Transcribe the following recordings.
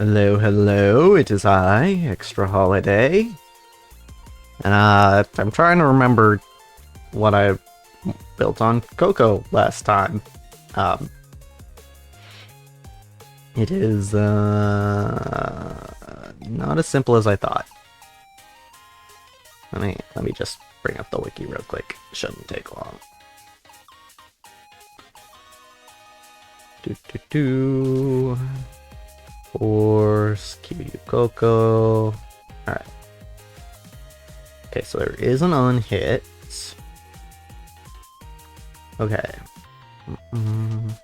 Hello, hello, it is I, ExtraHoliday. And I'm trying to remember what I built on Coco last time. It is not as simple as I thought. Let me just bring up the wiki real quick. Shouldn't take long. Force, Kiwi Coco. Alright. Okay, so there is an unhit. Okay. Let me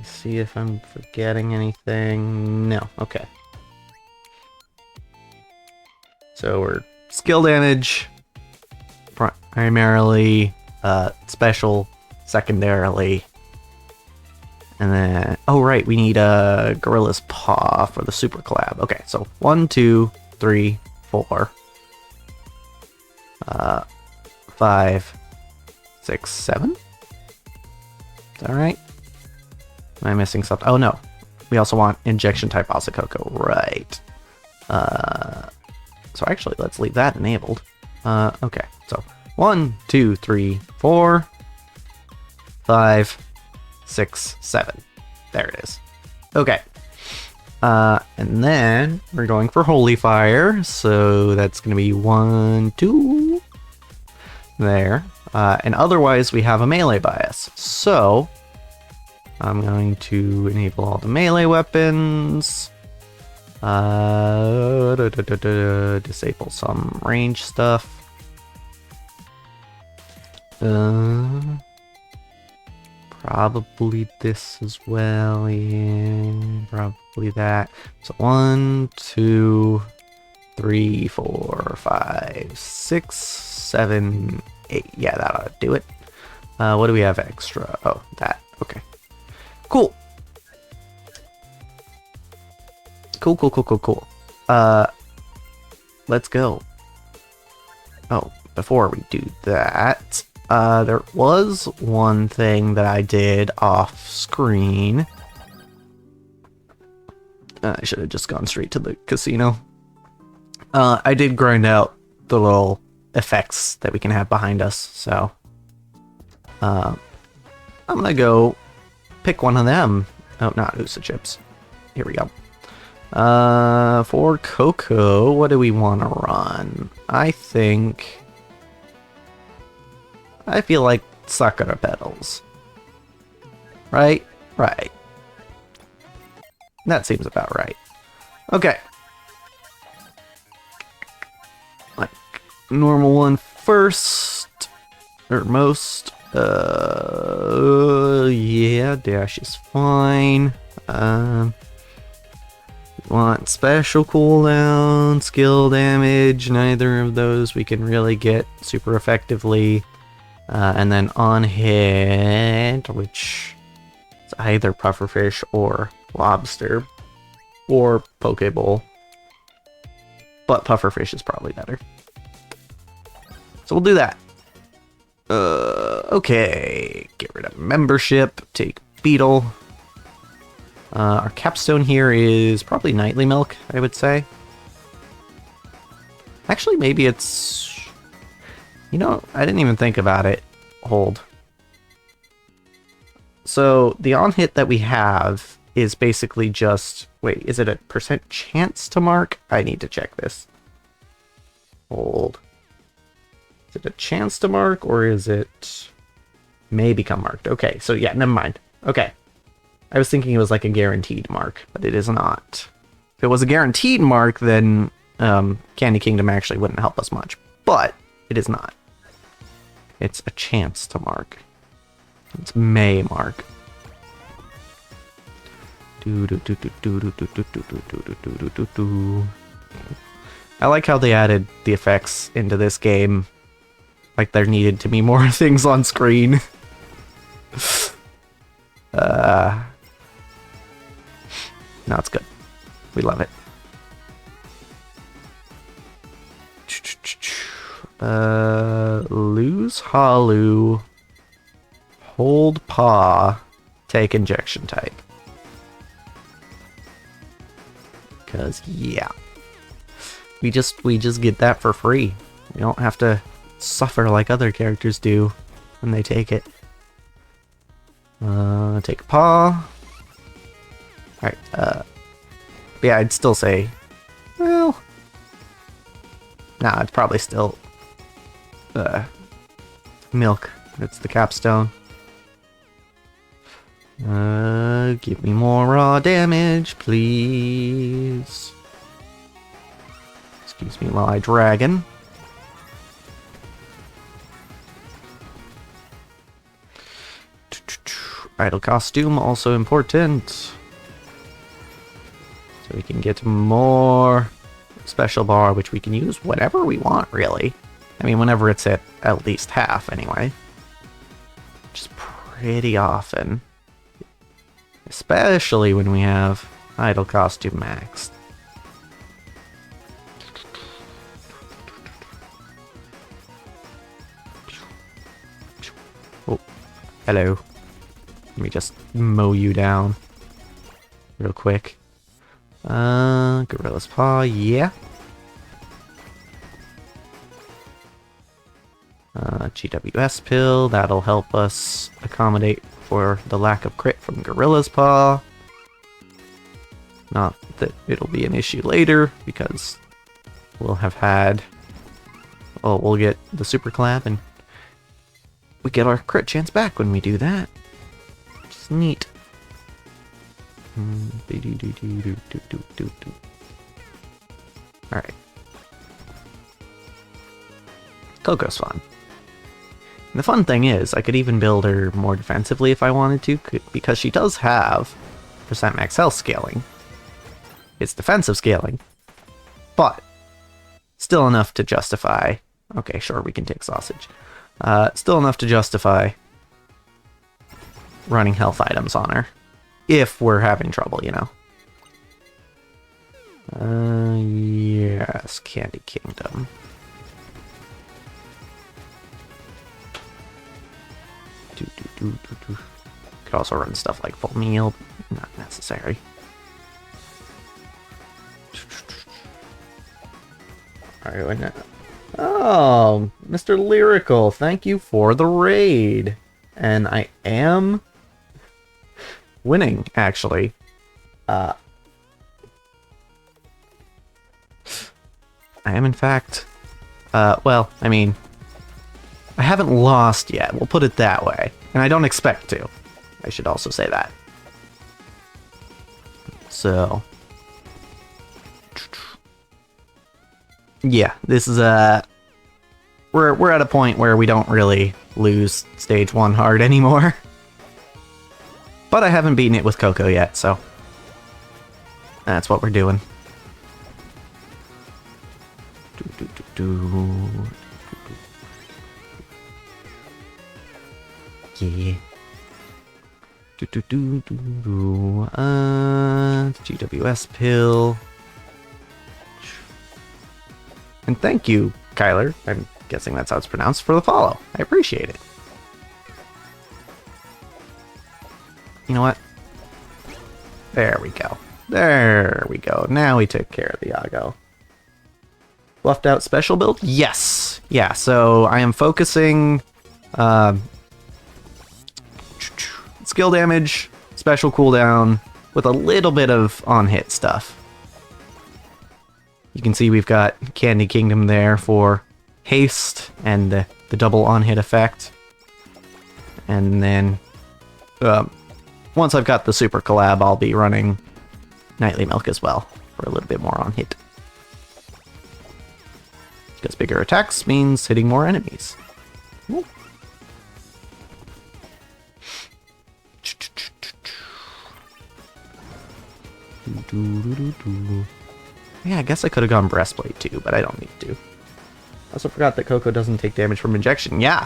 see if I'm forgetting anything. No, okay. So we're skill damage, primarily, special, secondarily. And then, oh right, we need a Gorilla's Paw for the Super Collab. Okay, so 1, 2, 3, 4, 5, 6, 7. Is that right? Am I missing something? Oh no, we also want injection type Asakoko, right? So actually, let's leave that enabled. Okay, so 1, 2, 3, 4, 5. 6, 7. There it is. Okay. And then we're going for Holy Fire. So that's going to be 1, 2. There. And otherwise we have a melee bias. So I'm going to enable all the melee weapons. Disable some range stuff. Probably this as well, yeah, probably that. So 1, 2, 3, 4, 5, 6, 7, 8. Yeah, that ought to do it. What do we have extra? Oh, that. Okay. Cool. Cool. Let's go. Oh, before we do that, there was one thing that I did off screen. I should have just gone straight to the casino. I did grind out the little effects that we can have behind us, so I'm gonna go pick one of them. Oh, not Usa chips. Here we go. For Coco, what do we want to run? I feel like Sakura Petals. Right? Right. That seems about right. Okay. Like, normal one first. Or most. Yeah, dash is fine. Want special cooldown, skill damage. Neither of those we can really get super effectively. And then on hit, which is either pufferfish or lobster or pokeball, but pufferfish is probably better. So we'll do that. Okay, get rid of membership, take beetle. Our capstone here is probably nightly milk, I would say. Actually, maybe it's... You know, I didn't even think about it. Hold. So, the on-hit that we have is basically just... Wait, is it a % chance to mark? I need to check this. Hold. Is it a chance to mark, or is it... may become marked? Okay, so yeah, never mind. Okay. I was thinking it was like a guaranteed mark, but it is not. If it was a guaranteed mark, then Candy Kingdom actually wouldn't help us much. But it is not. It's a chance to mark. It's may mark. I like how they added the effects into this game. Like there needed to be more things on screen. No, it's good. We love it. Lose Halu. Hold paw. Take injection type. Because, yeah. We just get that for free. We don't have to suffer like other characters do when they take it. Take a paw. Alright, yeah, I'd still say, well, nah, it's probably still, milk. It's the capstone. Give me more raw damage, please. Excuse me while I dragon. Idle costume, also important. So we can get more special bar, which we can use whenever we want, really. I mean, whenever it's at least half, anyway. Which is pretty often. Especially when we have idle costume maxed. Oh, hello. Let me just mow you down real quick. Gorilla's Paw, yeah. GWS Pill, that'll help us accommodate for the lack of crit from Gorilla's Paw. Not that it'll be an issue later, because we'll have had... Oh, we'll get the Super Collab, and we get our crit chance back when we do that. Which is neat. Alright. Coco's fun. And the fun thing is, I could even build her more defensively if I wanted to, because she does have % max health scaling. It's defensive scaling, but still enough to justify... Okay, sure, we can take sausage. Still enough to justify running health items on her. If we're having trouble, you know. Yes, Candy Kingdom. Could also run stuff like full meal, not necessary. Alright, oh, Mr. Lyrical, thank you for the raid. And I am winning, actually. I am, in fact, well, I mean, I haven't lost yet, we'll put it that way. And I don't expect to. I should also say that. So... Yeah, this is we're at a point where we don't really lose stage 1 hard anymore. But I haven't beaten it with Coco yet, so that's what we're doing. Yeah. GWS pill. And thank you, Kyler, I'm guessing that's how it's pronounced, for the follow. I appreciate it. You know what? There we go. There we go. Now we took care of the Yago. Fluffed out special build? Yes! Yeah, so I am focusing skill damage, special cooldown, with a little bit of on-hit stuff. You can see we've got Candy Kingdom there for haste and the double on-hit effect. And then, once I've got the Super Collab, I'll be running Nightly Milk as well, for a little bit more on-hit. Because bigger attacks means hitting more enemies. Ooh. Yeah, I guess I could have gone Breastplate too, but I don't need to. I also forgot that Coco doesn't take damage from injection. Yeah,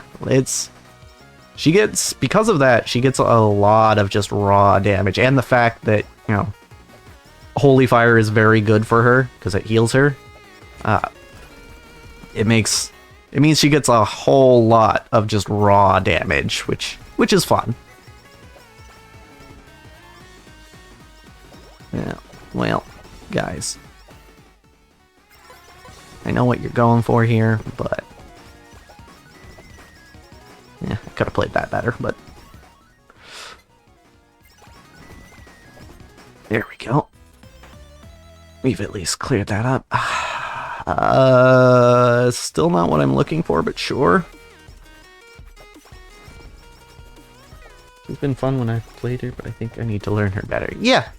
she gets, because of that, she gets a lot of just raw damage. And the fact that, you know, Holy Fire is very good for her, because it heals her. It means she gets a whole lot of just raw damage, which is fun. Yeah, well, guys. I know what you're going for here, but... yeah, I could have played that better, but... there we go. We've at least cleared that up. Still not what I'm looking for, but sure. She's been fun when I've played her, but I think I need to learn her better. Yeah.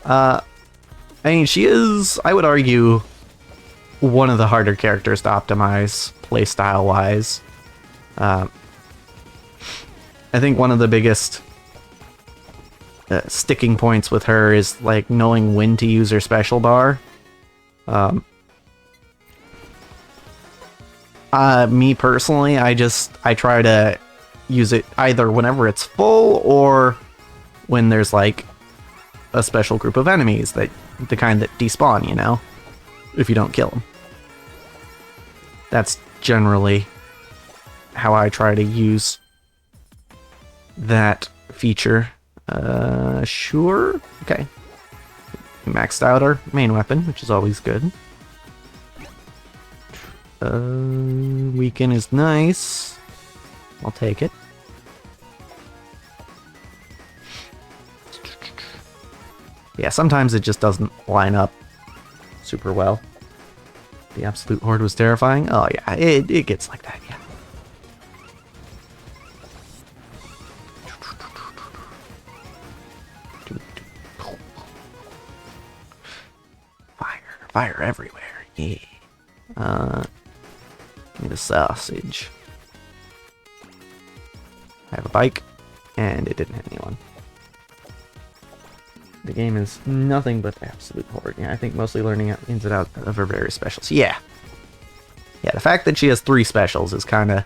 I mean, she is, I would argue, one of the harder characters to optimize playstyle-wise. I think one of the biggest sticking points with her is like knowing when to use her special bar. Me personally, I try to use it either whenever it's full or when there's like a special group of enemies, that the kind that despawn, you know, if you don't kill them. That's generally how I try to use that feature. Sure. Okay. Maxed out our main weapon, which is always good. Weaken is nice. I'll take it. Yeah, sometimes it just doesn't line up super well. The Absolute Horde was terrifying. Oh yeah, it gets like that, yeah. Fire everywhere. Yeah. Need a sausage. I have a bike, and it didn't hit anyone. The game is nothing but Absolute Horde. Yeah, I think mostly learning ins and outs of her various specials. Yeah. Yeah, the fact that she has 3 specials is kind of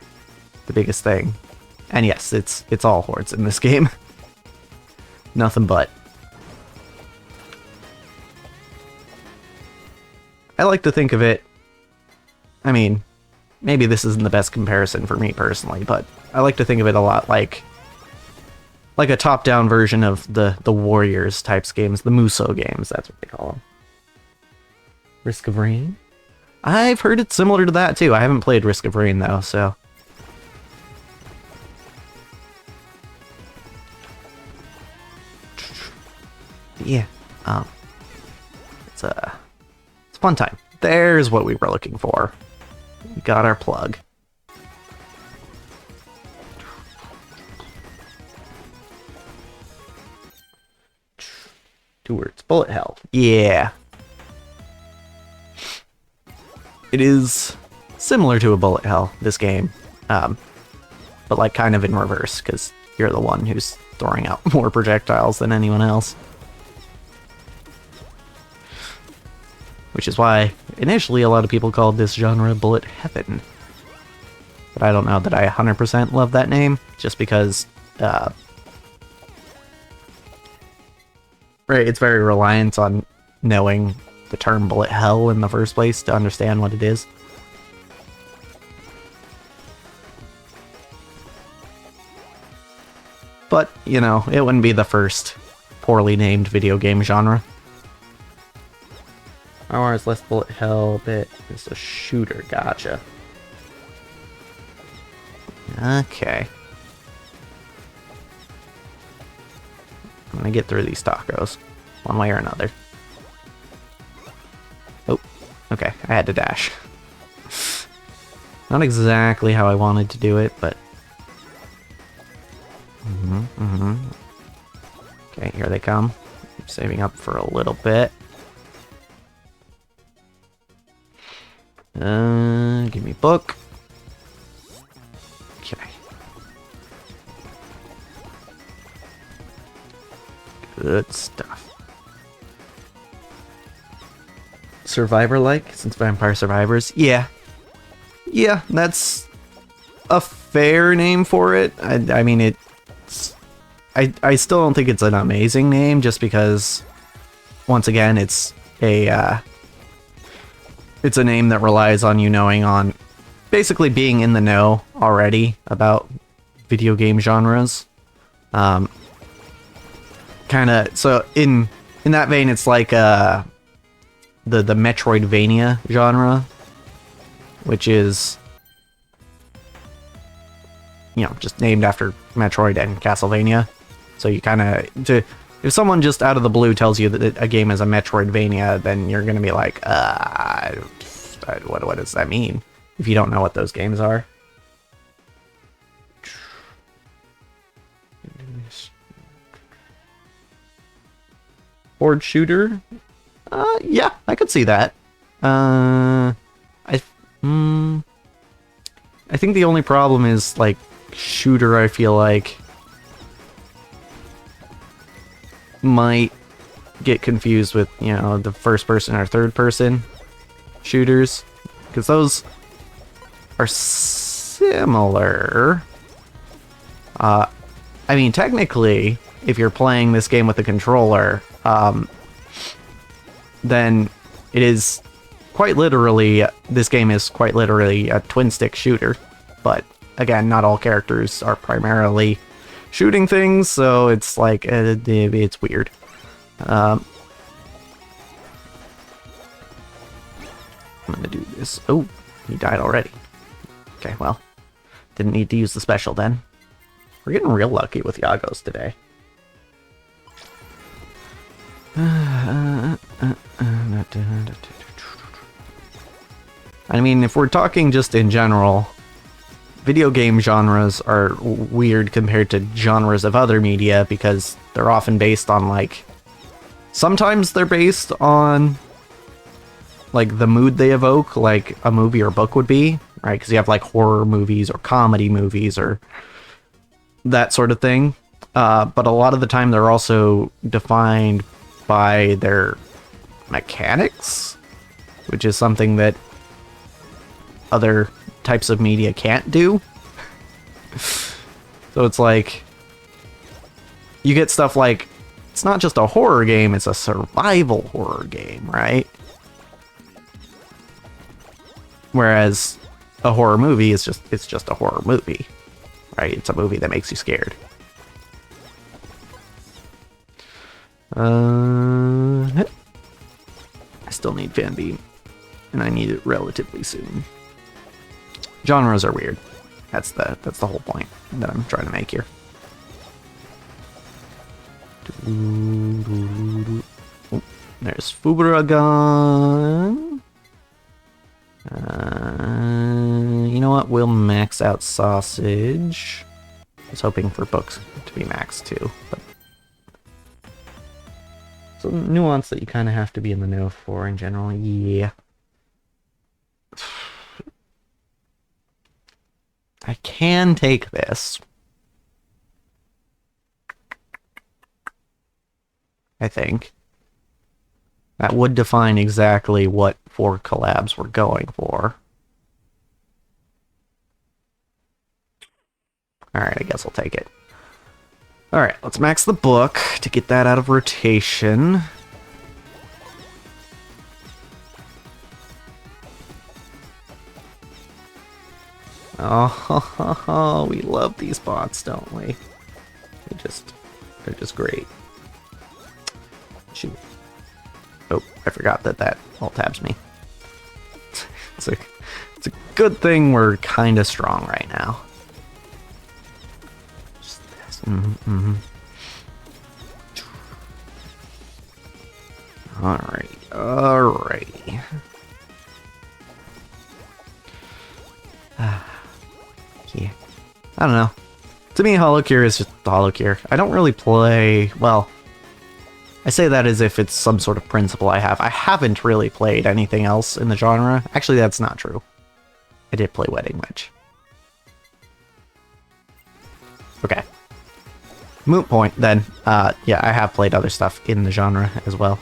the biggest thing. And yes, it's all hordes in this game. Nothing but. I like to think of it, I mean, maybe this isn't the best comparison for me personally, but I like to think of it a lot like a top-down version of the Warriors types games, the Muso games, that's what they call them. Risk of Rain? I've heard it's similar to that too. I haven't played Risk of Rain though, so... yeah, it's a fun time. There's what we were looking for. We got our plug. 2 words. Bullet hell. Yeah. It is similar to a bullet hell, this game. But like kind of in reverse, because you're the one who's throwing out more projectiles than anyone else. Which is why, initially, a lot of people called this genre Bullet Heaven. But I don't know that I 100% love that name, just because, right, it's very reliant on knowing the term Bullet Hell in the first place to understand what it is. But, you know, it wouldn't be the first poorly named video game genre. Ours less bullet hell, but it's a shooter. Gotcha. Okay. I'm gonna get through these tacos, one way or another. Oh, okay. I had to dash. Not exactly how I wanted to do it, but... Okay, here they come. I'm saving up for a little bit. Give me book. Okay. Good stuff. Survivor-like, since Vampire Survivors? Yeah. Yeah, that's a fair name for it. I mean, it's... I still don't think it's an amazing name, just because, once again, it's a name that relies on you knowing on basically being in the know already about video game genres. Kind of, so in that vein, it's like the Metroidvania genre, which is, you know, just named after Metroid and Castlevania. So you kind of, if someone just out of the blue tells you that a game is a Metroidvania, then you're gonna be like, what does that mean? If you don't know what those games are. Horde shooter? Yeah, I could see that. I think the only problem is, like, shooter, I feel like, might get confused with, you know, the first person or third person shooters, because those are similar. I mean, technically, if you're playing this game with a controller, then it is quite literally, this game is quite literally a twin-stick shooter. But, again, not all characters are primarily shooting things, so it's like, it's weird. I'm gonna do this. Oh, he died already. Okay, well, didn't need to use the special then. We're getting real lucky with Yagos today. I mean, if we're talking just in general, video game genres are weird compared to genres of other media because they're often based on, like, sometimes they're based on, like, the mood they evoke, like a movie or book would be, right? Because you have, like, horror movies or comedy movies or that sort of thing. But a lot of the time they're also defined by their mechanics, which is something that other types of media can't do. So it's like, you get stuff like, it's not just a horror game, it's a survival horror game, right? Whereas a horror movie is just a horror movie, right? It's a movie that makes you scared. I still need Fan Beam, and I need it relatively soon. Genres are weird. That's the whole point that I'm trying to make here. Oh, there's Fuburagon. You know what? We'll max out Sausage. I was hoping for books to be maxed too, but it's a nuance that you kind of have to be in the know for in general. Yeah. I can take this. I think. That would define exactly what 4 collabs we're going for. Alright, I guess I'll take it. Alright, let's max the book to get that out of rotation. Oh, we love these bots, don't we? They're just great. Shoot. Oh, I forgot that alt tabs me. It's a good thing we're kind of strong right now. Just this. Alrighty. Yeah. I don't know. To me, HoloCure is just HoloCure. I don't really play... Well, I say that as if it's some sort of principle I have. I haven't really played anything else in the genre. Actually, that's not true. I did play Wedding Witch. Okay. Moot point, then. Yeah, I have played other stuff in the genre as well.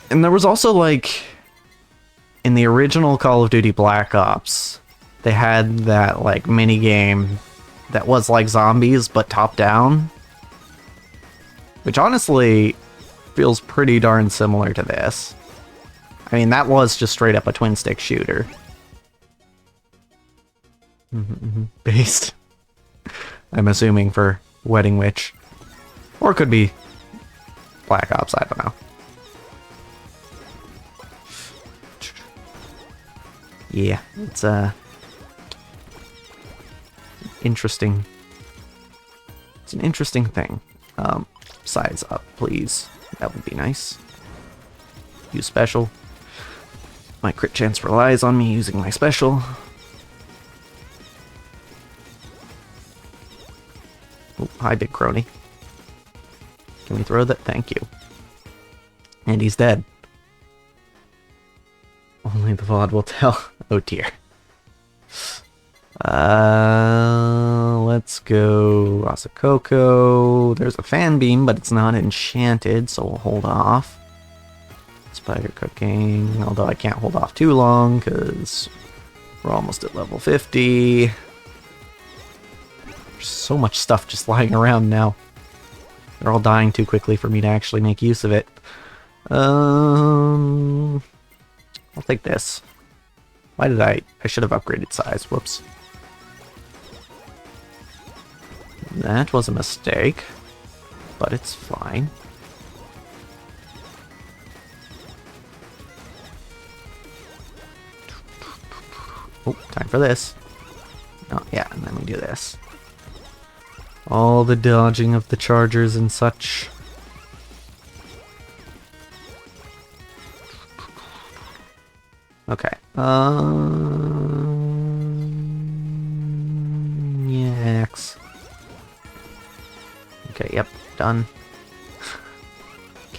And there was also, like, in the original Call of Duty Black Ops, they had that, like, mini-game that was like zombies, but top-down. Which, honestly, feels pretty darn similar to this. I mean, that was just straight up a twin-stick shooter. Based, I'm assuming, for Wedding Witch. Or it could be Black Ops, I don't know. Yeah, it's interesting. It's an interesting thing. Size up, please. That would be nice. Use special. My crit chance relies on me using my special. Oh, hi, big crony. Can we throw that? Thank you. And he's dead. Only the VOD will tell. Oh dear. Let's go Asakoko. There's a fan beam, but it's not enchanted, so we'll hold off. Spider cooking, although I can't hold off too long because we're almost at level 50. There's so much stuff just lying around now. They're all dying too quickly for me to actually make use of it. I'll take this. Why did I should have upgraded size. Whoops. That was a mistake, but it's fine. Oh, time for this. Oh, yeah, and then we do this. All the dodging of the chargers and such. Okay. Yaks. Okay, yep, done.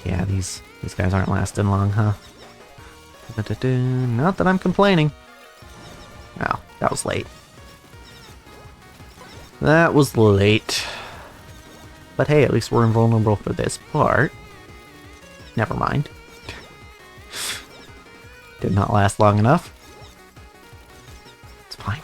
Yeah, these guys aren't lasting long, huh? Not that I'm complaining. Oh, that was late. That was late. But hey, at least we're invulnerable for this part. Never mind. Did not last long enough. It's fine.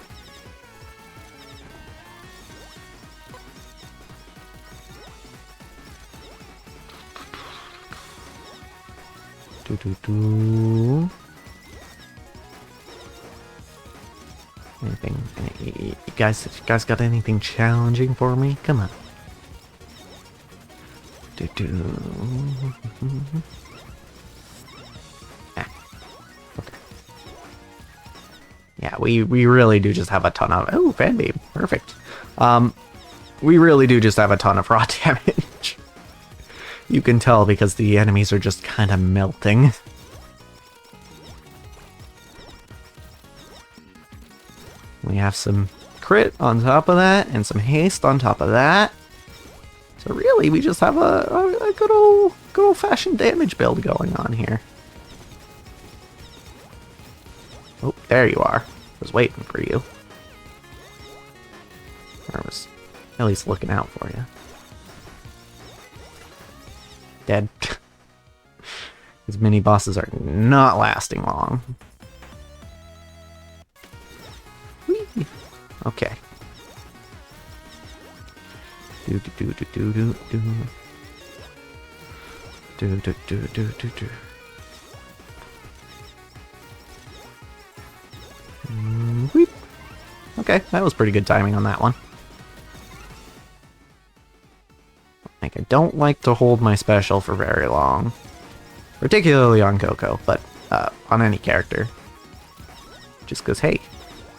Do. Anything? You guys got anything challenging for me? Come on. Do. Okay. Yeah, we really do just have a ton of... Oh, fan beam. Perfect. We really do just have a ton of raw damage. You can tell because the enemies are just kind of melting. We have some crit on top of that, and some haste on top of that. So really, we just have a good old-fashioned damage build going on here. Oh, there you are. I was waiting for you. I was at least looking out for you. Dead. These mini bosses are not lasting long. Whee! Okay. Do. Weep. Okay, that was pretty good timing on that one. Like, I don't like to hold my special for very long. Particularly on Coco, but on any character. Just because, hey,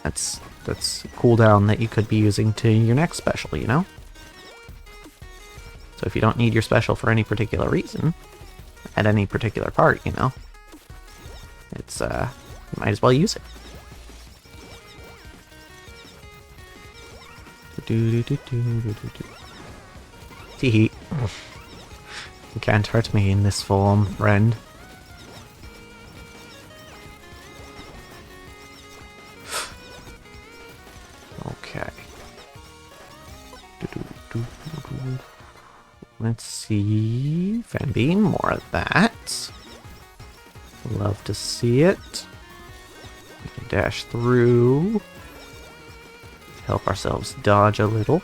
that's a cooldown that you could be using to your next special, you know? So if you don't need your special for any particular reason, at any particular part, you know, it's, you might as well use it. Tee-hee. You can't hurt me in this form, friend. Okay. Let's see. Fan beam, more of that. Love to see it. We can dash through. Help ourselves dodge a little.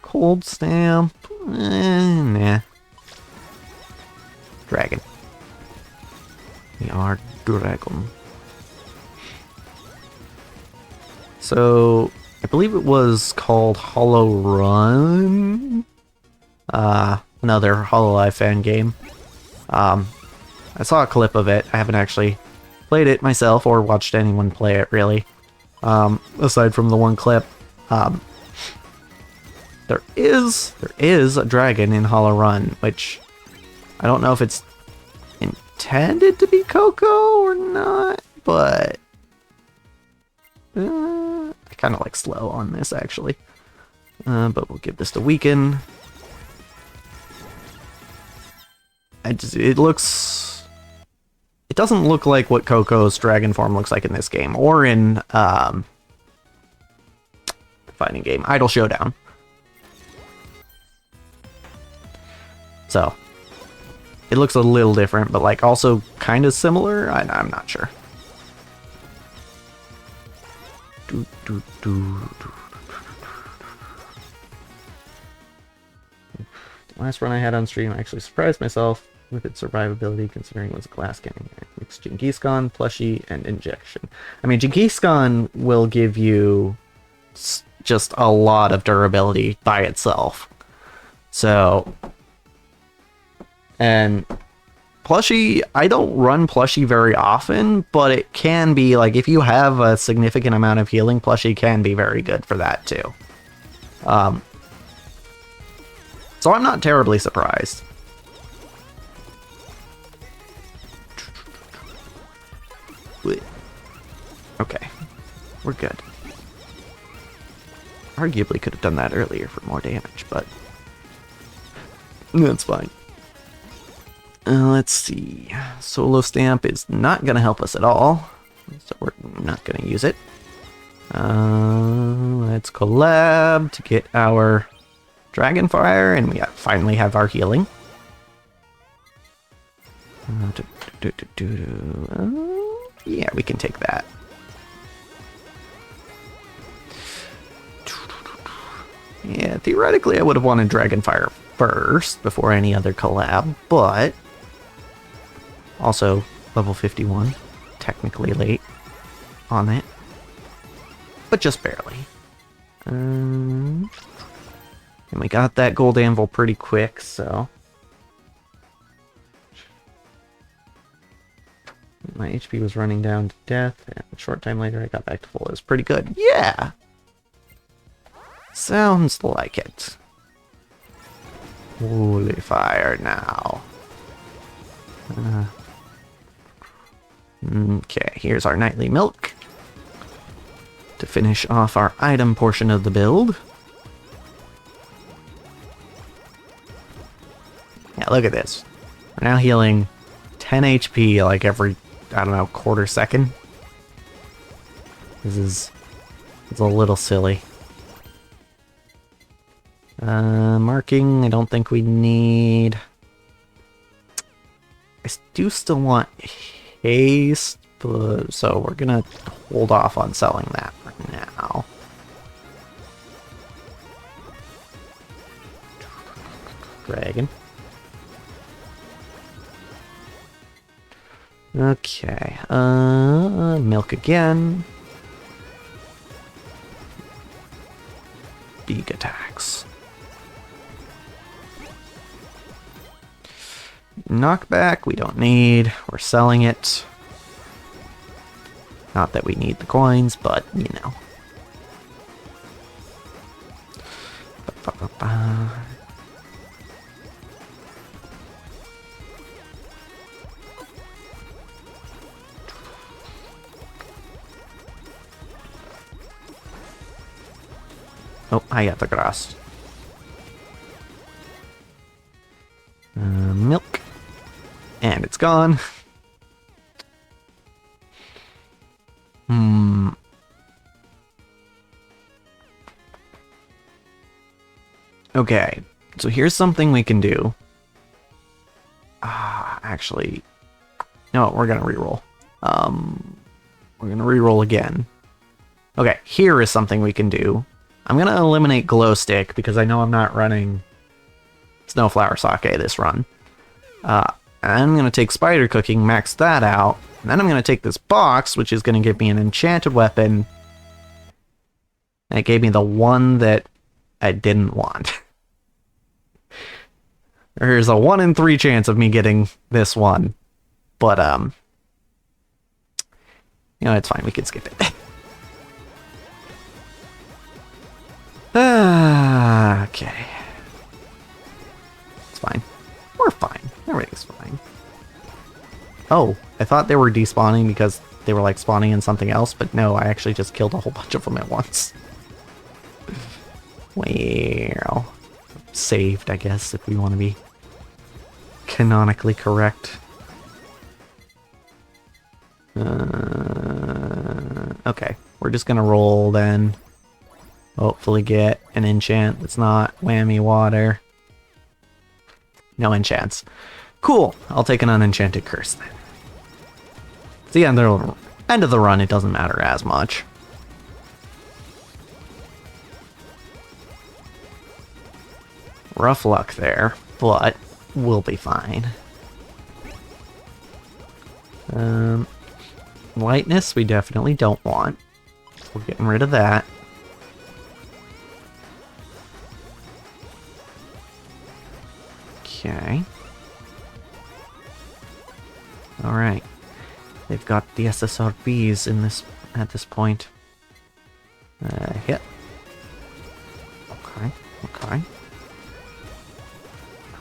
Cold stamp. Nah. Dragon. We are dragon. welcome. So, I believe it was called Hollow Run. Another Hololive fan game. I saw a clip of it. I haven't actually played it myself or watched anyone play it, really. Aside from the one clip. There is a dragon in Hollow Run, which I don't know if it's intended to be Coco or not, but I kind of like slow on this, actually. But we'll give this to weaken. It doesn't look like what Coco's dragon form looks like in this game, or in the fighting game, Idle Showdown. So, it looks a little different, but like also kind of similar. I'm not sure. The last run I had on stream, I actually surprised myself with its survivability, considering it was a glass cannon. Mixed Jinkiskon, plushie, and injection. I mean, Jinkiskon will give you just a lot of durability by itself. So, and plushie, I don't run plushie very often, but it can be, like, if you have a significant amount of healing, plushie can be very good for that too. So I'm not terribly surprised. Okay, we're good. Arguably could have done that earlier for more damage, but that's fine. Let's see. Solo Stamp is not going to help us at all, so we're not going to use it. Let's collab to get our Dragonfire, and we finally have our healing. Yeah, we can take that. Yeah, theoretically I would have wanted Dragonfire first before any other collab, but also level 51, technically late on it, but just barely. And we got that gold anvil pretty quick, so my HP was running down to death, and a short time later I got back to full. It was pretty good. Yeah! Sounds like it. Holy fire now. Okay, here's our nightly milk to finish off our item portion of the build. Yeah, look at this. We're now healing 10 HP like every, I don't know, quarter second. It's a little silly. Marking, I don't think we need. I do still want haste, but, so we're gonna hold off on selling that for now. Dragon. Okay, milk again. Big attacks. Knockback, we don't need. We're selling it. Not that we need the coins, but, you know. Oh, I got the grass. Milk. And it's gone. Okay, so here's something we can do. Actually, no, we're gonna reroll. We're gonna reroll again. Okay, here is something we can do. I'm gonna eliminate Glow Stick because I know I'm not running Snowflower Sake this run. I'm going to take spider cooking, max that out, and then I'm going to take this box, which is going to give me an enchanted weapon, and it gave me the one that I didn't want. There's a 1 in 3 chance of me getting this one, but you know, it's fine, we can skip it. Okay. It's fine. We're fine. Everything's fine. Oh, I thought they were despawning because they were like spawning in something else, but no, I actually just killed a whole bunch of them at once. Well, saved, I guess, if we want to be canonically correct. Okay, we're just gonna roll then. Hopefully get an enchant that's not whammy water. No enchants. Cool, I'll take an unenchanted curse then. At the end of the run, it doesn't matter as much. Rough luck there, but we'll be fine. Lightness we definitely don't want. We're getting rid of that. Okay. Alright. They've got the SSRBs in this at this point. Hit. Okay, okay.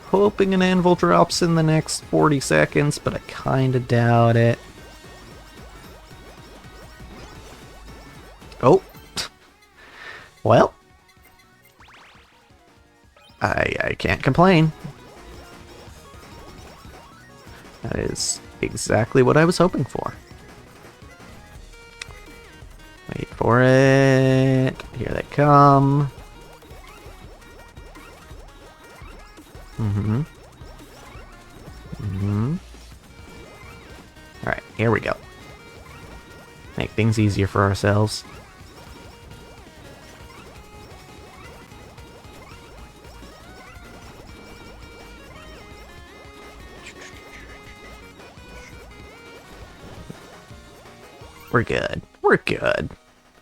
Hoping an anvil drops in the next 40 seconds, but I kinda doubt it. Oh. Well. I can't complain. That is exactly what I was hoping for. Wait for it. Here they come. Alright, here we go. Make things easier for ourselves. We're good. We're good.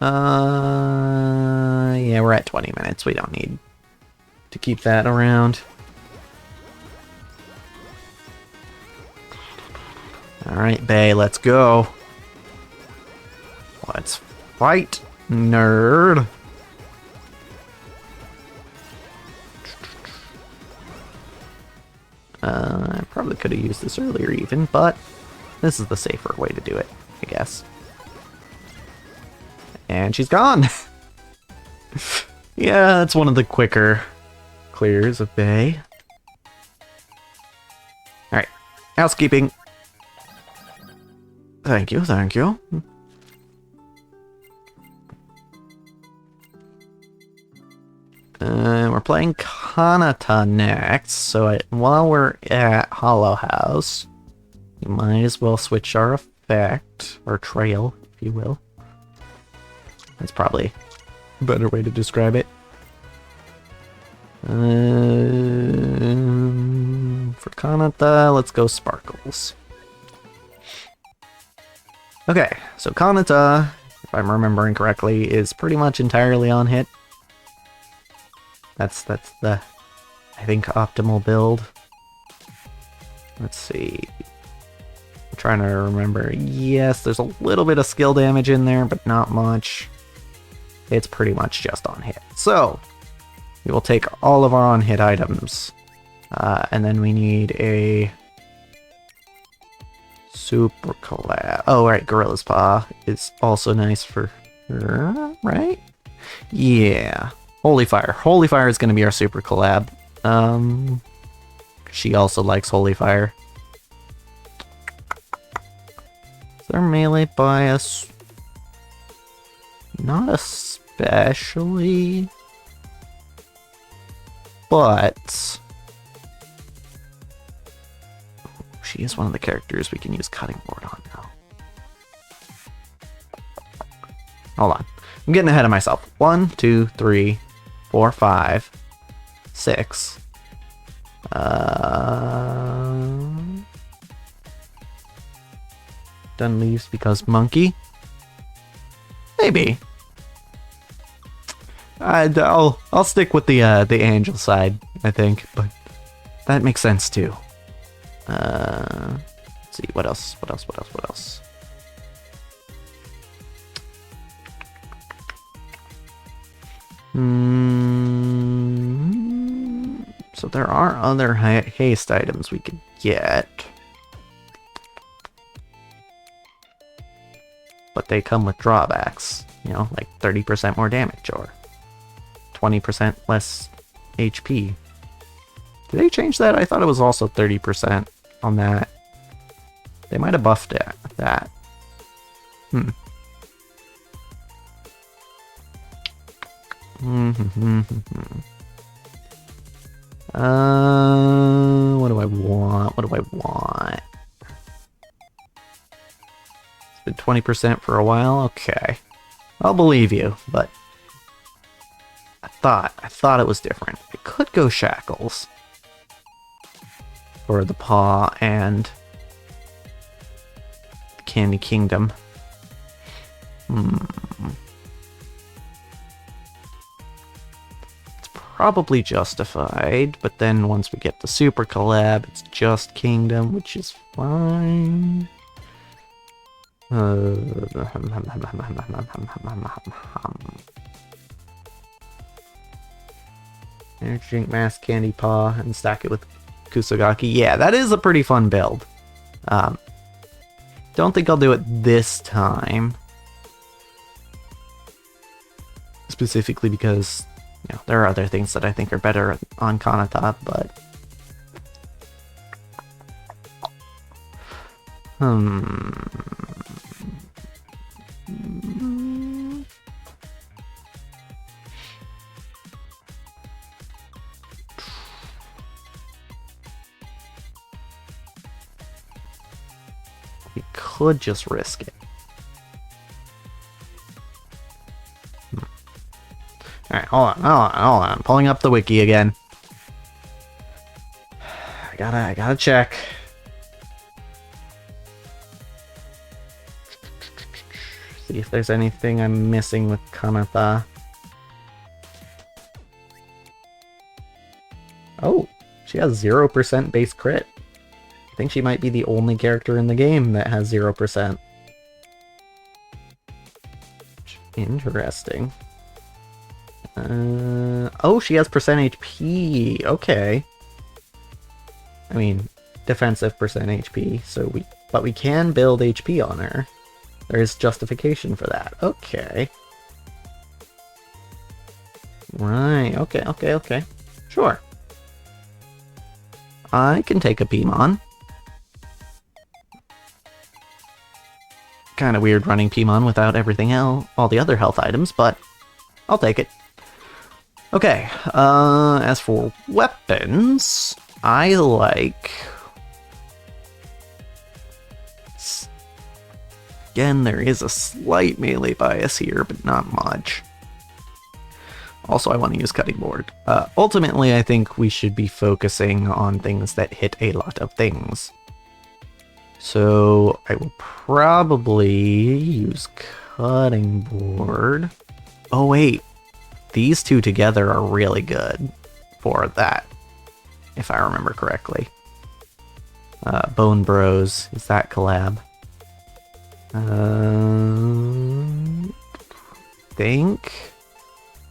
Yeah, we're at 20 minutes. We don't need to keep that around. Alright, Bay, let's go. Let's fight, nerd. I probably could have used this earlier even, but this is the safer way to do it, I guess. And she's gone! Yeah, that's one of the quicker clears of Bay. Alright, housekeeping. Thank you, thank you. We're playing Kanata next, so while we're at Hollow House, we might as well switch our effect, or trail, if you will. That's probably a better way to describe it. For Kanata, let's go Sparkles. Okay, so Kanata, if I'm remembering correctly, is pretty much entirely on hit. That's the, I think, optimal build. Let's see. I'm trying to remember. Yes, there's a little bit of skill damage in there, but not much. It's pretty much just on hit. So, we will take all of our on hit items. And then we need a super collab. Oh, right, Gorilla's Paw is also nice for her, right? Yeah. Holy Fire. Holy Fire is going to be our super collab. She also likes Holy Fire. Is there melee bias? Not especially. But she is one of the characters we can use Cutting Board on now. Hold on. I'm getting ahead of myself. 1, 2, 3, 4, 5, 6. done leaves because monkey? Maybe. I'll stick with the angel side, I think, but that makes sense too. Let's see, what else? So there are other haste items we could get. But they come with drawbacks, you know, like 30% more damage or 20% less HP. Did they change that? I thought it was also 30% on that. They might have buffed it, that. What do I want? It's been 20% for a while? Okay. I'll believe you, but I thought it was different. It could go shackles for the paw and Candy Kingdom. It's probably justified, but then once we get the Super Collab, it's just Kingdom, which is fine. Energy Drink, Mask, Candy Paw, and stack it with Kusagaki. Yeah, that is a pretty fun build. Don't think I'll do it this time. Specifically because, you know, there are other things that I think are better on Kanata, but... We could just risk it. Alright, hold on. I'm pulling up the wiki again. I gotta check. See if there's anything I'm missing with Kanata. Oh, she has 0% base crit. I think she might be the only character in the game that has 0%. Interesting. Oh, she has percent HP. Okay. I mean, defensive percent HP. But we can build HP on her. There is justification for that. Okay. Right. Okay. Sure. I can take a Pimon. Kind of weird running Pimon without everything else, all the other health items, but I'll take it. Okay, as for weapons, I like... Again, there is a slight melee bias here, but not much. Also, I want to use Cutting Board. Ultimately, I think we should be focusing on things that hit a lot of things. So, I will probably use Cutting Board. Oh wait, these two together are really good for that, if I remember correctly. Bone Bros, is that collab? Think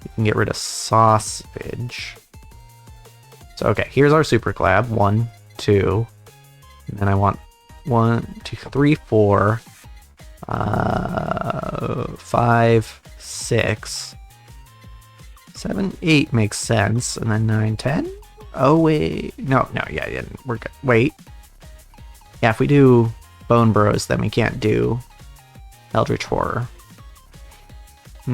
you can get rid of Sausage. So okay, here's our super collab. 1, 2, and then I want 1, 2, 3, 4, 5, 6, 7, 8 makes sense, and then 9, 10. Oh wait, no, yeah, we're good. Wait, yeah, if we do Bone Bros, then we can't do Eldritch Horror. Which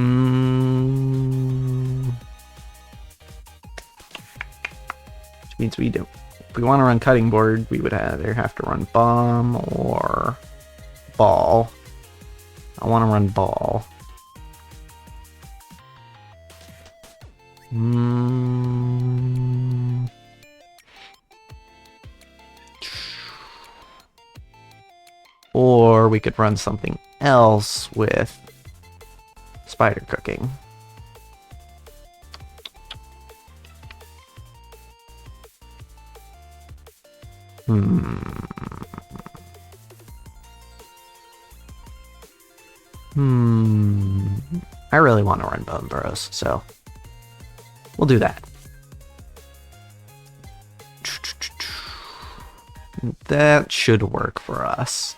means we do. If we want to run Cutting Board, we would either have to run Bomb or Ball. I want to run Ball. Or we could run something else with spider cooking. I really want to run Bone Bros, so we'll do that. That should work for us.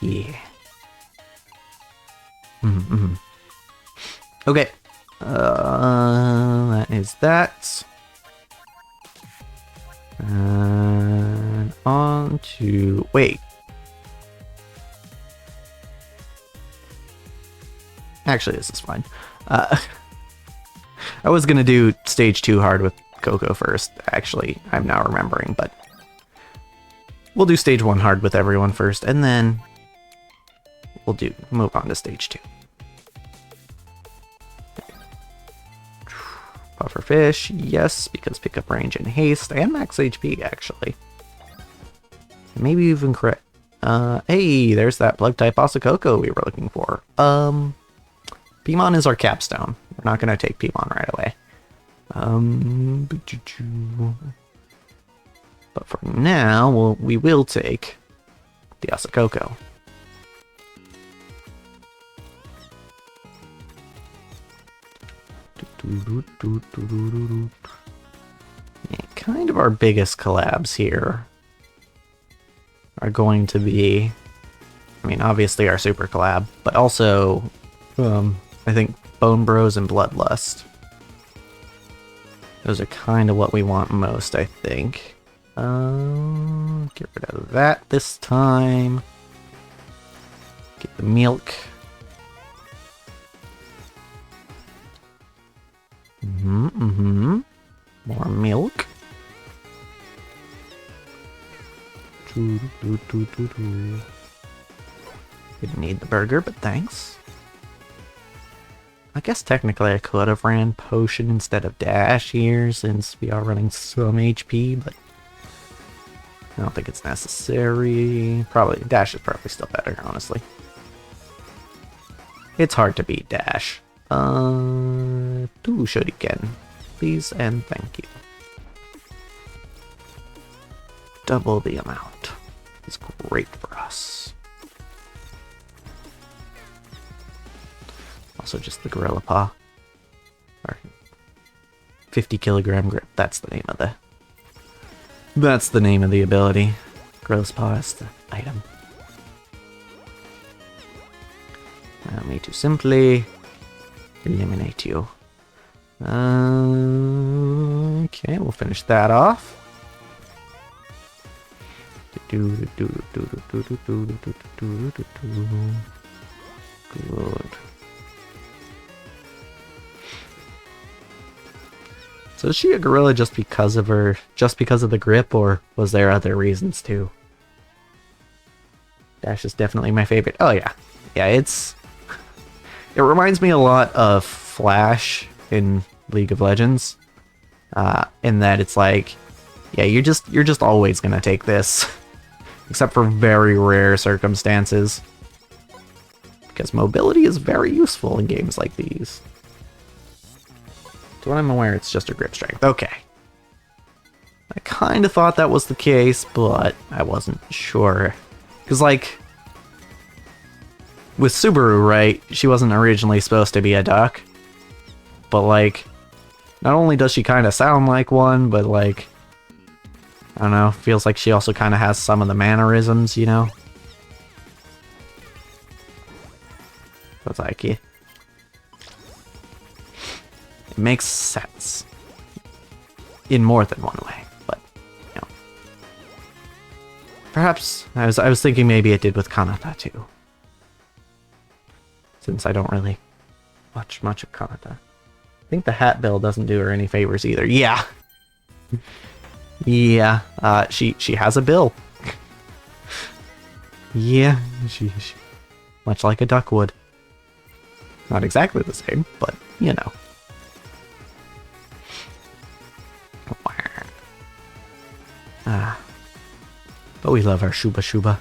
Yeah. Okay. That is that. And on to... Wait. Actually, this is fine. I was gonna do stage 2 hard with Coco first. Actually, I'm now remembering, but we'll do stage 1 hard with everyone first, and then we'll move on to stage 2. Pufferfish, yes, because pickup range and haste, and max HP, actually. Maybe even crit. Hey, there's that plug-type Coco we were looking for. Pimon is our capstone. We're not going to take Pimon right away. But for now, we will take the Asakoko. Yeah, kind of our biggest collabs here are going to be, I mean, obviously our super collab, but also, I think Bone Bros and Bloodlust. Those are kind of what we want most, I think. Get rid of that this time. Get the milk. More milk. Didn't need the burger, but thanks. I guess technically I could have ran potion instead of dash here, since we are running some HP, but I don't think it's necessary. Probably dash is probably still better, honestly. It's hard to beat dash. 2 shuriken, please and thank you. Double the amount is great for us. Also just the Gorilla Paw. Or 50 kilogram grip, that's the name of the... That's the name of the ability. Gorilla's Paw is the item. Me to simply eliminate you. Okay, we'll finish that off. Good. So is she a gorilla just because of the grip, or was there other reasons too? Dash is definitely my favorite. Oh yeah. Yeah, it reminds me a lot of Flash in League of Legends. In that it's like, yeah, you're just always gonna take this. Except for very rare circumstances. Because mobility is very useful in games like these. To what I'm aware, it's just a grip strength. Okay. I kind of thought that was the case, but I wasn't sure. Because, like, with Subaru, right, she wasn't originally supposed to be a duck. But, like, not only does she kind of sound like one, but, like, I don't know, feels like she also kind of has some of the mannerisms, you know? So it's like, yeah. It makes sense. In more than one way, but, you know. Perhaps, I was thinking maybe it did with Kanata too. Since I don't really watch much of Kanata. I think the hat bill doesn't do her any favors either. Yeah! Yeah, she has a bill. Yeah, she much like a duck would. Not exactly the same, but you know. But we love our Shuba Shuba.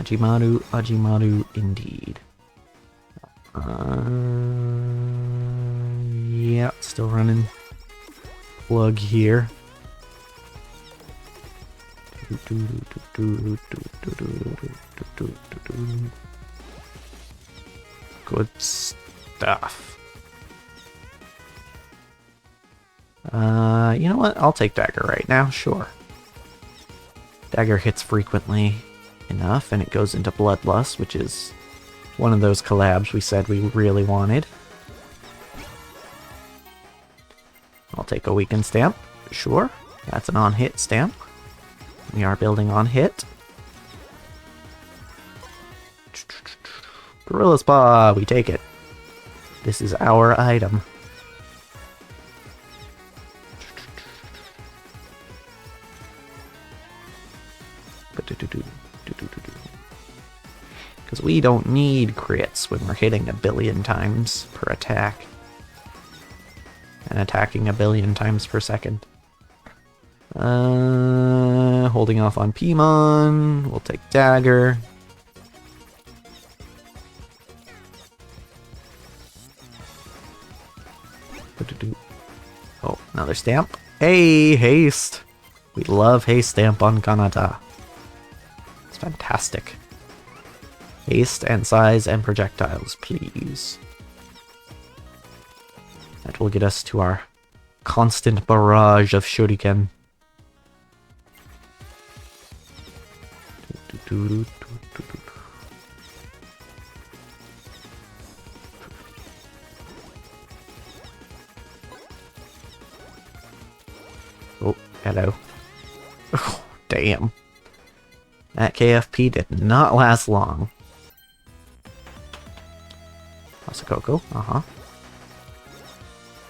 Ajimaru, Ajimaru, indeed. Yeah, still running. Plug here. Good stuff. You know what? I'll take Dagger right now, sure. Dagger hits frequently enough, and it goes into Bloodlust, which is one of those collabs we said we really wanted. I'll take a weaken stamp, sure. That's an on-hit stamp. We are building on hit. Gorilla Spa, we take it. This is our item. Because we don't need crits when we're hitting 1 billion times per attack. And attacking 1 billion times per second. Holding off on Pimon. We'll take Dagger. Oh, another stamp. Hey, haste! We love haste stamp on Kanata. It's fantastic. Haste and size and projectiles, please. That will get us to our constant barrage of shuriken. Oh, hello. Oh, damn. That KFP did not last long. Masakoko, uh-huh.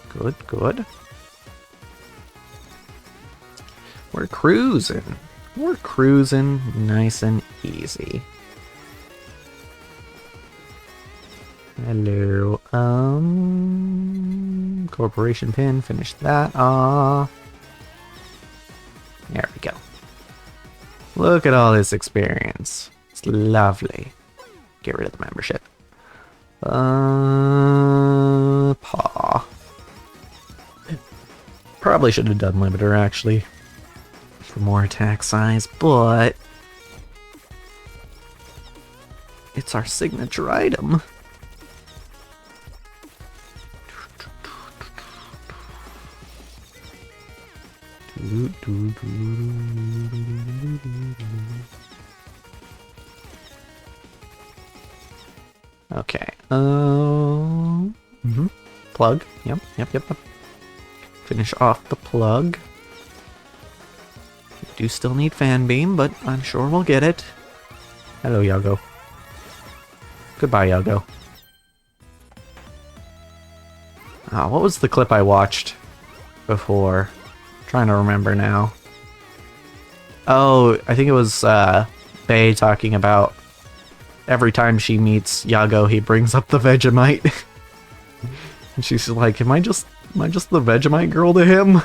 Good, good. We're cruising. We're cruising nice and easy. Hello. Corporation pin, finish that off. There we go. Look at all this experience. It's lovely. Get rid of the membership. Paw. Probably should have done limiter actually. For more attack size, but it's our signature item. Okay. Plug. Yep. Finish off the plug. We do still need fan beam, but I'm sure we'll get it. Hello, Yago. Goodbye, Yago. What was the clip I watched before? Trying to remember now. Oh, I think it was Bae talking about every time she meets Yago, he brings up the Vegemite. And she's like, am I just the Vegemite girl to him?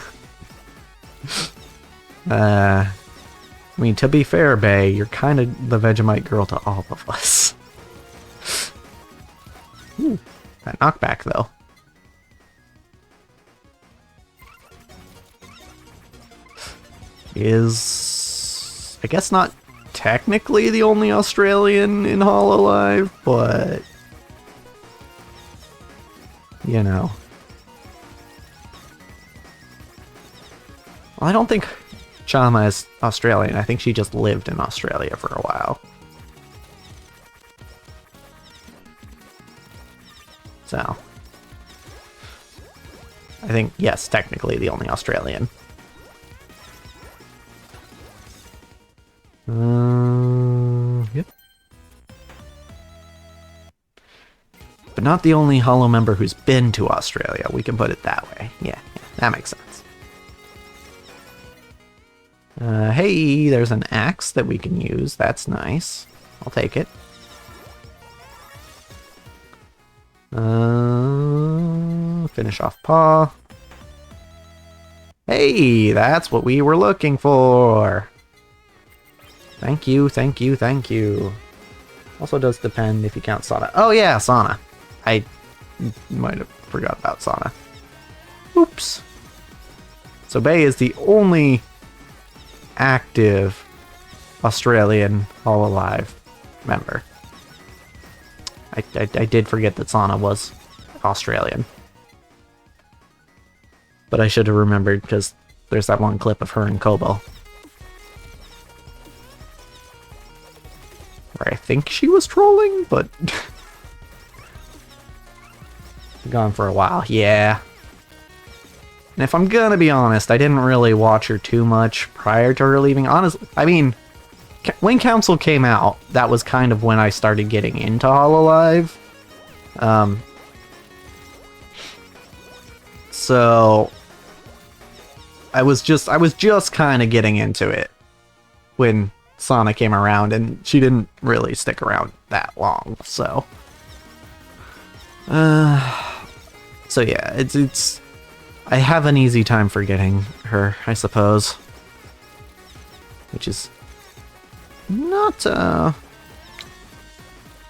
I mean, to be fair, Bae, you're kind of the Vegemite girl to all of us. Ooh, that knockback, though. Is, I guess, not technically the only Australian in Hololive, but you know. Well, I don't think Chama is Australian. I think she just lived in Australia for a while. So, I think, yes, technically the only Australian. Yep. But not the only Holo member who's been to Australia. We can put it that way. Yeah, that makes sense. Hey, there's an axe that we can use. That's nice. I'll take it. Finish off paw. Hey, that's what we were looking for. Thank you, thank you, thank you. Also does depend if you count Sauna. Oh yeah, Sauna. I might have forgot about Sauna. Oops. So Bay is the only active Australian Hololive member. I did forget that Sauna was Australian. But I should have remembered because there's that one clip of her and Kobo. Where I think she was trolling, but... gone for a while, yeah. And if I'm gonna be honest, I didn't really watch her too much prior to her leaving. Honestly, I mean, when Council came out, that was kind of when I started getting into Hololive. So I was just kind of getting into it when Sana came around, and she didn't really stick around that long. So, so yeah, it's I have an easy time forgetting her, I suppose, which is not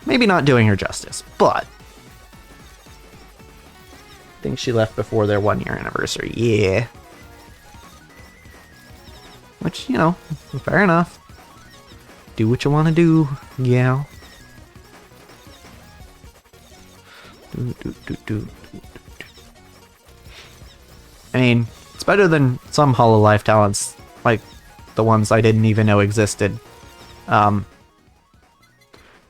maybe not doing her justice, but I think she left before their 1-year anniversary. Yeah. Which, you know, fair enough. Do what you want to do, gal. I mean, it's better than some Hololive talents, like the ones I didn't even know existed. It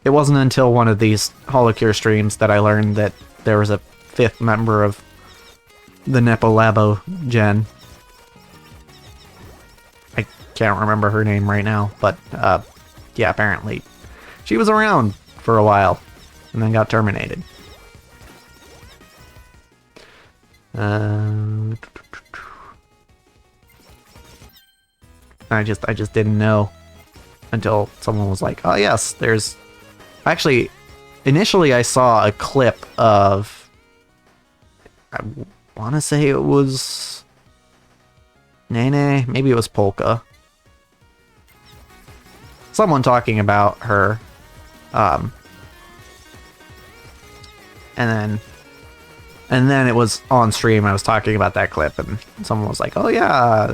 wasn't until one of these HoloCure streams that I learned that there was a 5th member of the Nepo Labo gen. I can't remember her name right now, but yeah, apparently she was around for a while and then got terminated. I just didn't know until someone was like, "Oh yes, there's." Actually, initially I saw a clip of. I want to say it was Nene, maybe it was Polka. Someone talking about her, and then it was on stream. I was talking about that clip, and someone was like, "Oh yeah,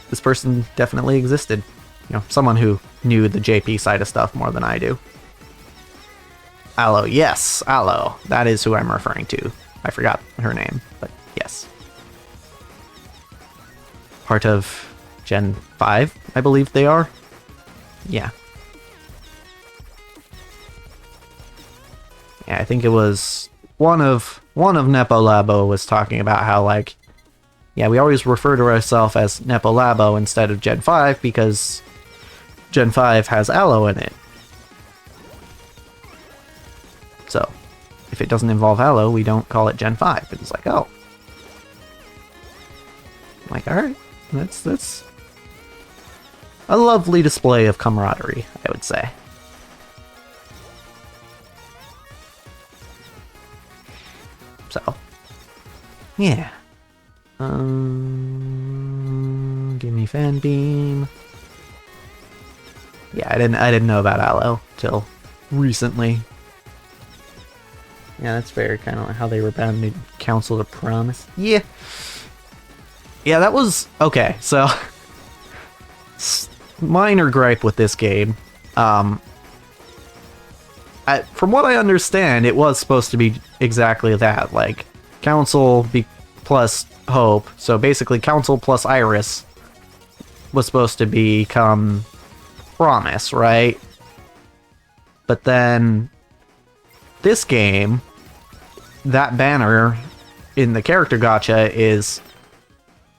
this person definitely existed." You know, someone who knew the JP side of stuff more than I do. Aloe, yes, Aloe. That is who I'm referring to. I forgot her name, but yes. Part of Gen 5, I believe they are. Yeah. Yeah, I think it was one of Nepo Labo was talking about how, like, yeah, we always refer to ourselves as Nepo Labo instead of Gen 5 because Gen 5 has Aloe in it. So, if it doesn't involve Aloe, we don't call it Gen 5. It's like, oh. I'm like, alright, that's a lovely display of camaraderie, I would say. So, yeah. Give me fan beam. Yeah, I didn't know about Aloe till recently. Yeah, that's fair. Kind of like how they were bound to Council to Promise. Yeah. Yeah, that was okay. So, minor gripe with this game. From what I understand, it was supposed to be exactly that. Like, Council plus Hope. So basically, Council plus Iris was supposed to become Promise, right? But then this game, that banner in the character gacha is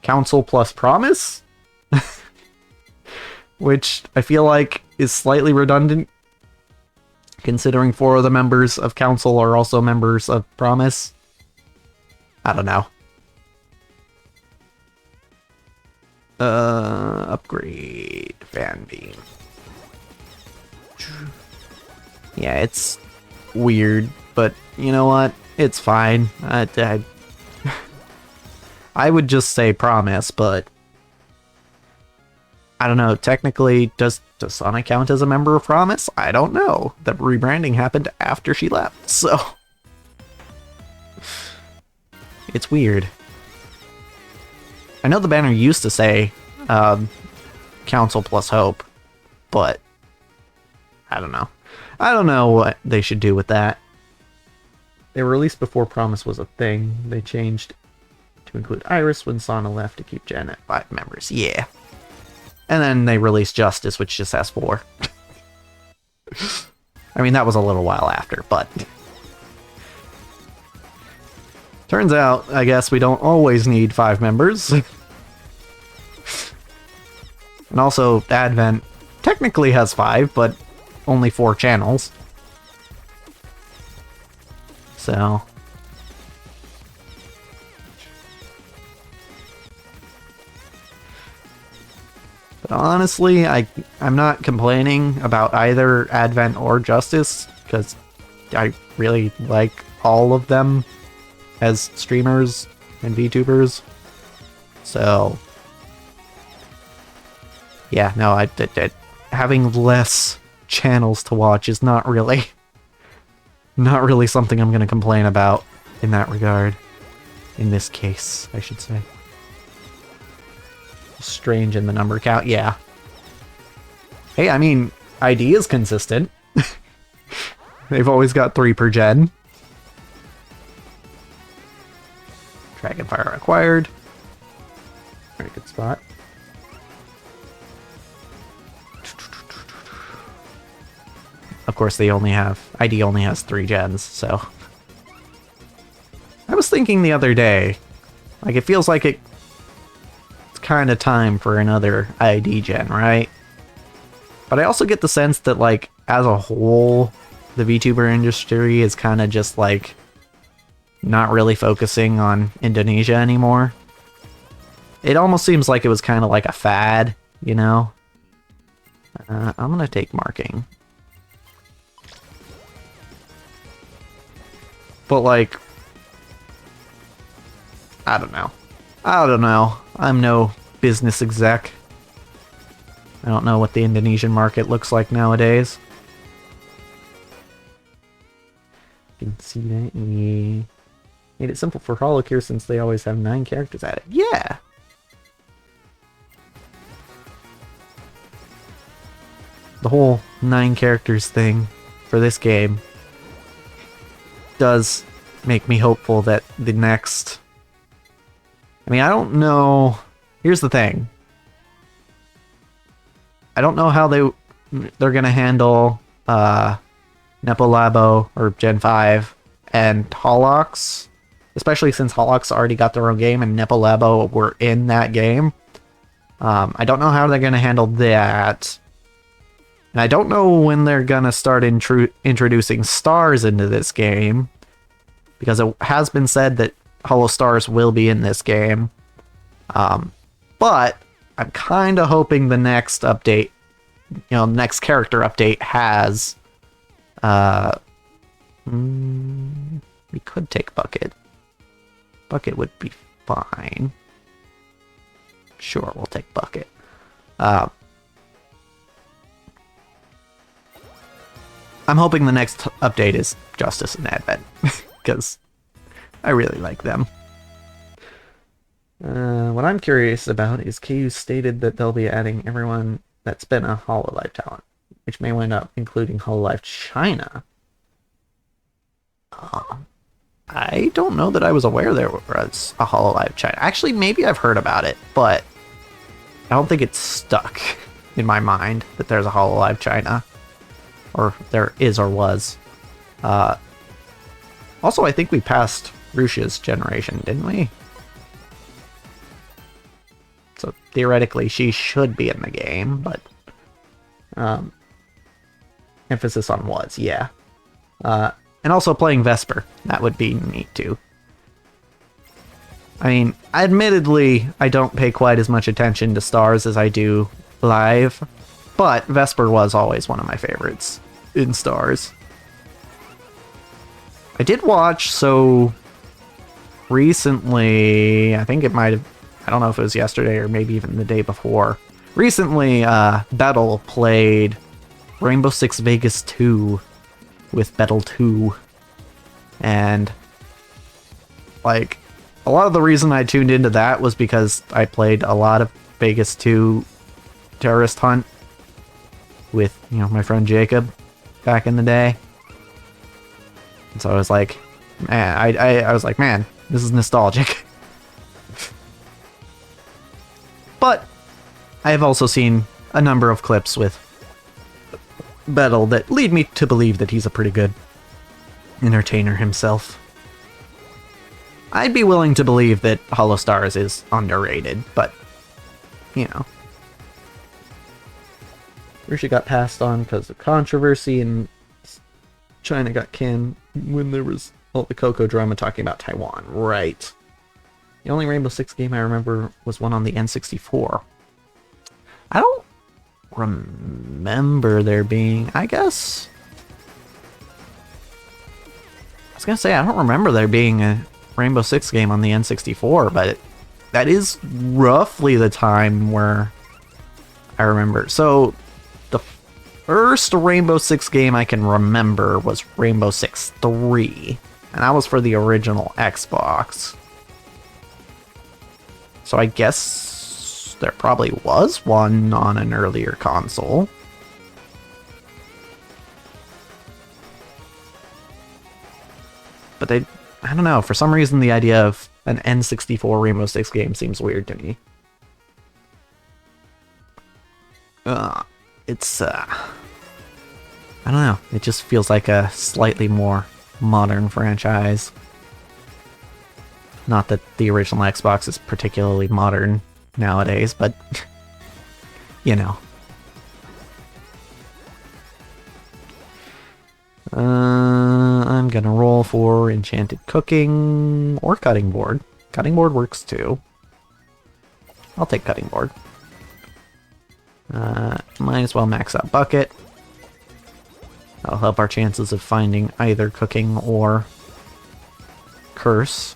Council plus Promise, which I feel like is slightly redundant, considering 4 of the members of Council are also members of Promise. I don't know. Upgrade fan beam. Yeah, it's weird, but you know what? It's fine. I would just say Promise, but I don't know, technically, does Sonic count as a member of Promise? I don't know. The rebranding happened after she left, so... It's weird. I know the banner used to say, Council plus Hope, but... I don't know. I don't know what they should do with that. They were released before Promise was a thing. They changed to include Iris when Sana left to keep Jen at 5 members. Yeah. And then they released Justice, which just has 4. I mean, that was a little while after, but... Turns out, I guess we don't always need 5 members. And also, Advent technically has 5, but only 4 channels. So... But honestly, I'm not complaining about either Advent or Justice, because I really like all of them as streamers and VTubers. So, yeah, no, having less channels to watch is not really something I'm going to complain about in that regard. In this case, I should say. Strange in the number count, yeah. Hey, I mean, ID is consistent. They've always got 3 per gen. Dragonfire acquired. Very good spot. Of course, ID only has 3 gens, so... I was thinking the other day, like, it feels like it's kind of time for another ID gen, right? But I also get the sense that, like, as a whole, the VTuber industry is kind of just, like, not really focusing on Indonesia anymore. It almost seems like it was kind of like a fad, you know? I'm gonna take marking. But, like, I don't know. I'm no business exec. I don't know what the Indonesian market looks like nowadays. You can see that. Yeah. Made it simple for HoloCure since they always have 9 characters added. Yeah! The whole 9 characters thing for this game does make me hopeful that the next... I mean, I don't know... Here's the thing. I don't know how they're gonna handle Nepo Labo or Gen 5 and Holox, especially since Holox already got their own game and Nepo Labo were in that game. I don't know how they're gonna handle that. And I don't know when they're gonna start introducing stars into this game, because it has been said that Holo Stars will be in this game. But I'm kind of hoping the next update, next character update has... we could take Bucket. Bucket would be fine. Sure, we'll take Bucket. I'm hoping the next update is Justice and Advent, because I really like them. What I'm curious about is KU stated that they'll be adding everyone that's been a Hololive talent, which may wind up including Hololive China. I don't know that I was aware there was a Hololive China. Actually, maybe I've heard about it, but I don't think it's stuck in my mind that there's a Hololive China. Or there is or was. Also, I think we passed Rush's generation, didn't we? So theoretically, she should be in the game, but emphasis on was, yeah. And also playing Vesper, that would be neat too. I mean, admittedly, I don't pay quite as much attention to stars as I do live, but Vesper was always one of my favorites in stars. I did watch, so recently, I think it might have, I don't know if it was yesterday or maybe even the day before, recently, Battle played Rainbow Six Vegas 2 with Battle 2. And, like, a lot of the reason I tuned into that was because I played a lot of Vegas 2 Terrorist Hunt with, you know, my friend Jacob back in the day. And so I was like, man, I was like, man, this is nostalgic. But I have also seen a number of clips with Battle that lead me to believe that he's a pretty good entertainer himself. I'd be willing to believe that Hollow Stars is underrated, but, you know. Russia got passed on because of controversy, and China got canned when there was all the Coco drama talking about Taiwan. Right. The only Rainbow Six game I remember was one on the N64. I don't remember there being, I guess... I was gonna say, I don't remember there being a Rainbow Six game on the N64, but that is roughly the time where I remember. So, the first Rainbow Six game I can remember was Rainbow Six 3, and that was for the original Xbox. So I guess there probably was one on an earlier console. But I don't know, for some reason the idea of an N64 Rainbow Six game seems weird to me. It's, I don't know, it just feels like a slightly more modern franchise. Not that the original Xbox is particularly modern nowadays, but, you know. I'm gonna roll for Enchanted Cooking or Cutting Board. Cutting Board works too. I'll take Cutting Board. Might as well max out Bucket. That'll help our chances of finding either Cooking or Curse.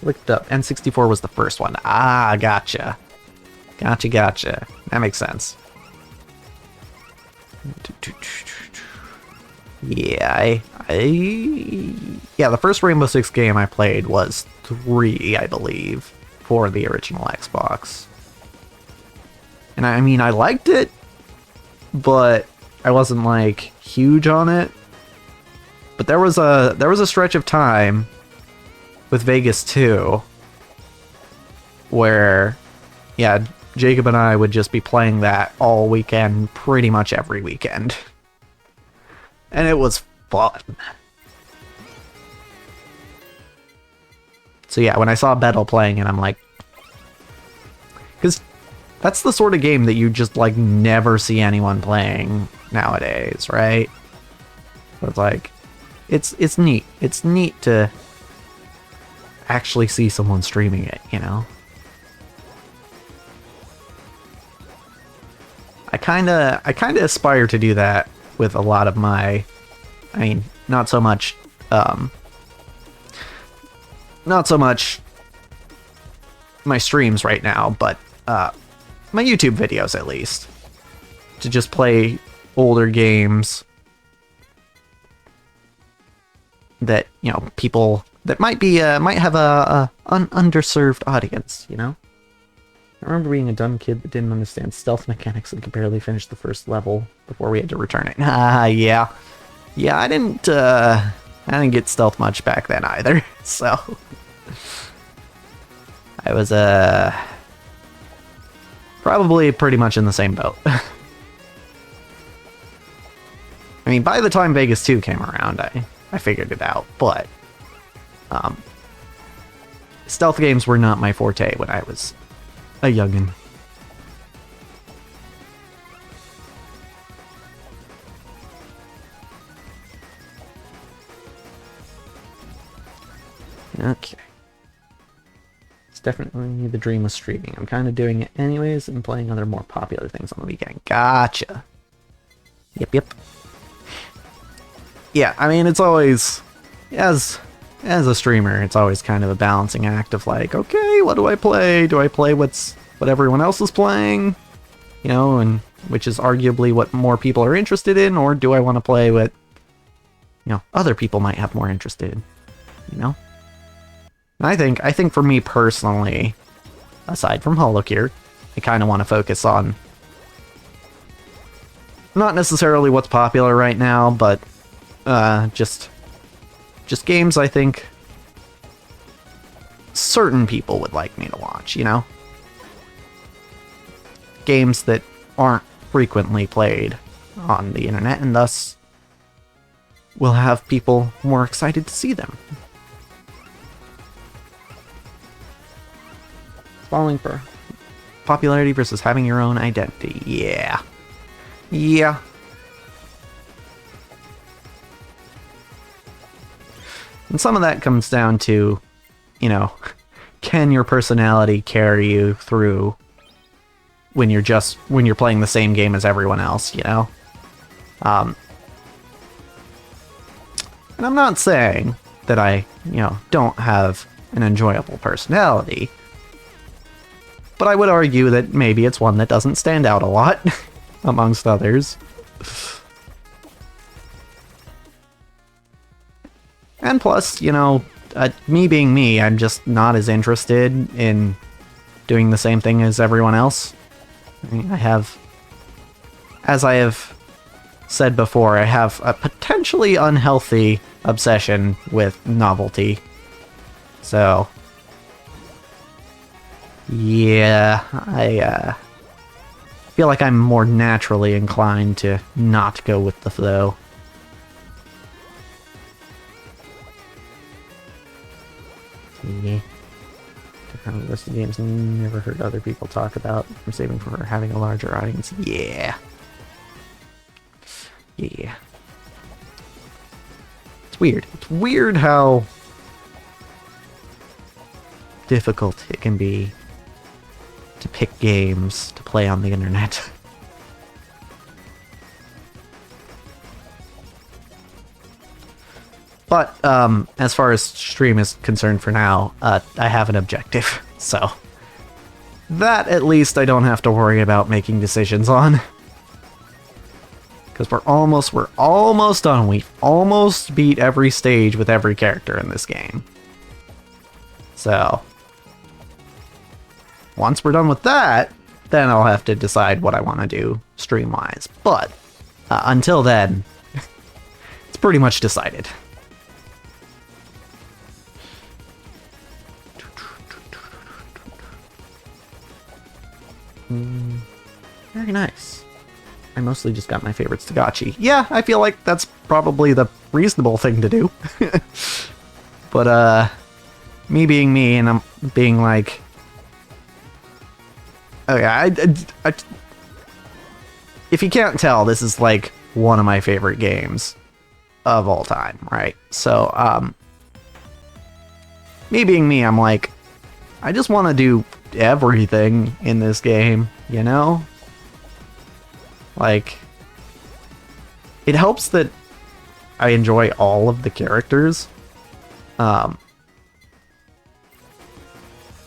Looked up. N64 was the first one. Ah, gotcha. Gotcha. That makes sense. Yeah, yeah, the first Rainbow Six game I played was 3, I believe, for the original Xbox. And I mean, I liked it, but I wasn't like huge on it. But there was a stretch of time with Vegas 2 where, yeah, Jacob and I would just be playing that all weekend, pretty much every weekend. And it was fun. So yeah, when I saw Battle playing it, I'm like... Because that's the sort of game that you just, like, never see anyone playing nowadays, right? So it's like... It's neat. It's neat to actually see someone streaming it, you know? I kinda aspire to do that with a lot of my, I mean, not so much my streams right now, but my YouTube videos at least, to just play older games that, you know, people that might have an underserved audience, you know? I remember being a dumb kid that didn't understand stealth mechanics and could barely finish the first level before we had to return it. Yeah. Yeah, I didn't get stealth much back then either, so... I was, probably pretty much in the same boat. I mean, by the time Vegas 2 came around, I figured it out, but... stealth games were not my forte when I was a youngin'. Okay. It's definitely the dream of streaming. I'm kind of doing it anyways and playing other more popular things on the weekend. Gotcha. Yep. Yeah, I mean, it's always... As as a streamer, it's always kind of a balancing act of like, okay, what do I play? Do I play what everyone else is playing? You know, and which is arguably what more people are interested in, or do I want to play what, you know, other people might have more interest in? You know? And I think for me personally, aside from HoloCure, I kind of want to focus on not necessarily what's popular right now, but just games I think certain people would like me to watch, you know? Games that aren't frequently played on the internet, and thus will have people more excited to see them. Falling for popularity versus having your own identity. Yeah. Yeah. And some of that comes down to, you know, can your personality carry you through when you're playing the same game as everyone else, you know? And I'm not saying that I, you know, don't have an enjoyable personality, but I would argue that maybe it's one that doesn't stand out a lot, amongst others. And plus, you know, me being me, I'm just not as interested in doing the same thing as everyone else. I mean, as I have said before, I have a potentially unhealthy obsession with novelty. So, yeah, I feel like I'm more naturally inclined to not go with the flow. Yeah. Different list of games never heard other people talk about. I'm saving for having a larger audience. Yeah. Yeah. It's weird. It's weird how difficult it can be to pick games to play on the internet. But, as far as stream is concerned for now, I have an objective, so that at least I don't have to worry about making decisions on. Because we're almost done. We've almost beat every stage with every character in this game. So, once we're done with that, then I'll have to decide what I want to do stream-wise. But, until then, it's pretty much decided. Very nice. I mostly just got my favorites to gotchi. Yeah, I feel like that's probably the reasonable thing to do. But, me being me, and I'm being like... Oh yeah, if you can't tell, this is like one of my favorite games of all time, right? So, me being me, I'm like, I just want to do everything in this game, you know? Like, it helps that I enjoy all of the characters,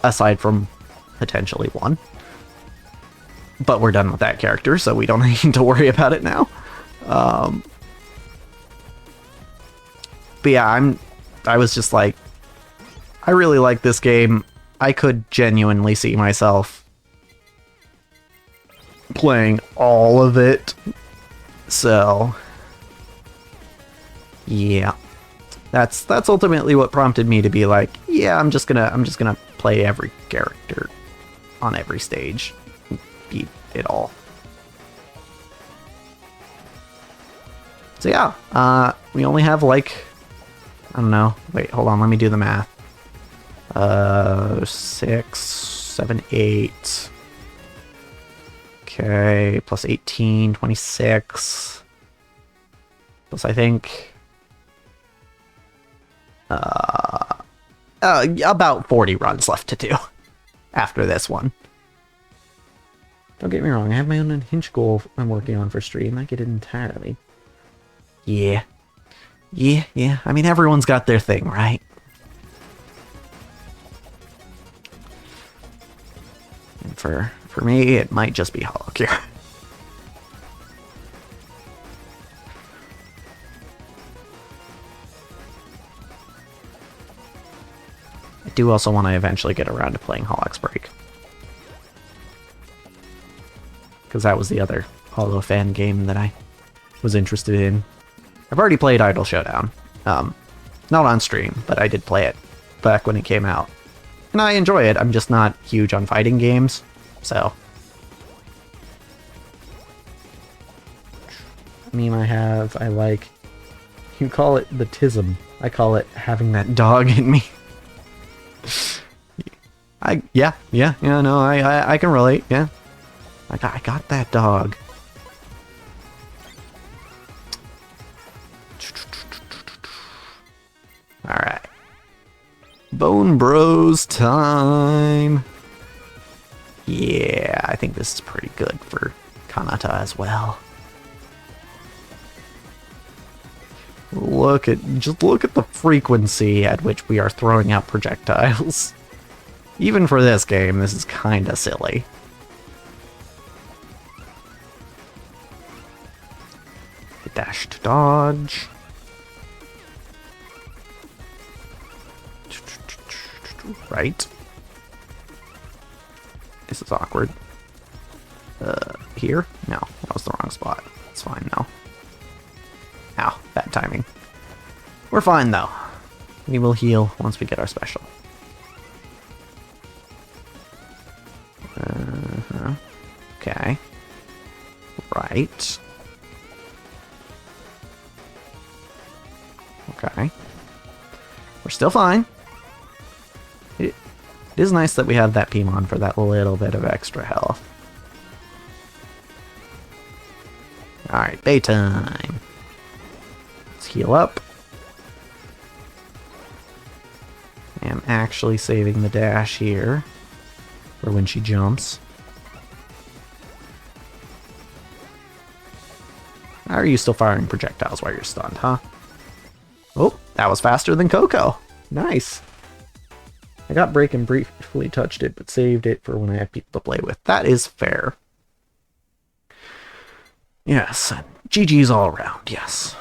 aside from potentially one. But we're done with that character, so we don't need to worry about it now. But yeah, I was just like, I really like this game. I could genuinely see myself playing all of it. So, yeah. That's ultimately what prompted me to be like, yeah, I'm just gonna play every character on every stage. Beat it all. So yeah, we only have like, I don't know. Wait, hold on, let me do the math. 6, 7, 8. Okay, plus 18, 26. Plus, I think... about 40 runs left to do after this one. Don't get me wrong, I have my own unhinged goal I'm working on for stream. I get it entirely. Yeah. I mean, everyone's got their thing, right? And for me, it might just be HoloCure. I do also want to eventually get around to playing Holox Break. Because that was the other Holo fan game that I was interested in. I've already played Idle Showdown. Not on stream, but I did play it back when it came out. And I enjoy it, I'm just not huge on fighting games, so. Meme I like, you call it the tism. I call it having that dog in me. Yeah, no, I can relate, yeah. I got that dog. Alright. Bone Bros time. Yeah, I think this is pretty good for Kanata as well. Just look at the frequency at which we are throwing out projectiles. Even for this game, this is kinda silly. Dash to dodge. Right. This is awkward. Here? No, that was the wrong spot. It's fine though. Ow, bad timing. We're fine though. We will heal once we get our special. Okay. Right. Okay. We're still fine. It is nice that we have that Pimon for that little bit of extra health. Alright, bay time. Let's heal up. I am actually saving the dash here for when she jumps. How are you still firing projectiles while you're stunned, huh? Oh, that was faster than Coco. Nice. I got break and briefly touched it, but saved it for when I have people to play with. That is fair. Yes, GG's all around, yes.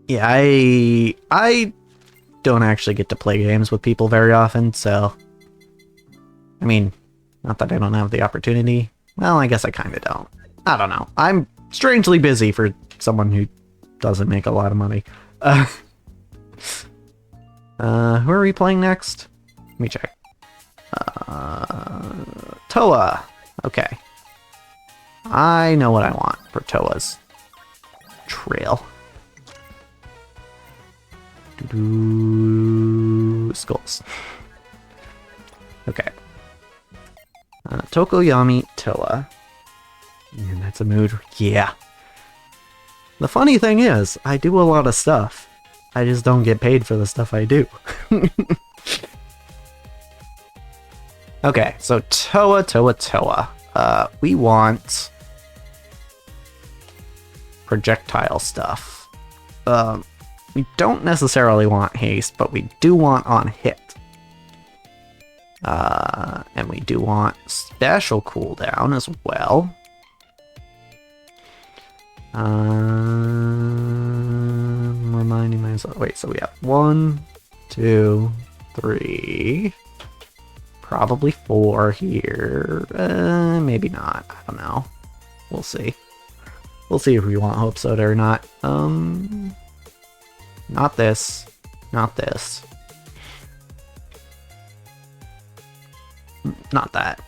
Yeah, I don't actually get to play games with people very often, so... I mean, not that I don't have the opportunity. Well, I guess I kind of don't. I don't know. I'm strangely busy for someone who doesn't make a lot of money. Who are we playing next? Let me check. Toa. Okay. I know what I want for Toa's trail. Skulls. Okay. Tokoyami Toa. And that's a mood. Yeah. The funny thing is, I do a lot of stuff. I just don't get paid for the stuff I do. Okay, so Toa. We want projectile stuff. We don't necessarily want haste, but we do want on hit. And we do want special cooldown as well. Reminding myself. Wait, so we have 1, 2, 3, probably 4 here. Maybe not. I don't know. We'll see. We'll see if we want Hope Soda or not. Not this. Not this. Not that.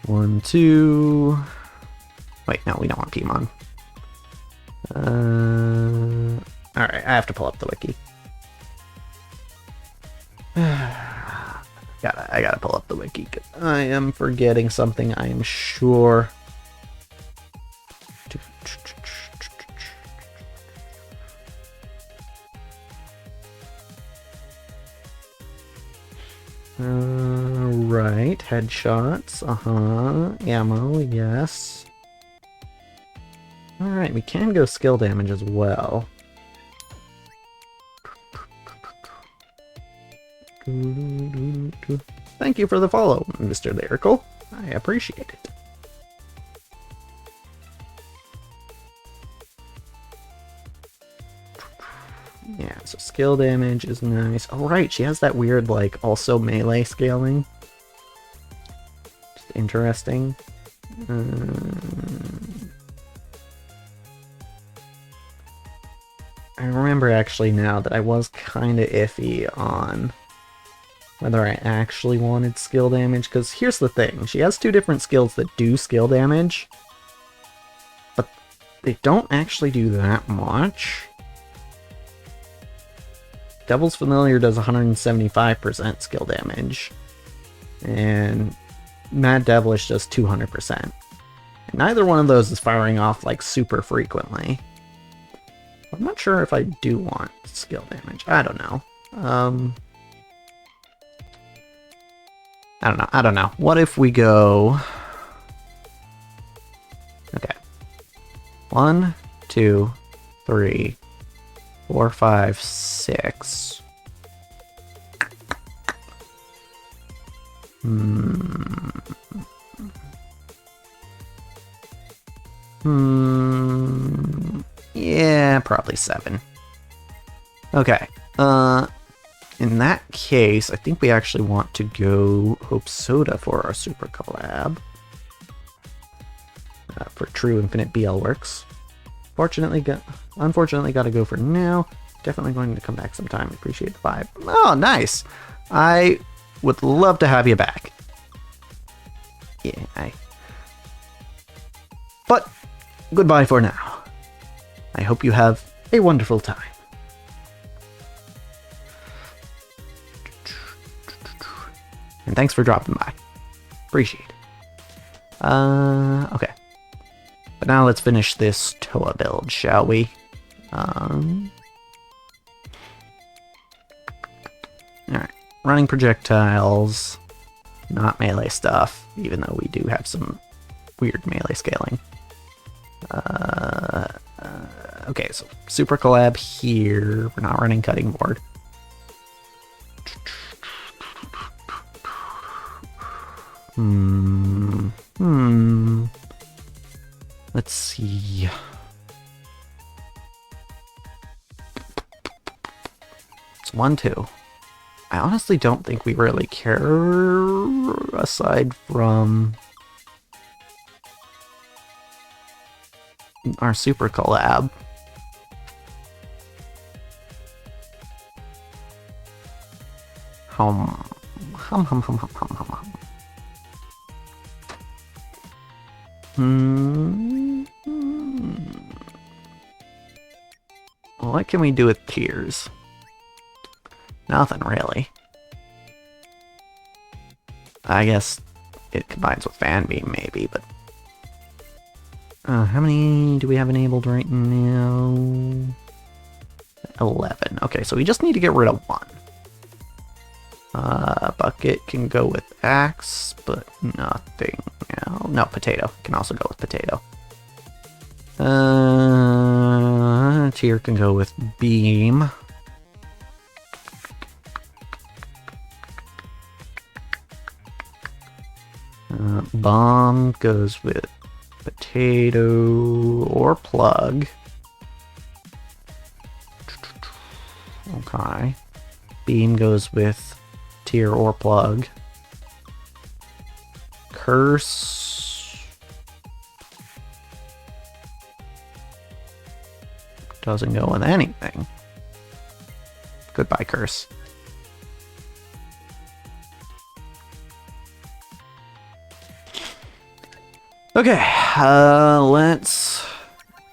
1, 2. Wait, no, we don't want Pimon. Alright, I have to pull up the wiki. I gotta pull up the wiki, 'cause I am forgetting something, I am sure. Right, headshots, ammo, yes. Alright, we can go skill damage as well. Thank you for the follow, Mr. Lyrical. I appreciate it. Yeah, so skill damage is nice. Oh, right, she has that weird, like, also melee scaling. Just interesting. I remember actually now that I was kind of iffy on whether I actually wanted skill damage, because here's the thing. She has 2 different skills that do skill damage, but they don't actually do that much. Devil's Familiar does 175% skill damage, and Mad Devilish does 200%. And neither one of those is firing off like super frequently. I'm not sure if I do want skill damage. I don't know. I don't know. What if we go... Okay. 1, 2, 3, 4, 5, 6. Yeah, probably 7. Okay. In that case, I think we actually want to go Hope Soda for our super collab. For True Infinite BL Works. Unfortunately, got to go for now. Definitely going to come back sometime. Appreciate the vibe. Oh, nice. I would love to have you back. Yeah, But goodbye for now. I hope you have a wonderful time. And thanks for dropping by. Appreciate it. Okay. But now let's finish this Toa build, shall we? Alright. Running projectiles. Not melee stuff, even though we do have some weird melee scaling. Okay, so super collab here. We're not running cutting board. Let's see. It's 1, 2. I honestly don't think we really care aside from our super collab. Hum. What can we do with tears? Nothing really. I guess it combines with Fan Beam maybe, but how many do we have enabled right now? 11. Okay, so we just need to get rid of 1. Bucket can go with axe, but nothing else. No, potato. Can also go with potato. Tier can go with beam. Bomb goes with potato or plug. Okay. Beam goes with tier or plug. Curse doesn't go with anything. Goodbye, curse. Okay, let's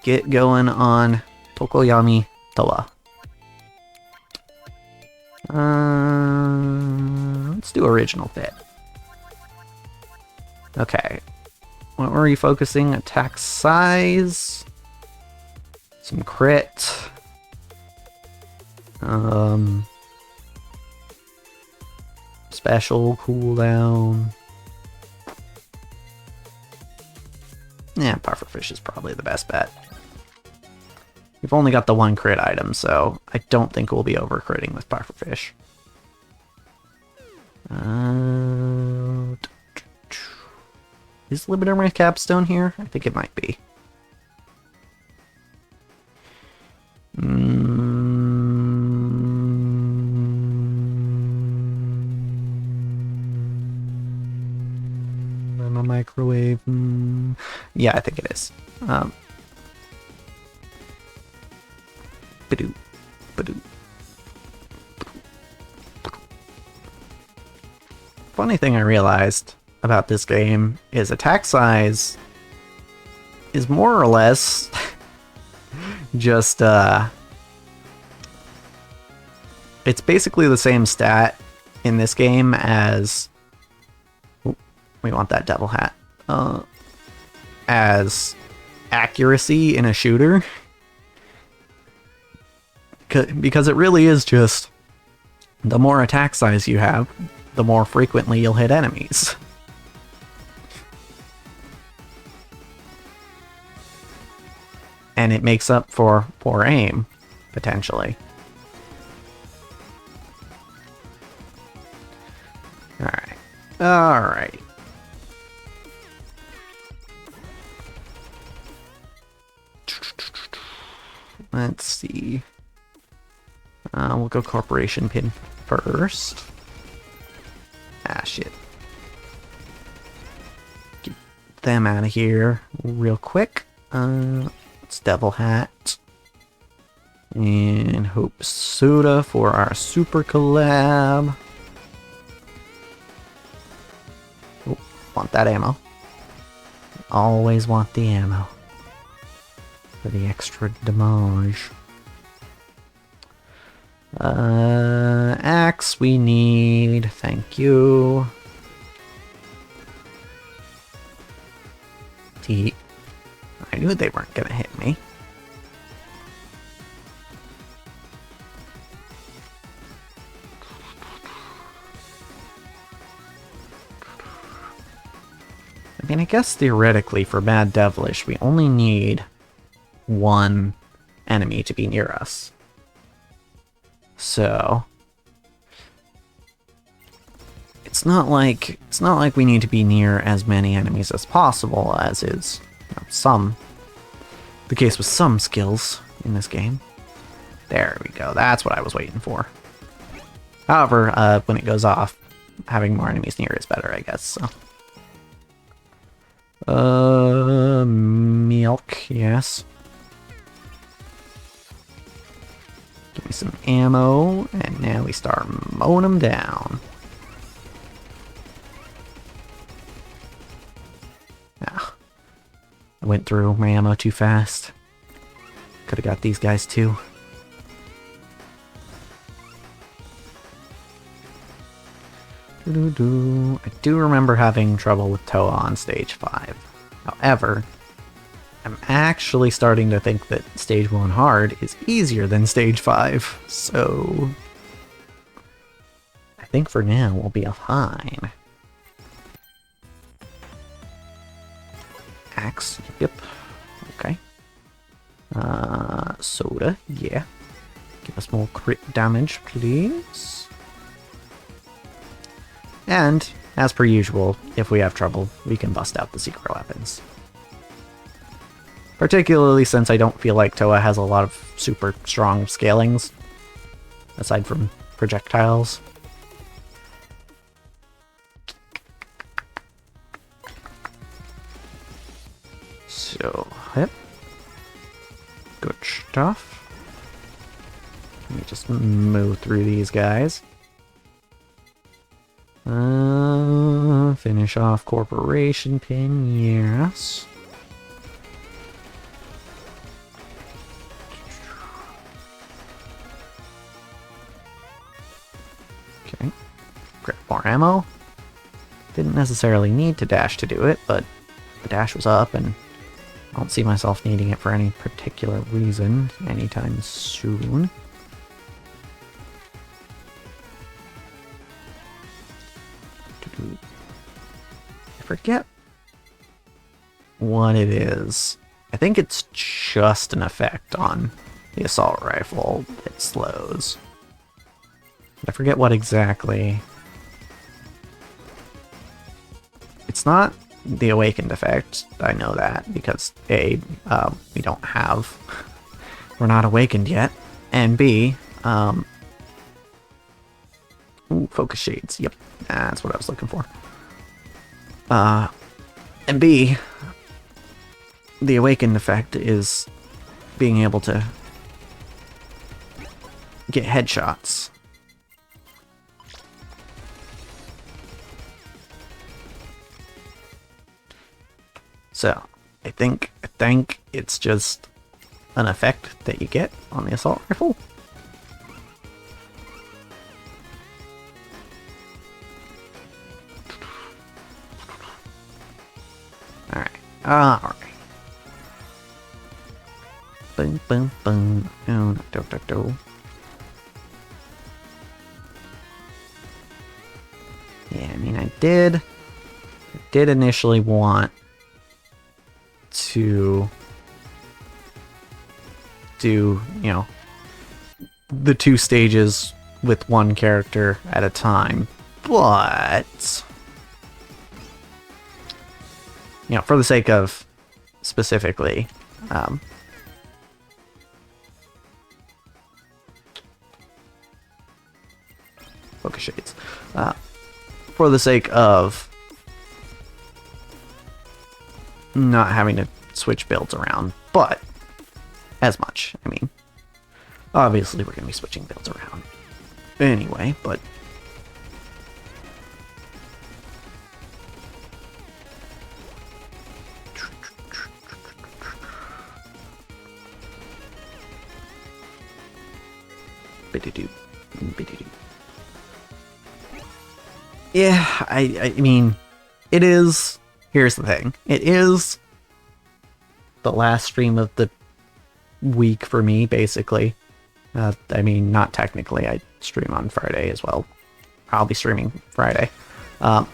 get going on Tokoyami Toa. Let's do original fit. Okay, what were you focusing? Attack size, some crit, special cooldown. Yeah, pufferfish is probably the best bet. We've only got the one crit item, so I don't think we'll be over-critting with Pufferfish. Is Libidorm Capstone here? I think it might be. I'm a microwave. Yeah, I think it is. Badoo, badoo. Funny thing I realized about this game is attack size is more or less just it's basically the same stat in this game as we want that devil hat as accuracy in a shooter, because it really is just the more attack size you have, the more frequently you'll hit enemies. And it makes up for poor aim, potentially. Alright. Alright. Let's see. We'll go Corporation Pin first. Ah, shit. Get them out of here real quick. It's Devil Hat. And Hope Soda for our super collab. Oh, want that ammo. Always want the ammo. For the extra damage. Axe we need. Thank you. I knew they weren't gonna hit me. I mean, I guess theoretically for Bad Devilish, we only need one enemy to be near us. So it's not like we need to be near as many enemies as possible, as is the case with some skills in this game. There we go. That's what I was waiting for. However, when it goes off, having more enemies near is better, I guess. So, milk, yes. Give me some ammo, and now we start mowing them down. Ah, I went through my ammo too fast. Could have got these guys too. I do remember having trouble with Toa on stage 5. However, I'm actually starting to think that stage 1 hard is easier than stage 5, so I think for now we'll be fine. Axe, yep, okay. Soda, yeah. Give us more crit damage, please. And, as per usual, if we have trouble, we can bust out the secret weapons. Particularly since I don't feel like Toa has a lot of super strong scalings, aside from projectiles. So, yep. Good stuff. Let me just move through these guys. Finish off Corporation Pin, yes. Okay. Grab more ammo. Didn't necessarily need to dash to do it, but the dash was up, and I don't see myself needing it for any particular reason anytime soon. I forget what it is. I think it's just an effect on the assault rifle, it slows. I forget what exactly. It's not the awakened effect. I know that because A, we don't have, we're not awakened yet, and B, ooh, focus shades. Yep, that's what I was looking for. And B, the awakened effect is being able to get headshots. So, I think it's just an effect that you get on the assault rifle. Alright. Boom, boom, boom. Oh, do. Yeah, I mean, I did initially want to do, you know, the 2 stages with 1 character at a time, but, you know, for the sake of specifically, focus shades, for the sake of not having to switch builds around, but as much. I mean, obviously we're going to be switching builds around anyway, but yeah, I mean, it is, here's the thing, it is the last stream of the week for me, basically. I mean, not technically, I stream on Friday as well. I'll be streaming Friday. But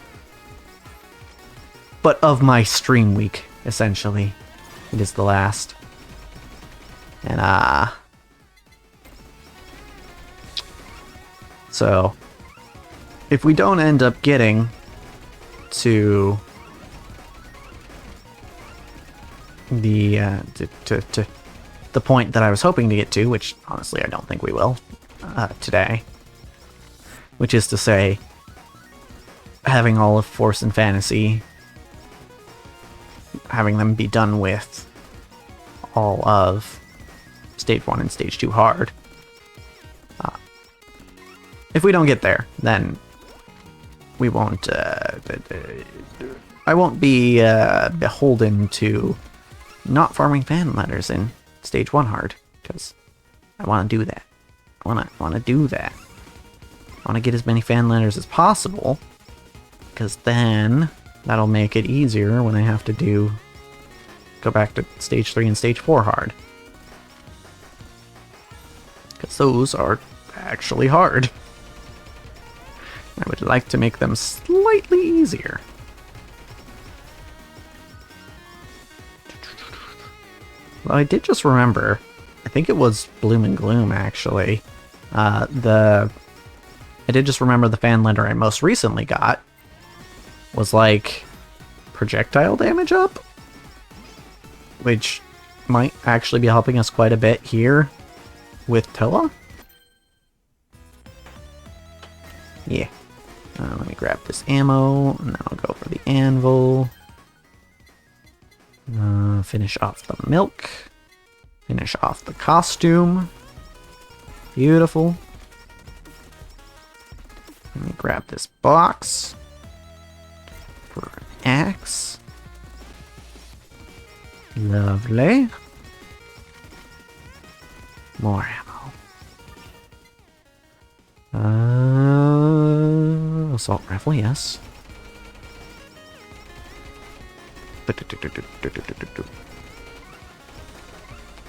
of my stream week, essentially, it is the last. And, so, if we don't end up getting to the the point that I was hoping to get to, which honestly I don't think we will today, which is to say having all of Force and Fantasy, having them be done with all of Stage 1 and Stage 2 hard. If we don't get there, then we won't, I won't be beholden to not farming fan letters in Stage 1 hard, because I want to do that. I want to do that. I want to get as many fan letters as possible, because then that'll make it easier when I have to go back to Stage 3 and Stage 4 hard. Because those are actually hard. I would like to make them slightly easier. Well, I did just remember, I think it was Bloom and Gloom, actually. I did just remember the fan letter I most recently got was like projectile damage up, which might actually be helping us quite a bit here with Toa. Yeah. Let me grab this ammo, and then I'll go for the anvil. Finish off the milk. Finish off the costume. Beautiful. Let me grab this box for an axe. Lovely. More ammo. Assault rifle, yes.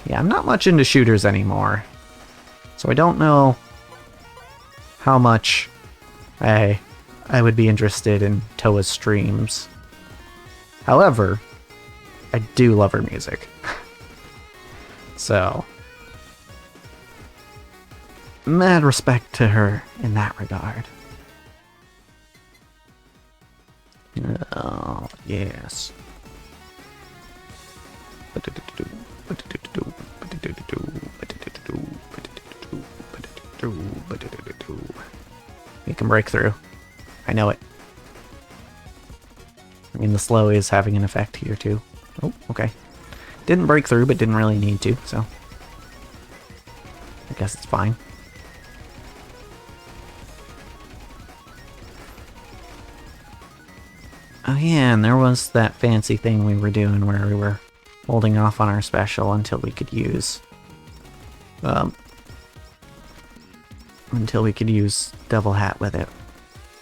Yeah, I'm not much into shooters anymore, so I don't know how much I would be interested in Toa's streams. However, I do love her music. So, mad respect to her in that regard. Oh, yes. We can break through. I know it. I mean, the slow is having an effect here, too. Oh, okay. Didn't break through, but didn't really need to, so... I guess it's fine. Oh yeah, and there was that fancy thing we were doing where we were holding off on our special until we could use... until we could use Devil Hat with it.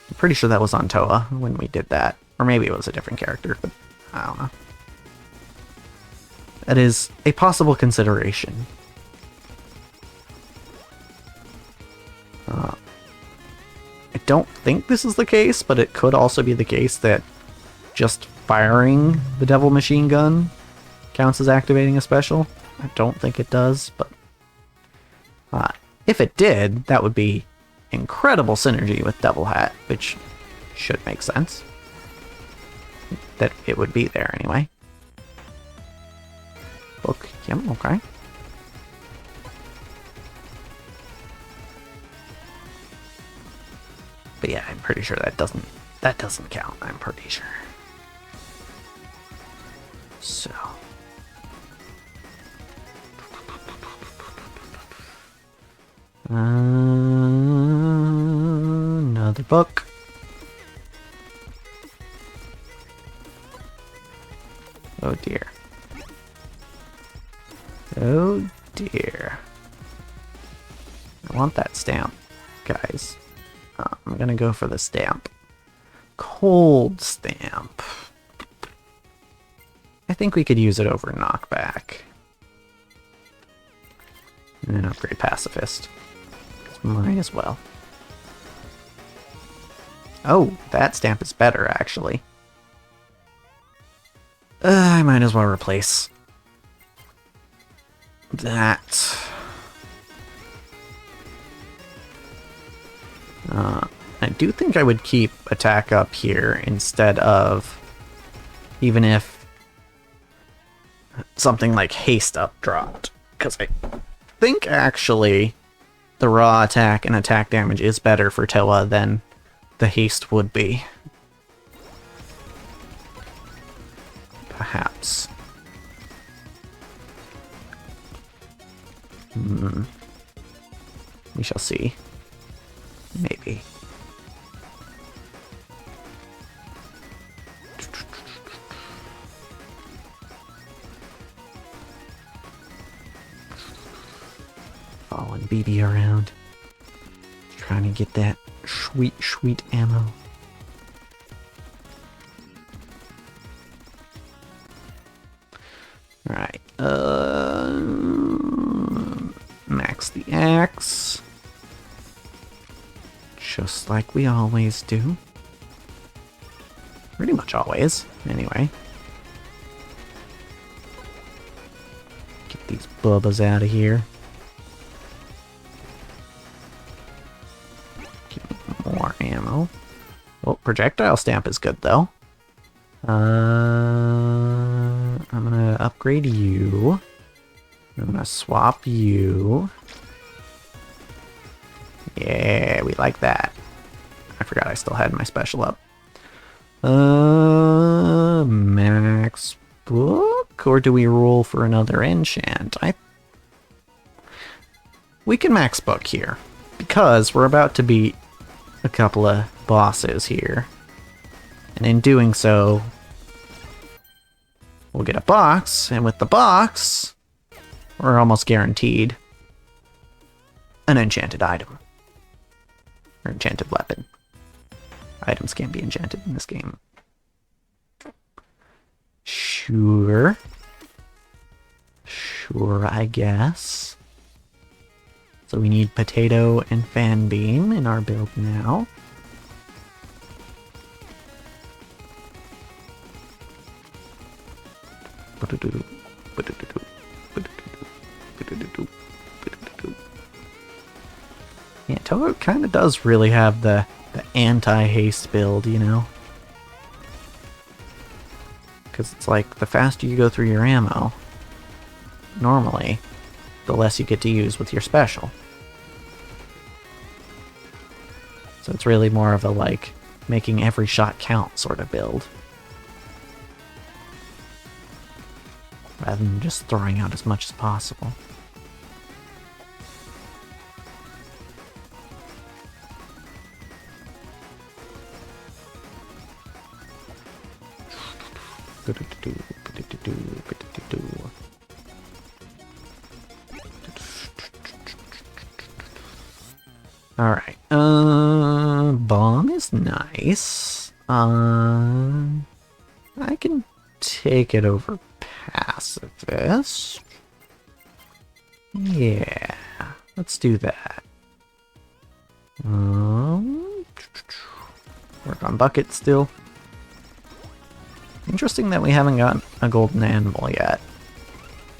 I'm pretty sure that was on Toa when we did that. Or maybe it was a different character, but I don't know. That is a possible consideration. I don't think this is the case, but it could also be the case that just firing the Devil Machine Gun counts as activating a special. I don't think it does, but if it did, that would be incredible synergy with Devil Hat, which should make sense. That it would be there anyway. Book, yep, okay. But yeah, I'm pretty sure that doesn't count, I'm pretty sure. So. Another book. Oh dear. Oh dear. I want that stamp, guys. I'm gonna go for the stamp. Cold stamp. I think we could use it over knockback. And then upgrade pacifist. Might as well. Oh, that stamp is better, actually. I might as well replace that. I do think I would keep attack up here instead of, even if something like haste up dropped. Because I think actually the raw attack and attack damage is better for Toa than the haste would be. Perhaps. We shall see. Maybe. Following BB around. Trying to get that sweet, sweet ammo. Alright, max the axe. Just like we always do. Pretty much always, anyway. Get these bubbas out of here. Give me more ammo. Well, projectile stamp is good, though. I'm gonna upgrade you. I'm gonna swap you. Yeah, we like that. I forgot I still had my special up. Max book? Or do we roll for another enchant? We can max book here. Because we're about to beat a couple of bosses here. And in doing so, we'll get a box, and with the box, we're almost guaranteed an enchanted item. Or enchanted weapon. Items can't be enchanted in this game. Sure. Sure, I guess. So we need potato and fan beam in our build now. Yeah, Toho kind of does really have the anti-haste build, you know? Because it's like, the faster you go through your ammo, normally, the less you get to use with your special. So it's really more of a, like, making every shot count sort of build. Rather than just throwing out as much as possible. Alright, bomb is nice. I can take it over pacifist. Yeah, let's do that. Work on bucket still. Interesting that we haven't got a golden animal yet.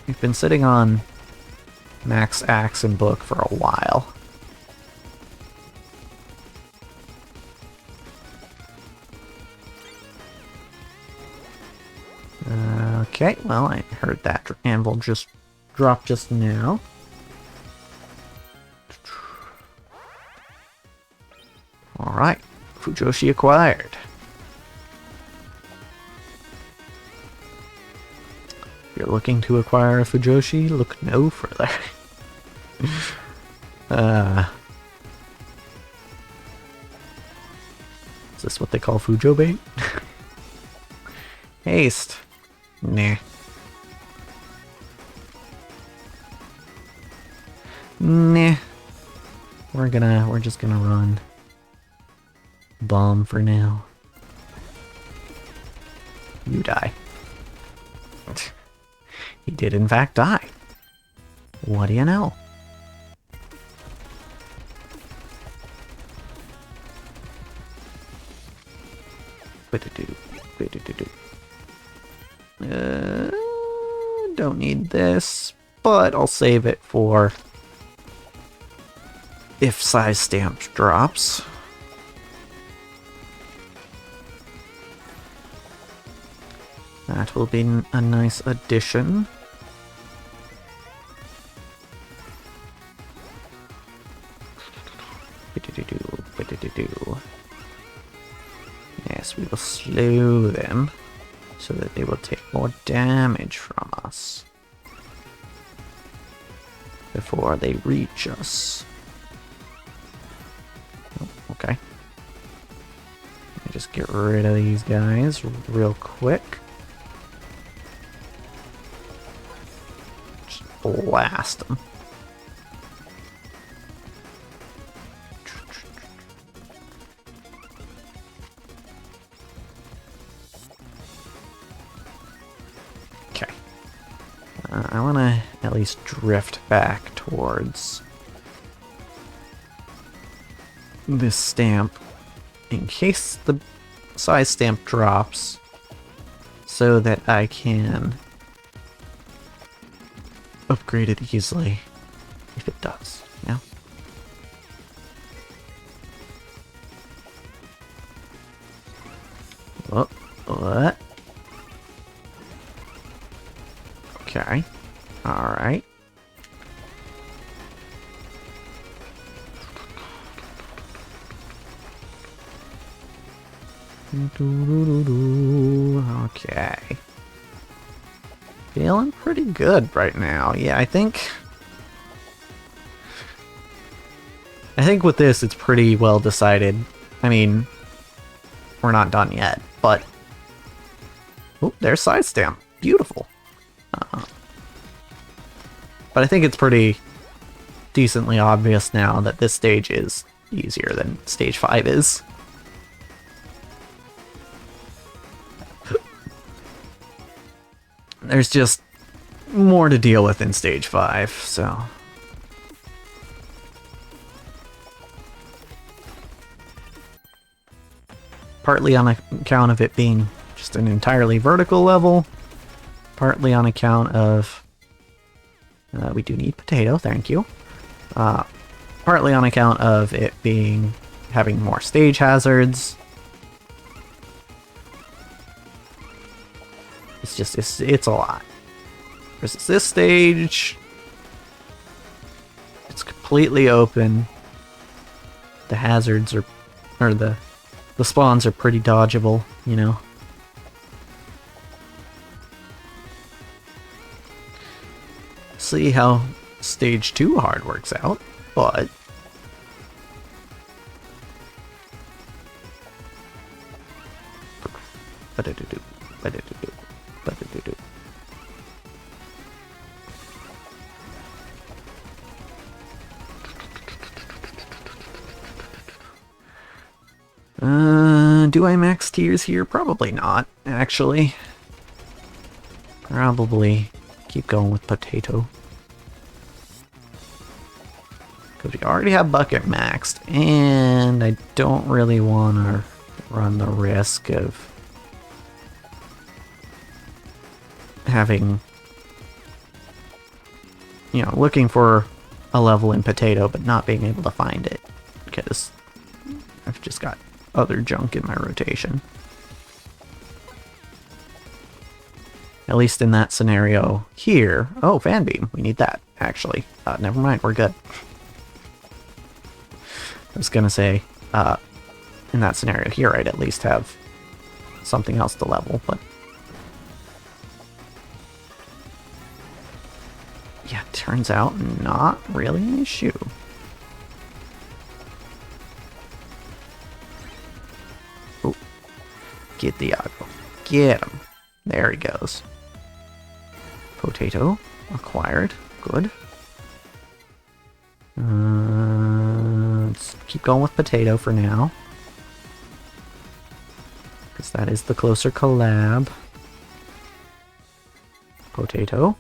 We've been sitting on max axe and book for a while. Okay, well, I heard that anvil just drop just now. Alright, Fujoshi acquired. If you're looking to acquire a Fujoshi, look no further. Is this what they call Fujo bait? Haste. Nah. Nah. We're just gonna run. Bomb for now. You die. He did in fact die. What do you know? Don't need this, but I'll save it for if size stamp drops. That will be a nice addition. Yes, we will slow them so that they will take more damage from us before they reach us. Oh, okay. Let me just get rid of these guys real quick. Just blast them. I want to at least drift back towards this stamp in case the size stamp drops so that I can upgrade it easily if it does, you know? Oh, what? Okay. Alright. Okay. Feeling pretty good right now. Yeah, I think with this it's pretty well decided. I mean, we're not done yet, but oh, there's side stamp. Beautiful. But I think it's pretty decently obvious now that this stage is easier than stage 5 is. There's just more to deal with in stage 5, so... Partly on account of it being just an entirely vertical level, partly on account of... we do need potato, thank you. partly on account of it having more stage hazards. It's just, it's a lot. Versus this stage, it's completely open. The hazards are, or the spawns are pretty dodgeable, you know. See how stage 2 hard works out, but do I max tiers here? Probably not, actually. Probably keep going with potato. Because we already have bucket maxed, and I don't really want to run the risk of having, you know, looking for a level in potato but not being able to find it because I've just got other junk in my rotation. At least in that scenario here. Oh, fan beam. We need that, actually. Never mind, we're good. I was gonna say, in that scenario here, I'd at least have something else to level, but yeah, turns out not really an issue. Oh, get the Iago. Get him. There he goes. Potato acquired. Good. Let's keep going with potato for now. Because that is the closer collab. Potato.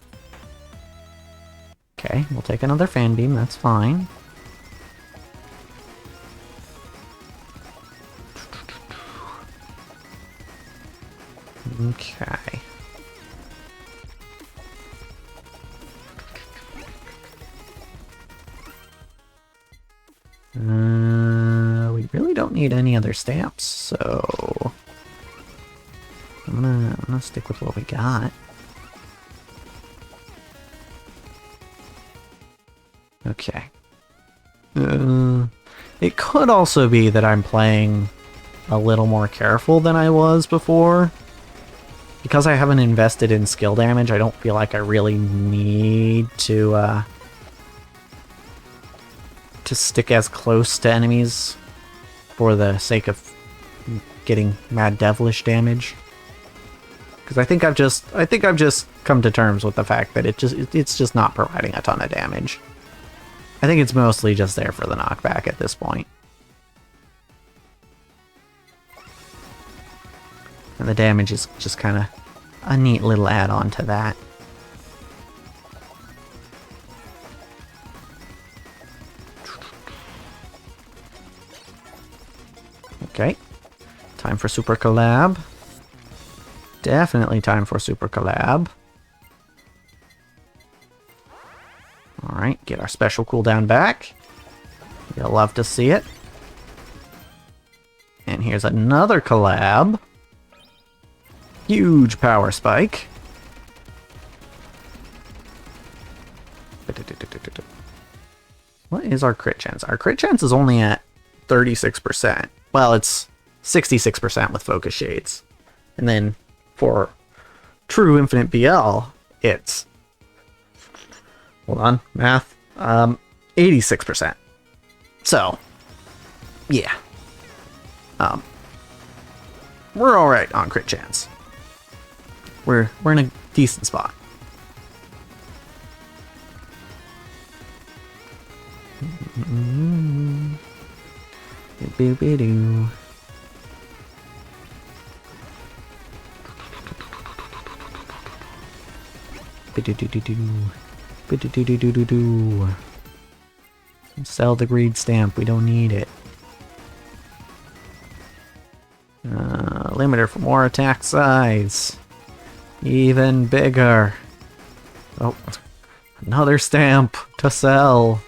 Okay, we'll take another fan beam, that's fine. Okay. We really don't need any other stamps, so I'm gonna stick with what we got. Okay. It could also be that I'm playing a little more careful than I was before. Because I haven't invested in skill damage, I don't feel like I really need to stick as close to enemies for the sake of getting mad devilish damage. Because I think I've just come to terms with the fact that it's just not providing a ton of damage. I think it's mostly just there for the knockback at this point. And the damage is just kind of a neat little add-on to that. Okay. Time for Super Collab. Definitely time for Super Collab. Alright, get our special cooldown back. You'll love to see it. And here's another collab. Huge power spike. What is our crit chance? Our crit chance is only at 36%. Well, it's 66% with focus shades. And then for true infinite BL, it's, hold on, math, 86%. So, yeah. We're alright on crit chance. We're in a decent spot. Boo-boo-doo. Ba-do-do-do-do-do. Sell the greed stamp, we don't need it. Limiter for more attack size. Even bigger. Oh, another stamp to sell.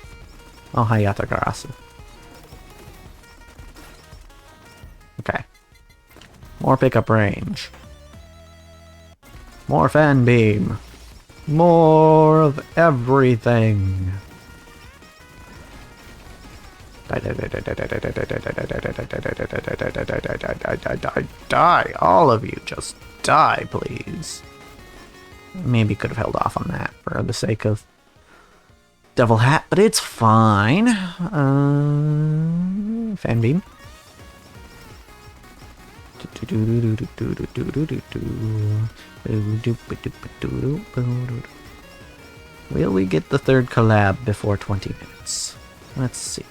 Oh, Hayatagarasu. Okay. More pickup range. More fan beam. More of everything. Die. All of you, just die, please. Maybe could have held off on that for the sake of Devil Hat, but it's fine. Fan beam. Will we get the third collab before 20 minutes? Let's see.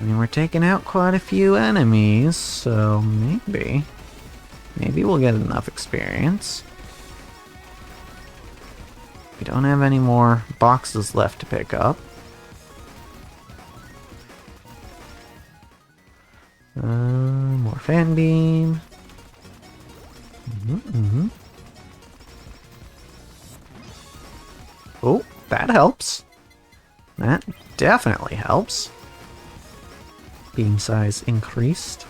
I mean, we're taking out quite a few enemies, so maybe we'll get enough experience. We don't have any more boxes left to pick up. More fan beam. Oh, that helps. That definitely helps. Beam size increased.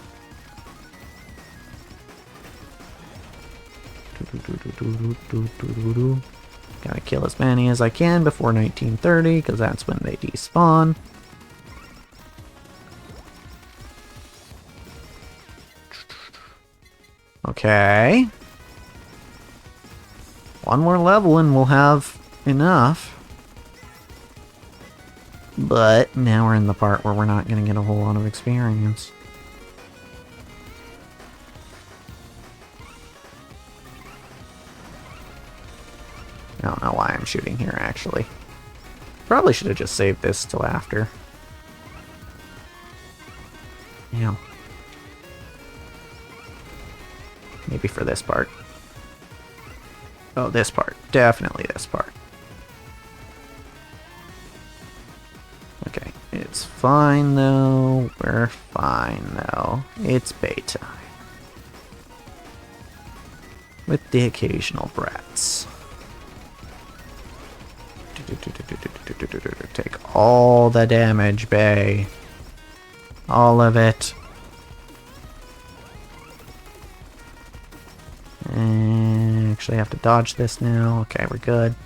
Gotta kill as many as I can before 1930, because that's when they despawn. Okay. One more level and we'll have enough. But now we're in the part where we're not going to get a whole lot of experience. I don't know why I'm shooting here, actually. Probably should have just saved this till after. Yeah. Maybe for this part. Oh, this part. Definitely this part. Okay, it's fine though. We're fine though. It's Baytime. With the occasional brats. Take all the damage, Bay. All of it. And actually have to dodge this now. Okay, we're good.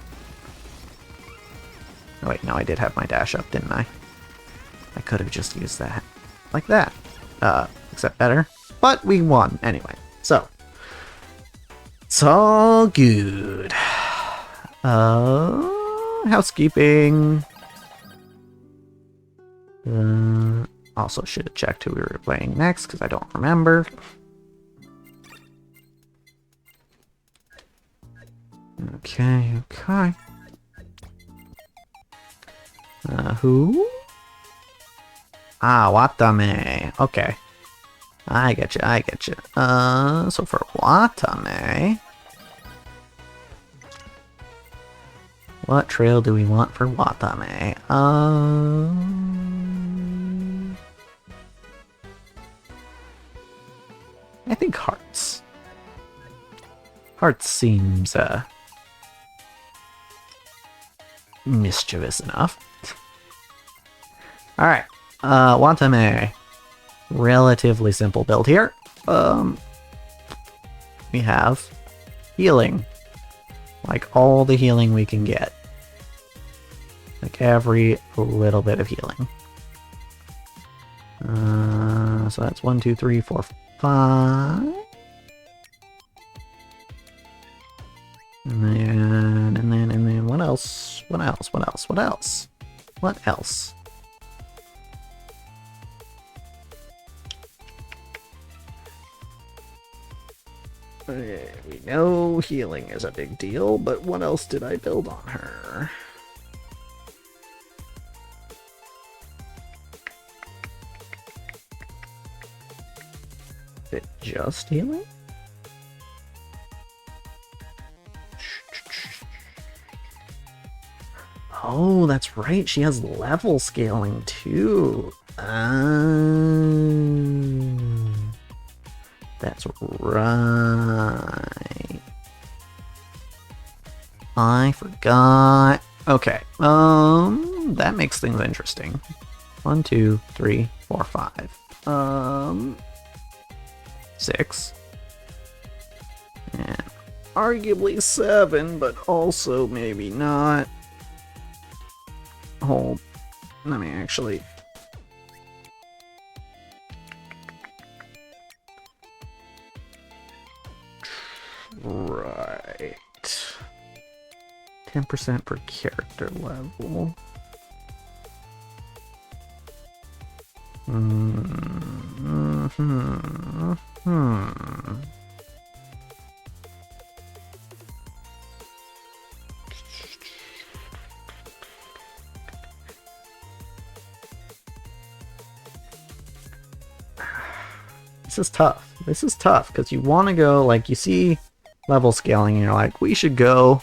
Oh wait, no, I did have my dash up, didn't I? I could have just used that. Like that. Except better. But we won anyway. So. It's all good. Housekeeping. Also should have checked who we were playing next, because I don't remember. Okay. Who? Ah, Watame. Okay. I get you. So for Watame... What trail do we want for Watame? I think Hearts. Hearts seems, mischievous enough. Alright, Watame. Relatively simple build here. We have healing. Like all the healing we can get. Like every little bit of healing. So that's 1, 2, 3, 4, 5. And then what else? What else? We know healing is a big deal, but what else did I build on her? Is it just healing? Oh, that's right. She has level scaling too. That's right. I forgot. Okay. That makes things interesting. 1, 2, 3, 4, 5. 6. And arguably 7, but also maybe not. Hold. Let me actually. Right. 10% per character level. This is tough. This is tough because you want to go, like, you see level scaling and you're like, we should go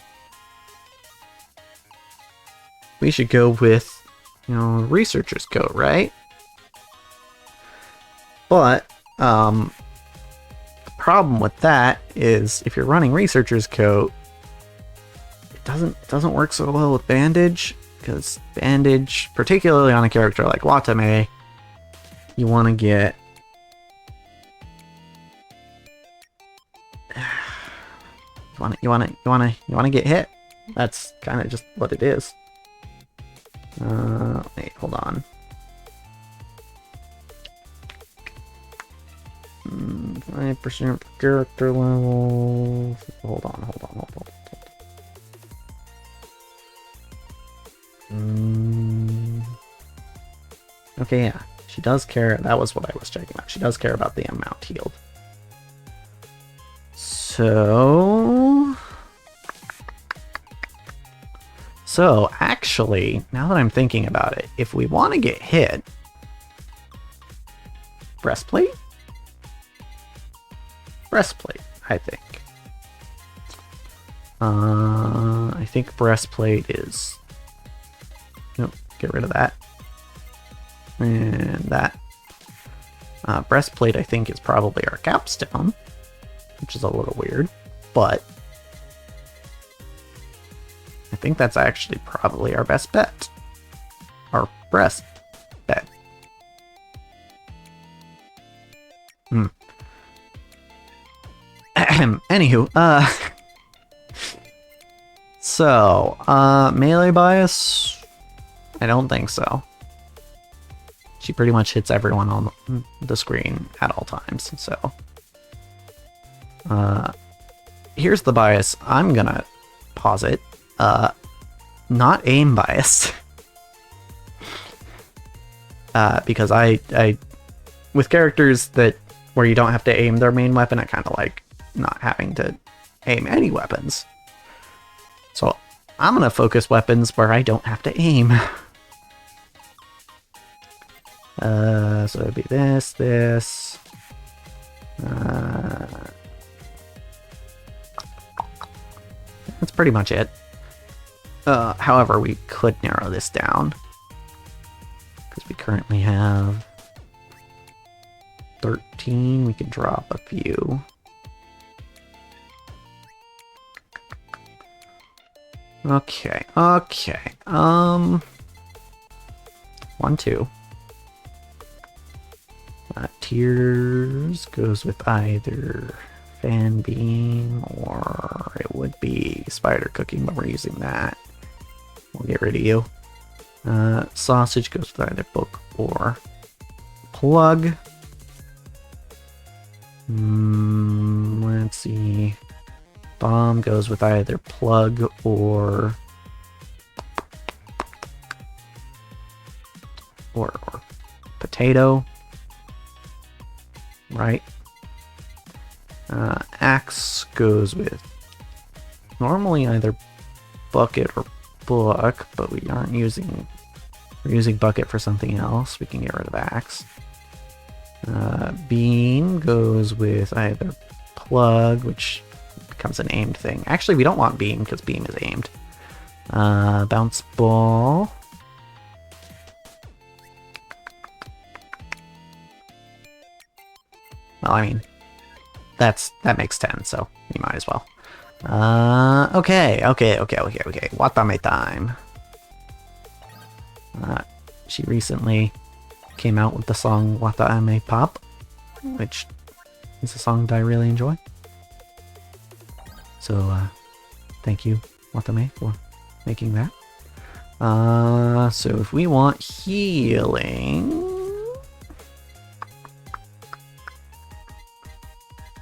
with, you know, researcher's coat, right? But the problem with that is if you're running researcher's coat, it doesn't work so well with bandage, because bandage, particularly on a character like Watame, you want to get you want to get hit. That's kind of just what it is. Wait, hold on. 5% per character level. Hold on. Okay, yeah. She does care. That was what I was checking out. She does care about the amount healed. So actually, now that I'm thinking about it, if we want to get hit, breastplate, I think. I think breastplate is. Nope, get rid of that. And that. Breastplate, I think, is probably our capstone, which is a little weird, but I think that's actually probably our best bet. Our breast bet. Anywho, so, melee bias? I don't think so. She pretty much hits everyone on the screen at all times, so. Here's the bias I'm gonna posit. Not aim bias. Because I with characters where you don't have to aim their main weapon, I kind of like not having to aim any weapons. So I'm gonna focus weapons where I don't have to aim. So it'd be this. That's pretty much it. However, we could narrow this down, because we currently have 13. We could drop a few. Okay. 1, 2. Tears goes with either fan beam or it would be spider cooking, but we're using that. We'll get rid of you. Sausage goes with either book or plug. Let's see. Bomb goes with either plug or potato. Right. Axe goes with normally either bucket or book, but we aren't using. We're using bucket for something else. We can get rid of axe. Beam goes with either plug, which becomes an aimed thing. Actually, we don't want beam because beam is aimed. Bounce ball. Well, I mean, that makes 10, so we might as well. Okay. Watame time. She recently came out with the song Wata Ame Pop, which is a song that I really enjoy. So, thank you, Watame, for making that. So if we want healing...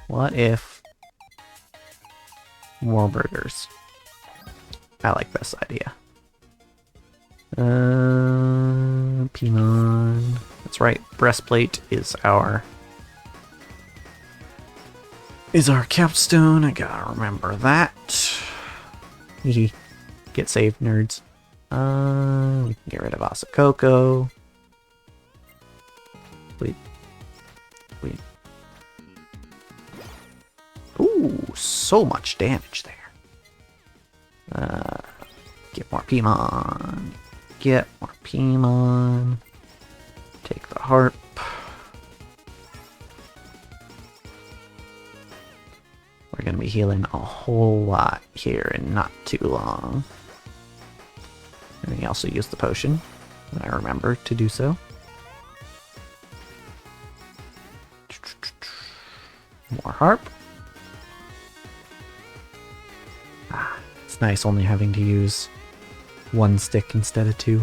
What if... more burgers? I like this idea. Pimon. That's right, breastplate is our capstone. I gotta remember that. Get saved, nerds. We can get rid of Asakoko. Wait. Ooh, so much damage there. Get more Pimon. Get more Pimon. Take the harp. We're gonna be healing a whole lot here in not too long. And we also use the potion when I remember to do so. More harp. It's nice only having to use one stick instead of two.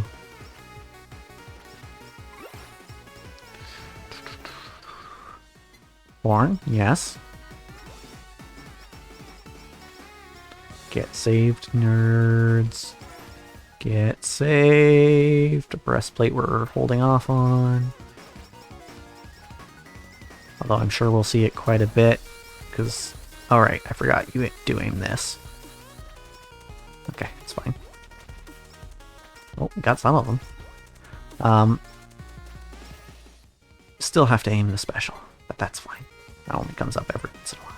Horn, yes. Get saved, nerds. Get saved. A breastplate we're holding off on. Although I'm sure we'll see it quite a bit, because... Alright, I forgot you ain't doing this. Okay, it's fine. Oh, got some of them. Still have to aim the special, but that's fine. That only comes up every once in a while.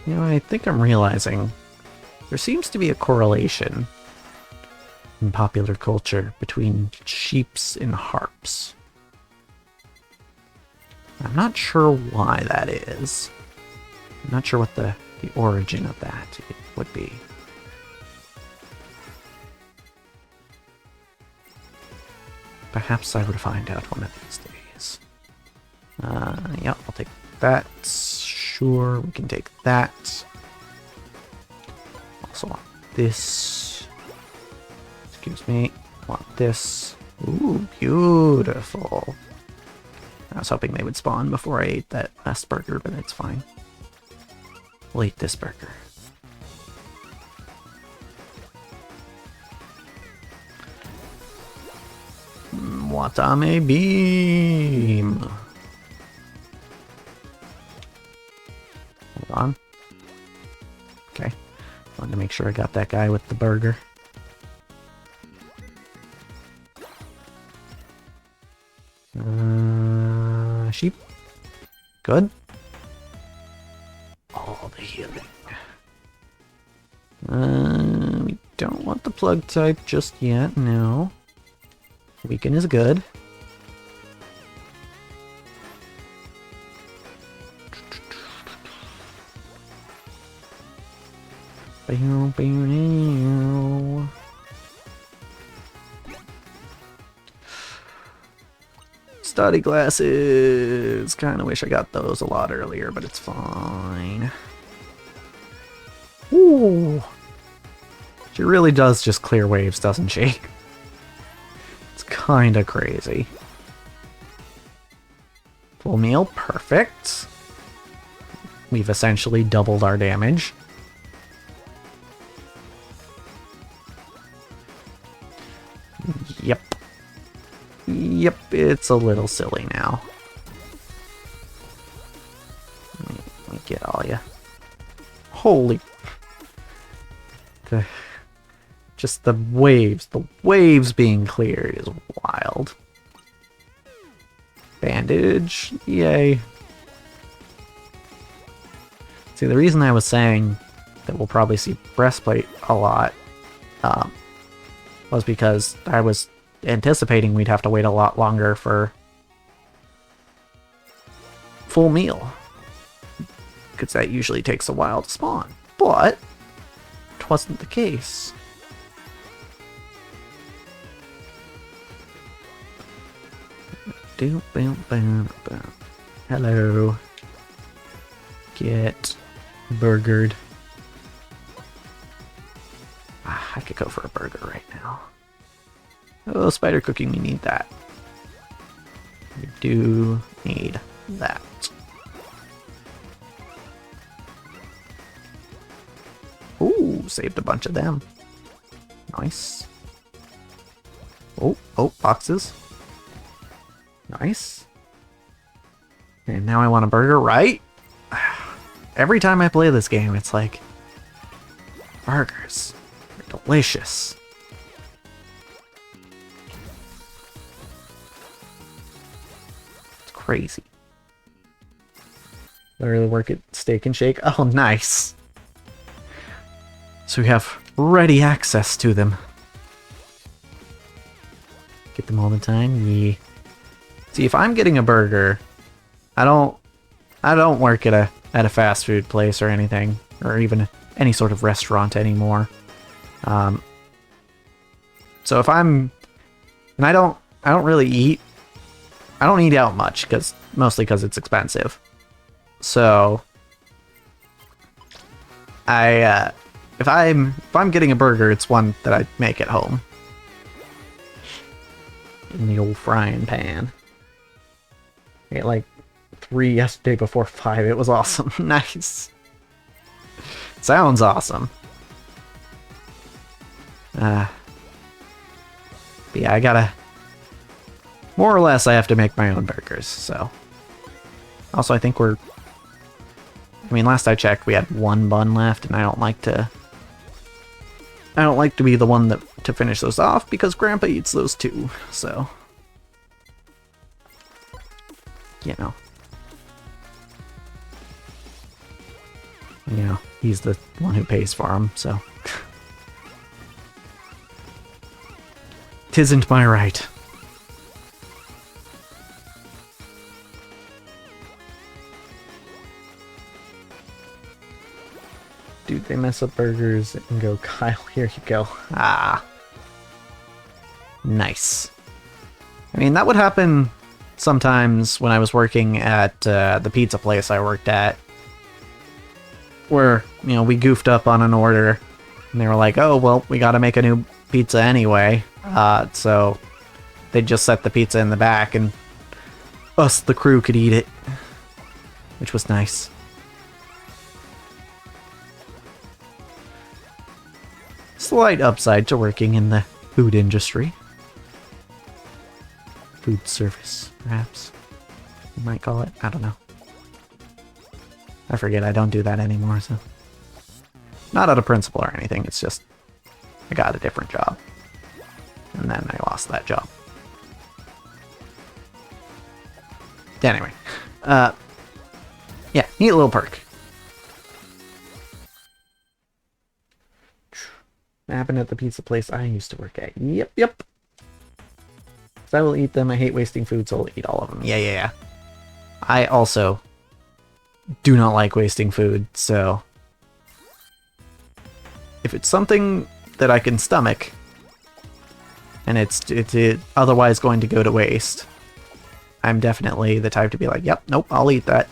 You know, I think I'm realizing there seems to be a correlation in popular culture between sheeps and harps. I'm not sure why that is. I'm not sure what the origin of that would be. Perhaps I would find out one of these days. Yeah, I'll take that. Sure, we can take that. Also want this. Excuse me. Want this. Ooh, beautiful. I was hoping they would spawn before I ate that last burger, but it's fine. We'll eat this burger. Watame beam. Hold on. Okay. Wanted to make sure I got that guy with the burger. Sheep. Good. All the healing. We don't want the plug type just yet, no. Weaken is good. Study glasses. Kind of wish I got those a lot earlier, but it's fine. Ooh. She really does just clear waves, doesn't she? It's kind of crazy. Full meal, perfect. We've essentially doubled our damage. Yep. Yep, it's a little silly now. Let me get all ya. Holy... Just the waves being cleared is wild. Bandage, yay. See, the reason I was saying that we'll probably see breastplate a lot was because I was anticipating we'd have to wait a lot longer for full meal. Because that usually takes a while to spawn. But it wasn't the case. Hello. Get burgered. I could go for a burger right now. Oh, spider cooking, we need that. We do need that. Ooh, saved a bunch of them. Nice. Oh, boxes. Nice. And now I want a burger, right? Every time I play this game, it's like, burgers. They're delicious. It's crazy. Literally work at Steak and Shake. Oh, nice. So we have ready access to them. Get them all the time? Yeah. See, if I'm getting a burger, I don't work at a fast food place or anything, or even any sort of restaurant anymore. So if I'm, and I don't really eat. I don't eat out much mostly because it's expensive. So if I'm getting a burger, it's one that I make at home in the old frying pan. I ate like 3 yesterday before 5. It was awesome. Nice. Sounds awesome. But yeah, I gotta... More or less, I have to make my own burgers, so... Also, I think we're... I mean, last I checked, we had 1 bun left, and I don't like to be the one to finish those off, because Grandpa eats those too, so... You know. You know, he's the one who pays for them, so... Tisn't my right. Dude, they mess up burgers and go, Kyle, here you go. Ah. Nice. I mean, that would happen sometimes when I was working at the pizza place I worked at. Where, you know, we goofed up on an order. And they were like, oh, well, we gotta make a new pizza anyway. So they just set the pizza in the back and us, the crew, could eat it. Which was nice. Slight upside to working in the food industry. Food service, perhaps. You might call it. I don't know. I forget, I don't do that anymore, so... Not out of principle or anything, it's just... I got a different job. And then I lost that job. Anyway. Yeah, neat little perk. Happened at the pizza place I used to work at. Yep. So I will eat them. I hate wasting food, so I'll eat all of them. Yeah. I also do not like wasting food, so... If it's something that I can stomach, and it's otherwise going to go to waste, I'm definitely the type to be like, yep, nope, I'll eat that.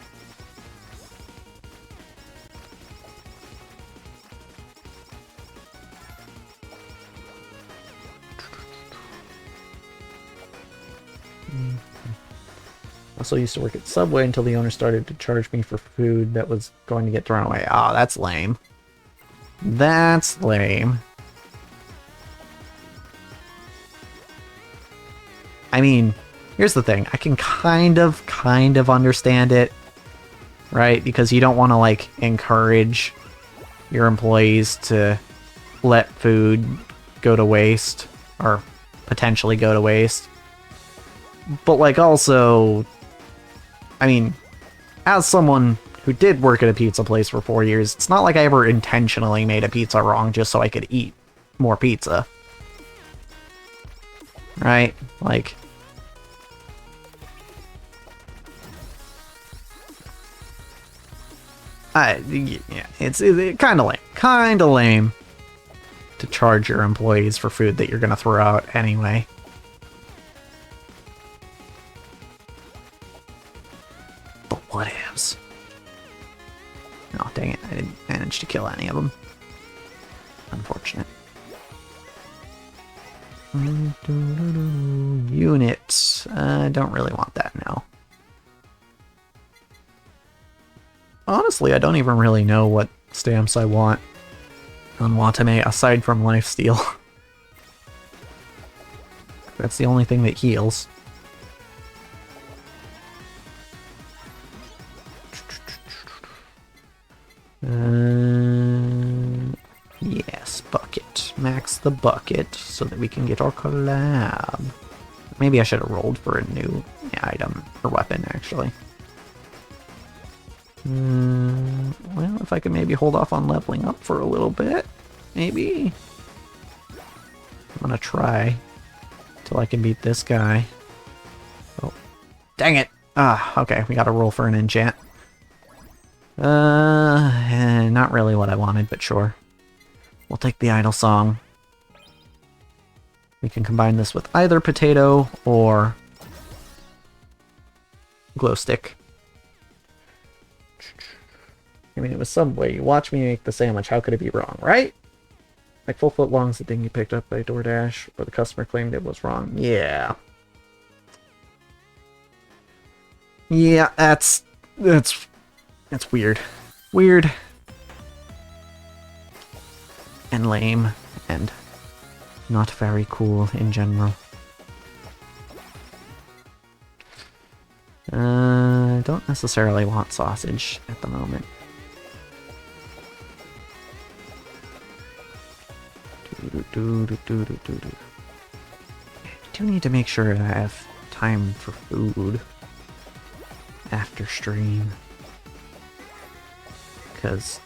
Also used to work at Subway until the owner started to charge me for food that was going to get thrown away. Ah, that's lame. That's lame. I mean, here's the thing. I can kind of understand it, right? Because you don't want to, like, encourage your employees to let food go to waste, or potentially go to waste. But, like, also... I mean, as someone who did work at a pizza place for 4 years, it's not like I ever intentionally made a pizza wrong just so I could eat more pizza. Right? Like... Yeah, it's kind of lame. Kind of lame to charge your employees for food that you're going to throw out anyway. But whatevs. Oh, dang it. I didn't manage to kill any of them. Unfortunate. Units. I don't really want that now. Honestly, I don't even really know what stamps I want on Watame aside from lifesteal. That's the only thing that heals. Yes, bucket. Max the bucket so that we can get our collab. Maybe I should have rolled for a new item or weapon, actually. Well, if I could maybe hold off on leveling up for a little bit, maybe. I'm gonna try till I can beat this guy. Oh, dang it! Ah, okay, we gotta roll for an enchant. Not really what I wanted, but sure. We'll take the idle song. We can combine this with either potato or glow stick. I mean, it was Subway. You watch me make the sandwich. How could it be wrong, right? Like full foot long's the thing you picked up by DoorDash, or the customer claimed it was wrong. Yeah. Yeah, that's weird. Weird. And lame. And not very cool in general. I don't necessarily want sausage at the moment. I do need to make sure that I have time for food after stream, because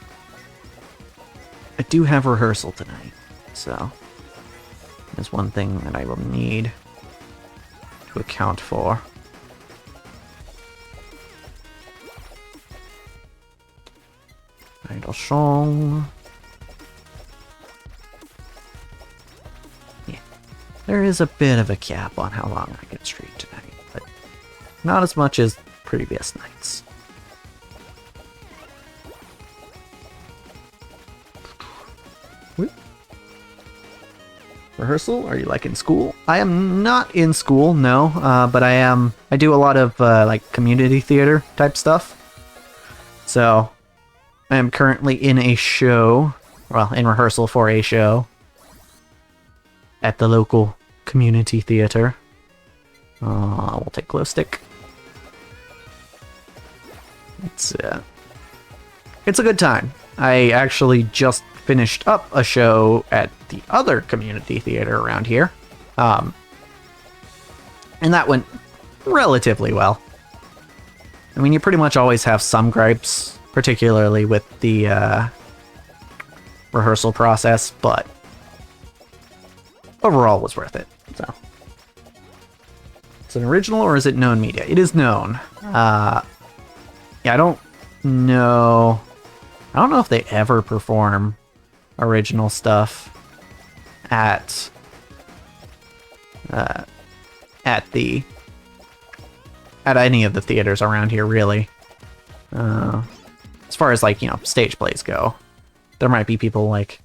I do have rehearsal tonight, so there's one thing that I will need to account for. Idle song. Yeah, there is a bit of a cap on how long I can stream tonight, but not as much as previous nights. Whoop. Rehearsal? Are you like in school? I am not in school, no, but I do a lot of like community theater type stuff. So I am currently in a show, well, in rehearsal for a show at the local community theater. We'll take glow stick. It's a good time. I actually just finished up a show at the other community theater around here, and that went relatively well. I mean, you pretty much always have some gripes, particularly with the rehearsal process, but overall was worth it. So, it's an original, or is it known media? It is known. Yeah, I don't know if they ever perform original stuff at any of the theaters around here, really. As far as, like, you know, stage plays go, there might be people like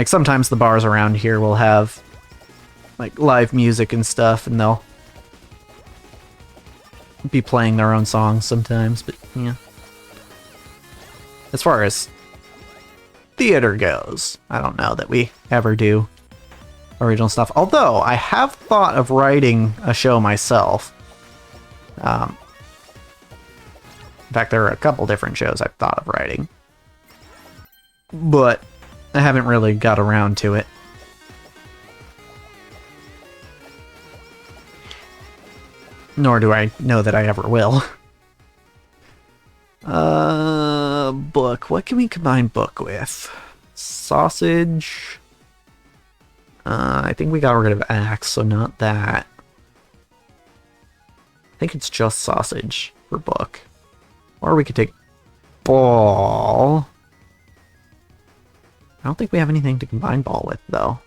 sometimes the bars around here will have like live music and stuff, and they'll be playing their own songs sometimes, but yeah. As far as theater goes, I don't know that we ever do original stuff. Although, I have thought of writing a show myself. In fact, there are a couple different shows I've thought of writing. But I haven't really got around to it. Nor do I know that I ever will. Book. What can we combine book with? Sausage. I think we got rid of axe, so not that. I think it's just sausage for book. Or we could take Ball. I don't think we have anything to combine ball with, though.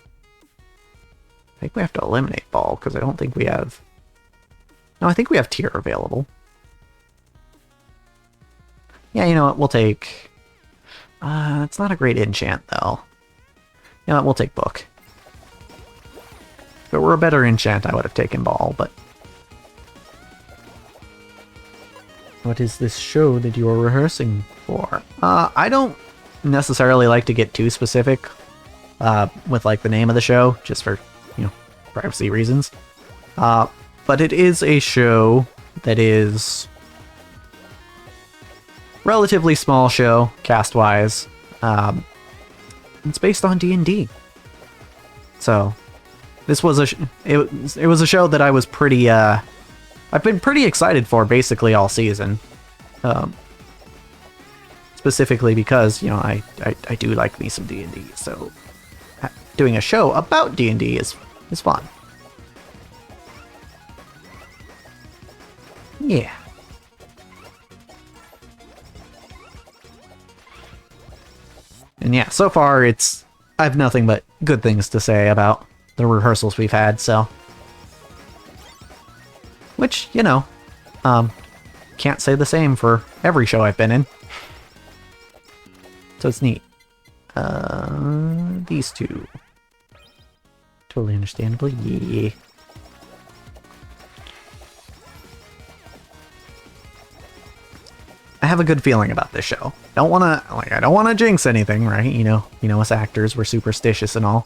I think we have to eliminate ball, because I don't think we have... No, I think we have tier available. Yeah, you know what? We'll take... it's not a great enchant, though. You know what? We'll take book. If it were a better enchant, I would have taken ball, but... What is this show that you are rehearsing for? I don't necessarily like to get too specific with like the name of the show, just for, you know, privacy reasons. But it is a show that is relatively small show, cast-wise. It's based on D&D. So, this was it was a show that I was pretty, I've been pretty excited for basically all season. Specifically because, you know, I do like me some D&D, so doing a show about D&D is fun. Yeah. And yeah, so far I have nothing but good things to say about the rehearsals we've had, so... Which, you know, can't say the same for every show I've been in. So it's neat. These two. Totally understandably, yeah. I have a good feeling about this show. I don't wanna jinx anything, right? You know us actors, we're superstitious and all.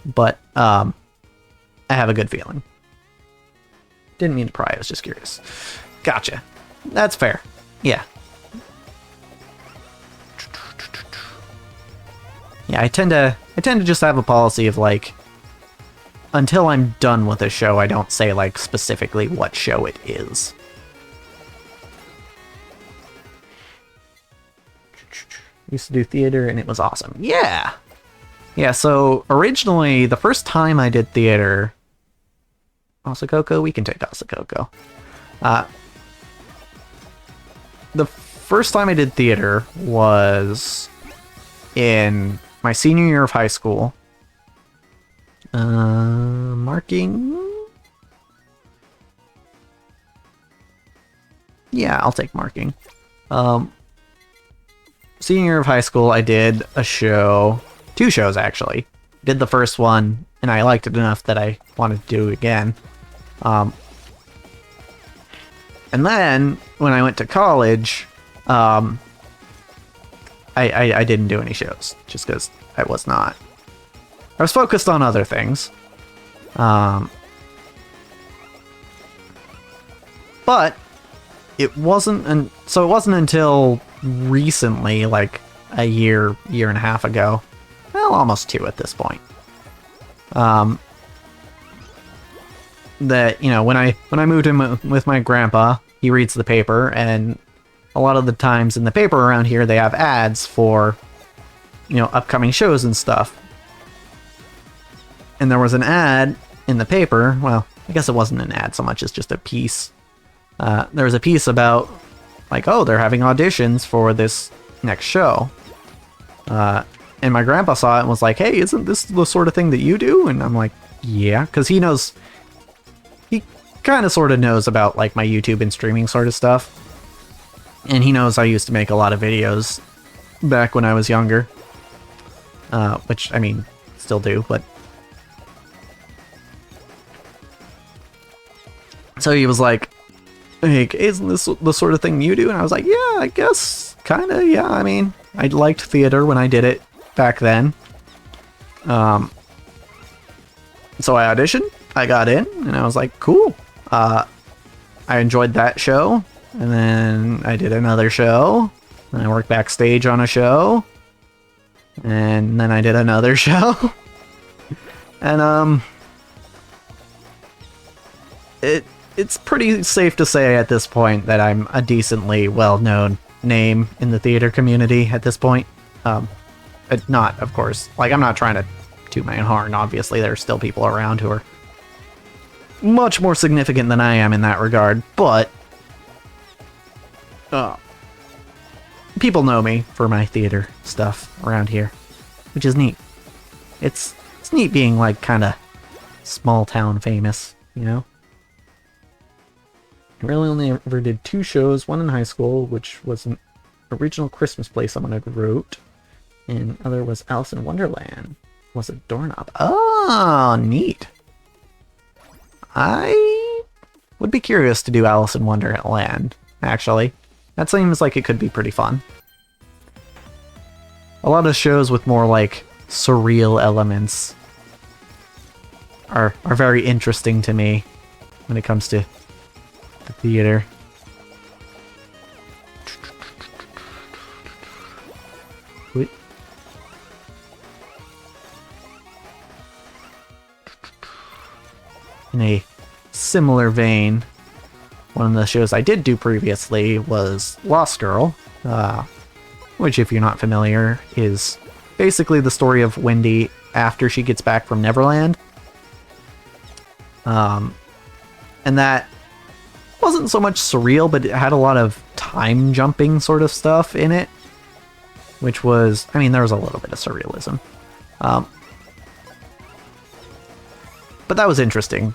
But, I have a good feeling. Didn't mean to pry, I was just curious. Gotcha. That's fair. Yeah. Yeah, I tend to just have a policy of like, until I'm done with a show, I don't say like specifically what show it is. Used to do theater and it was awesome. Yeah! Yeah, so originally, the first time I did theater... Osakoko? We can take Osakoko. The first time I did theater was in my senior year of high school. Marking? Yeah, I'll take marking. Senior year of high school, I did a show. 2 shows, actually. Did the first one, and I liked it enough that I wanted to do it again. And then, when I went to college, I didn't do any shows, just because I was focused on other things. But, it wasn't until recently, like a year and a half ago, well, almost 2 at this point, that, you know, when I moved in with my grandpa, he reads the paper, and a lot of the times in the paper around here, they have ads for, you know, upcoming shows and stuff. And there was an ad in the paper, well, I guess it wasn't an ad so much as just a piece. There was a piece about, like, oh, they're having auditions for this next show. And my grandpa saw it and was like, hey, isn't this the sort of thing that you do? And I'm like, yeah, because he kind of sort of knows about, like, my YouTube and streaming sort of stuff. And he knows I used to make a lot of videos back when I was younger. Which, I mean, still do, but... So he was like, hey, isn't this the sort of thing you do? And I was like, yeah, I guess, kind of, yeah. I mean, I liked theater when I did it back then. So I auditioned, I got in, and I was like, cool. I enjoyed that show, and then I did another show, and I worked backstage on a show, and then I did another show, and it's pretty safe to say at this point that I'm a decently well-known name in the theater community at this point. Not, of course, like, I'm not trying to toot my own horn. Obviously, there are still people around who are much more significant than I am in that regard, but people know me for my theater stuff around here, which is neat. It's neat being like kind of small town famous, you know? I really only ever did 2 shows, one in high school, which was an original Christmas play someone had wrote, and other was Alice in Wonderland. Was a doorknob. Oh, neat. I would be curious to do Alice in Wonderland, actually. That seems like it could be pretty fun. A lot of shows with more, like, surreal elements are very interesting to me when it comes to the theater. In a similar vein, one of the shows I did do previously was Lost Girl, which, if you're not familiar, is basically the story of Wendy after she gets back from Neverland. And that wasn't so much surreal, but it had a lot of time jumping sort of stuff in it, which was, I mean, there was a little bit of surrealism. But that was interesting.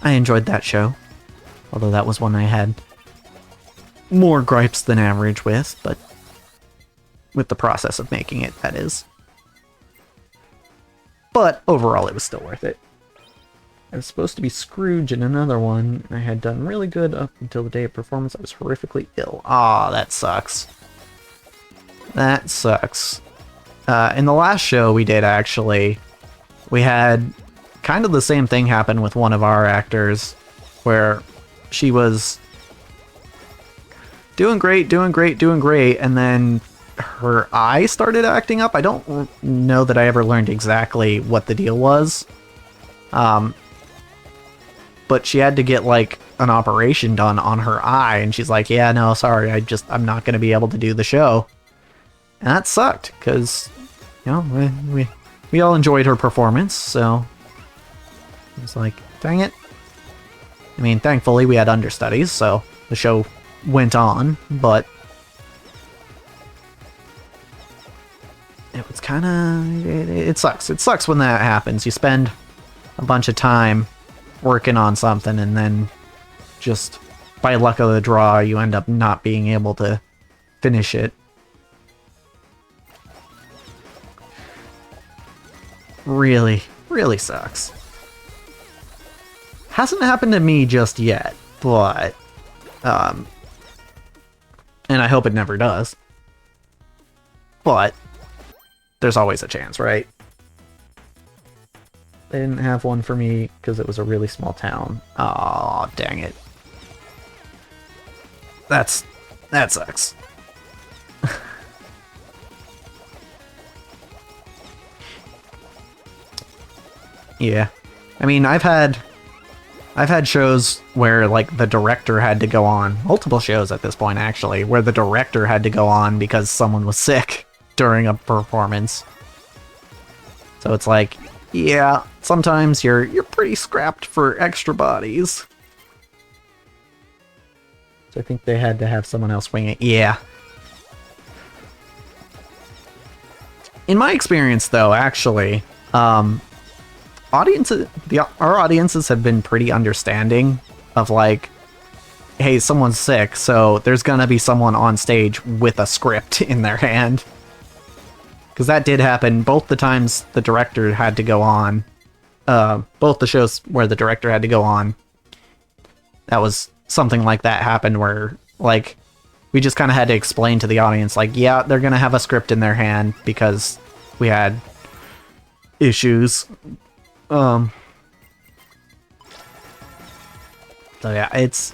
I enjoyed that show, although that was one I had more gripes than average with, but with the process of making it, that is. But overall, it was still worth it. I was supposed to be Scrooge in another one, and I had done really good up until the day of performance. I was horrifically ill. Ah, that sucks. That sucks. In the last show we did, actually, we had kind of the same thing happen with one of our actors, where she was doing great, and then her eye started acting up. I don't know that I ever learned exactly what the deal was. But she had to get, like, an operation done on her eye, and she's like, yeah, no, sorry, I'm not going to be able to do the show. And that sucked, because, you know, we all enjoyed her performance, so I was like, dang it. I mean, thankfully we had understudies, so the show went on, but it was kind of, it sucks. It sucks when that happens. You spend a bunch of time working on something, and then just by luck of the draw, you end up not being able to finish it. Really, really sucks. Hasn't happened to me just yet, but, and I hope it never does. But there's always a chance, right? They didn't have one for me because it was a really small town. Aw, dang it. That sucks. Yeah. I mean, I've had shows where, like, the director had to go on, multiple shows at this point, actually, where the director had to go on because someone was sick during a performance. So it's like, yeah, sometimes you're pretty scrapped for extra bodies. So I think they had to have someone else wing it. Yeah. In my experience, though, actually, our audiences have been pretty understanding of, like, hey, someone's sick, so there's gonna be someone on stage with a script in their hand. Because that did happen both the times the director had to go on. Both the shows where the director had to go on. That was something like that happened where, like, we just kind of had to explain to the audience, like, yeah, they're gonna have a script in their hand because we had issues. So yeah, it's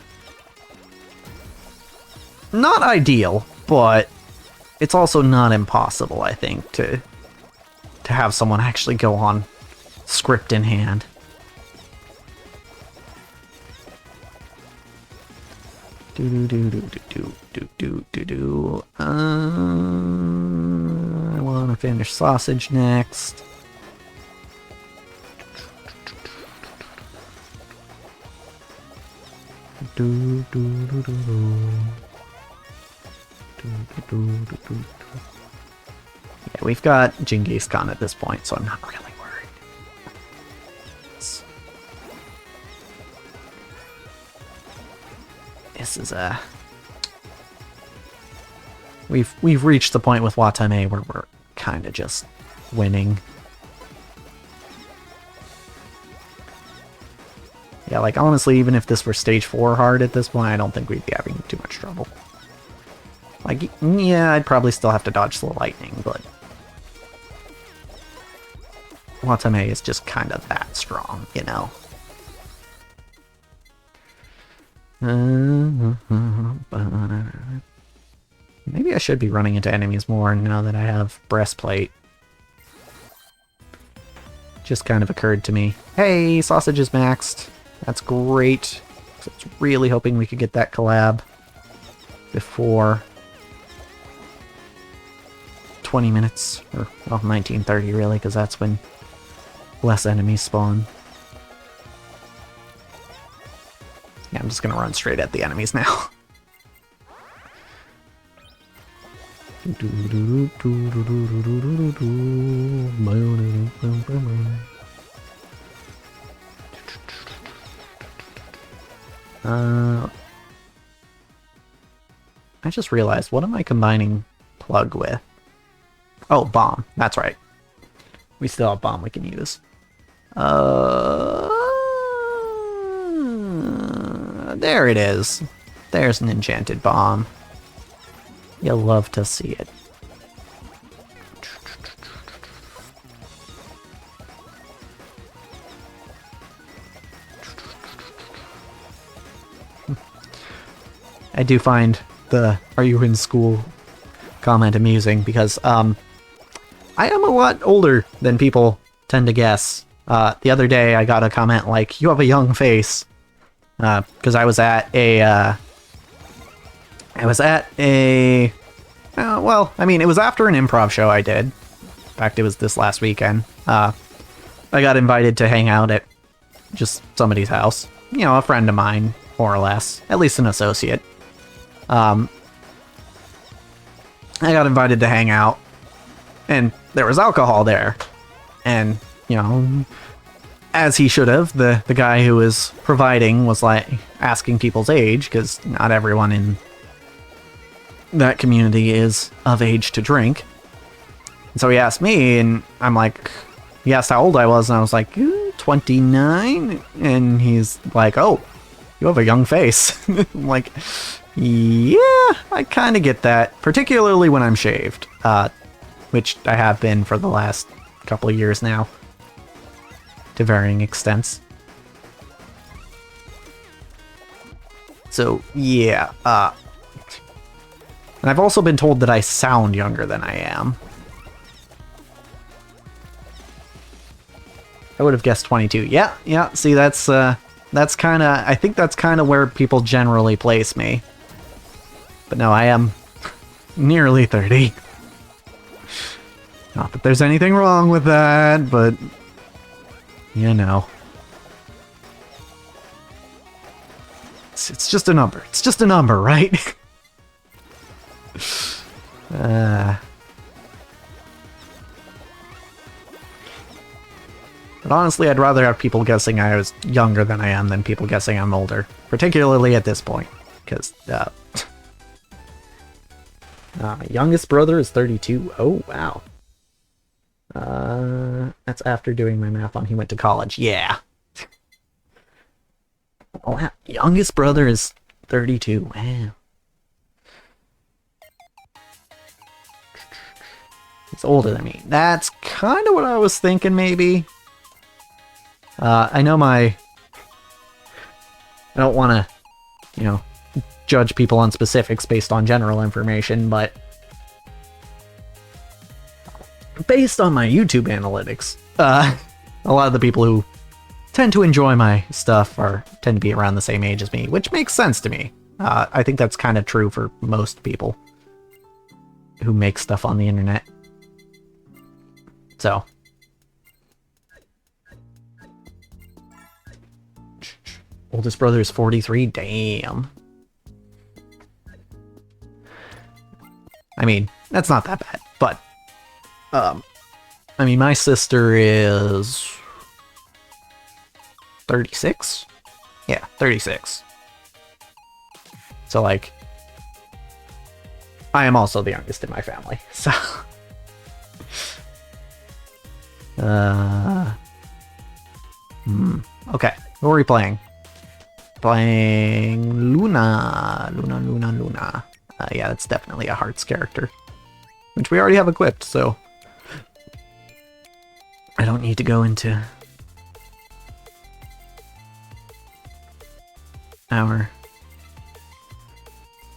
not ideal, but it's also not impossible, I think, to have someone actually go on script in hand. I want to finish sausage next. Yeah, we've got Genghis Khan at this point, so I'm not really worried. This is a... We've reached the point with Watame where we're kind of just winning. Yeah, like honestly, even if this were stage 4 hard at this point, I don't think we'd be having too much trouble. Like, yeah, I'd probably still have to dodge the lightning, but Watame is just kind of that strong, you know? Maybe I should be running into enemies more now that I have breastplate. Just kind of occurred to me. Hey, sausage is maxed. That's great. I was really hoping we could get that collab before 20 minutes, or well, 19:30 really, because that's when less enemies spawn. Yeah, I'm just gonna run straight at the enemies now. I just realized, what am I combining plug with? Oh, bomb. That's right. We still have bomb we can use. There it is. There's an enchanted bomb. You'll love to see it. I do find the "Are you in school?" comment amusing because I am a lot older than people tend to guess. The other day I got a comment like, "You have a young face," because I was at a well, I mean, it was after an improv show I did. In fact, it was this last weekend. I got invited to hang out at just somebody's house. You know, a friend of mine, more or less. At least an associate. I got invited to hang out, and there was alcohol there. And, you know, as he should have, the guy who was providing was, like, asking people's age, because not everyone in that community is of age to drink. And so he asked me, and I'm like, he asked how old I was, and I was like, 29? And he's like, oh, you have a young face. I'm like, yeah, I kind of get that, particularly when I'm shaved, which I have been for the last couple of years now, to varying extents. So, yeah, and I've also been told that I sound younger than I am. I would have guessed 22. Yeah, see, that's kind of, I think that's kind of where people generally place me. But no, I am nearly 30. Not that there's anything wrong with that, but, you know. It's just a number. It's just a number, right? But honestly, I'd rather have people guessing I was younger than I am than people guessing I'm older. Particularly at this point. Because, my youngest brother is 32. Oh, wow. That's after doing my math on he went to college. Yeah. Oh, youngest brother is 32. Wow. He's older than me. That's kind of what I was thinking, maybe. I know I don't want to, you know, judge people on specifics based on general information, but based on my YouTube analytics, a lot of the people who tend to enjoy my stuff tend to be around the same age as me, which makes sense to me. I think that's kind of true for most people who make stuff on the internet. So, oldest brother is 43. Damn. mean, that's not that bad, but, I mean, my sister is 36? Yeah, 36. So, like, I am also the youngest in my family, so... Okay, who are we playing? Playing Luna. Luna. Yeah, that's definitely a Hearts character. Which we already have equipped, so... I don't need to go into...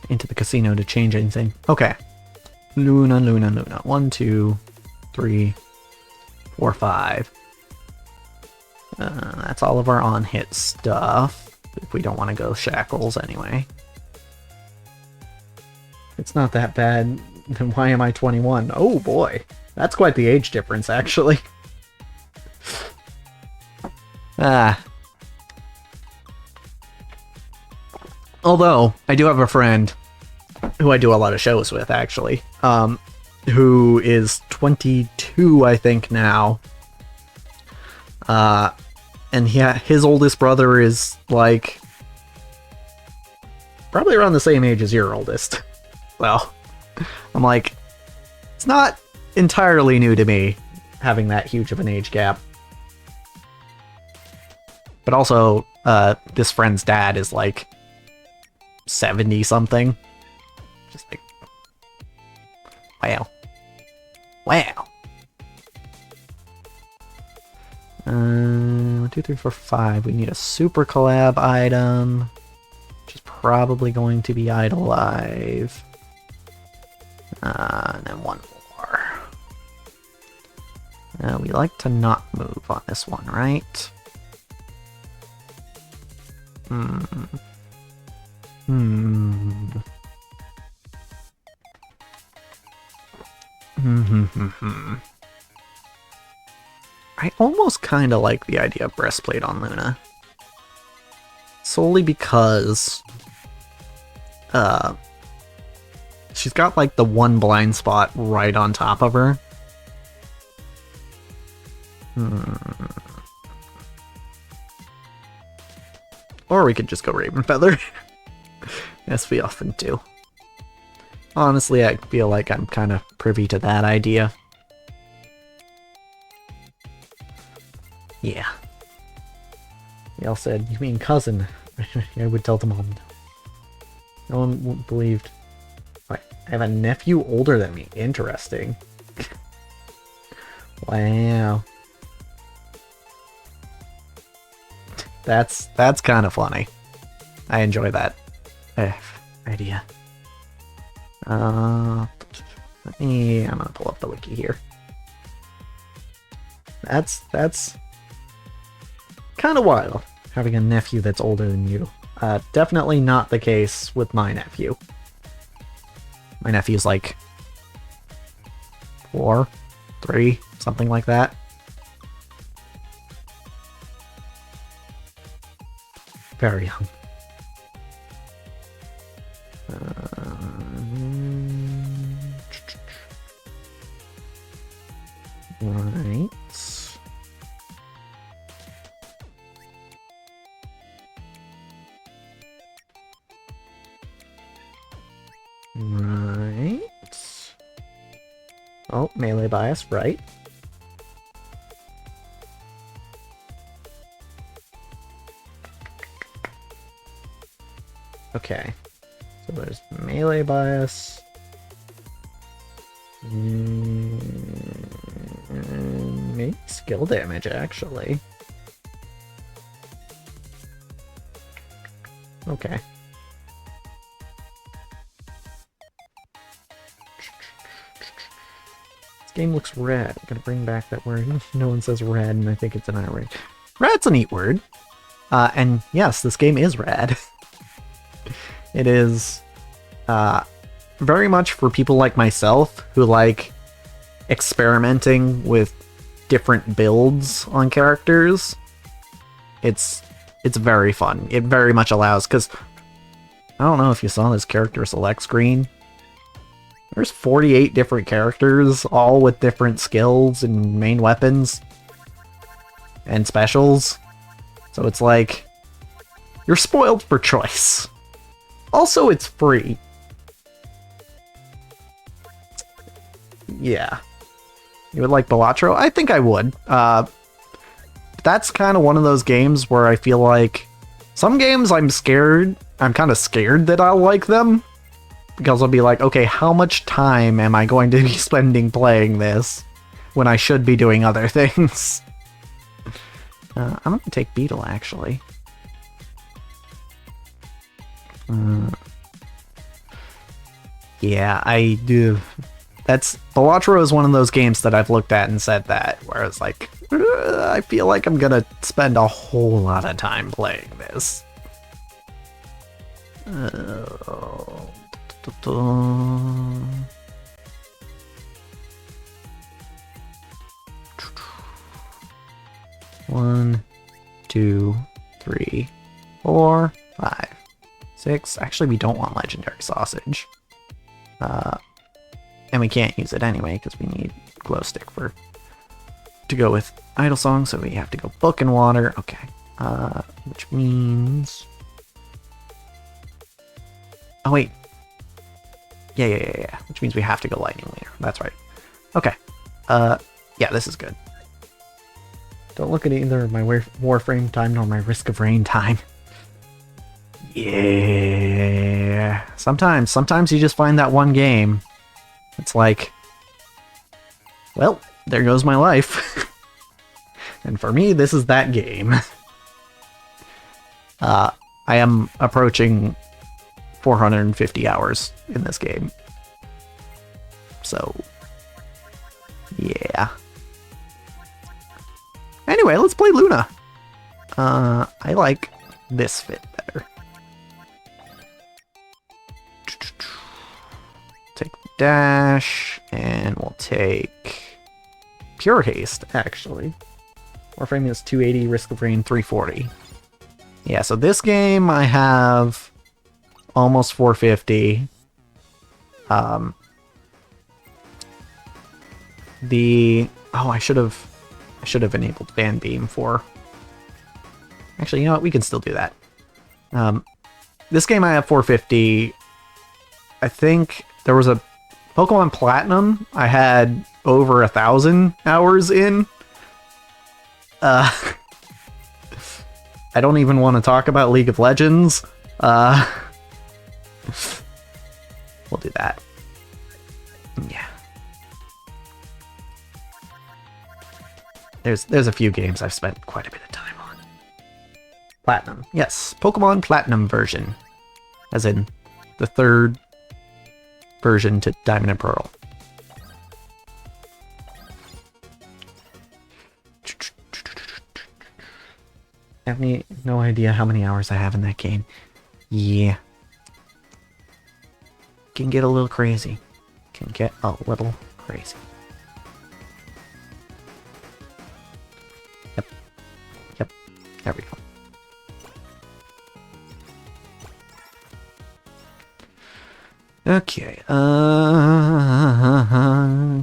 into the casino to change anything. Okay. Luna. 1, 2, 3, 4, 5. That's all of our on-hit stuff. If we don't want to go shackles anyway. It's not that bad. Then why am I 21? Oh boy. That's quite the age difference, actually. Although, I do have a friend who I do a lot of shows with, actually, who is 22, I think, now. And yeah, his oldest brother is, like, probably around the same age as your oldest. Well, I'm like, it's not entirely new to me, having that huge of an age gap. But also, this friend's dad is, like, 70-something. Just like, wow. 1, 2, 3, 4, 5. We need a super collab item, which is probably going to be HoloLive. And then one more. We like to not move on this one, right? I almost kind of like the idea of breastplate on Luna. Solely because she's got like the one blind spot right on top of her. Or we could just go Raven Feather. As we often do. Honestly, I feel like I'm kind of privy to that idea. Yeah. Yale said, "You mean cousin?" I would tell them all no. No one believed. I have a nephew older than me. Interesting. Wow. That's kind of funny. I enjoy that idea. I'm gonna pull up the wiki here. That's kind of wild, having a nephew that's older than you. Definitely not the case with my nephew. My nephew's like 4, 3, something like that. Very young. Right. Right. Oh, melee bias, right. Okay. So there's melee bias. Maybe skill damage, actually. Okay. This game looks rad. I'm gonna bring back that word. No one says rad, and I think it's an I word. Rad's a neat word. And yes, this game is rad. It is very much for people like myself who like experimenting with different builds on characters. It's very fun. It very much allows, because I don't know if you saw this character select screen. There's 48 different characters, all with different skills and main weapons and specials. So it's like, you're spoiled for choice. Also, it's free. Yeah. You would like Balatro? I think I would. That's kind of one of those games where I feel like some games I'm kind of scared that I'll like them. Because I'll be like, okay, how much time am I going to be spending playing this when I should be doing other things? I'm going to take Beetle, actually. Yeah, I do. Balatro is one of those games that I've looked at and said that, where it's like, I feel like I'm going to spend a whole lot of time playing this. One, 2, 3, 4, 5, 6. Actually, we don't want legendary sausage. And we can't use it anyway because we need glow stick to go with idle song, so we have to go book and water. Okay. Which means... Oh, wait. Yeah. Which means we have to go lightning later. That's right. Okay. Yeah, this is good. Don't look at either my Warframe time nor my Risk of Rain time. Yeah. Sometimes you just find that one game. It's like, well, there goes my life. And for me, this is that game. I am approaching 450 hours in this game. So, yeah. Anyway, let's play Luna. I like this fit better. Take dash, and we'll take Pure Haste, actually. Warframe is 280, Risk of Rain 340. Yeah, so this game I have almost 450. I should have enabled Fan Beam for... Actually, you know what? We can still do that. This game I have 450. I think there was a Pokemon Platinum I had over 1,000 hours in. I don't even want to talk about League of Legends. We'll do that. Yeah. There's a few games I've spent quite a bit of time on. Platinum. Yes, Pokemon Platinum version. As in the third version to Diamond and Pearl. I have no idea how many hours I have in that game. Yeah. Can get a little crazy. Can get a little crazy. Yep. There we go. Okay,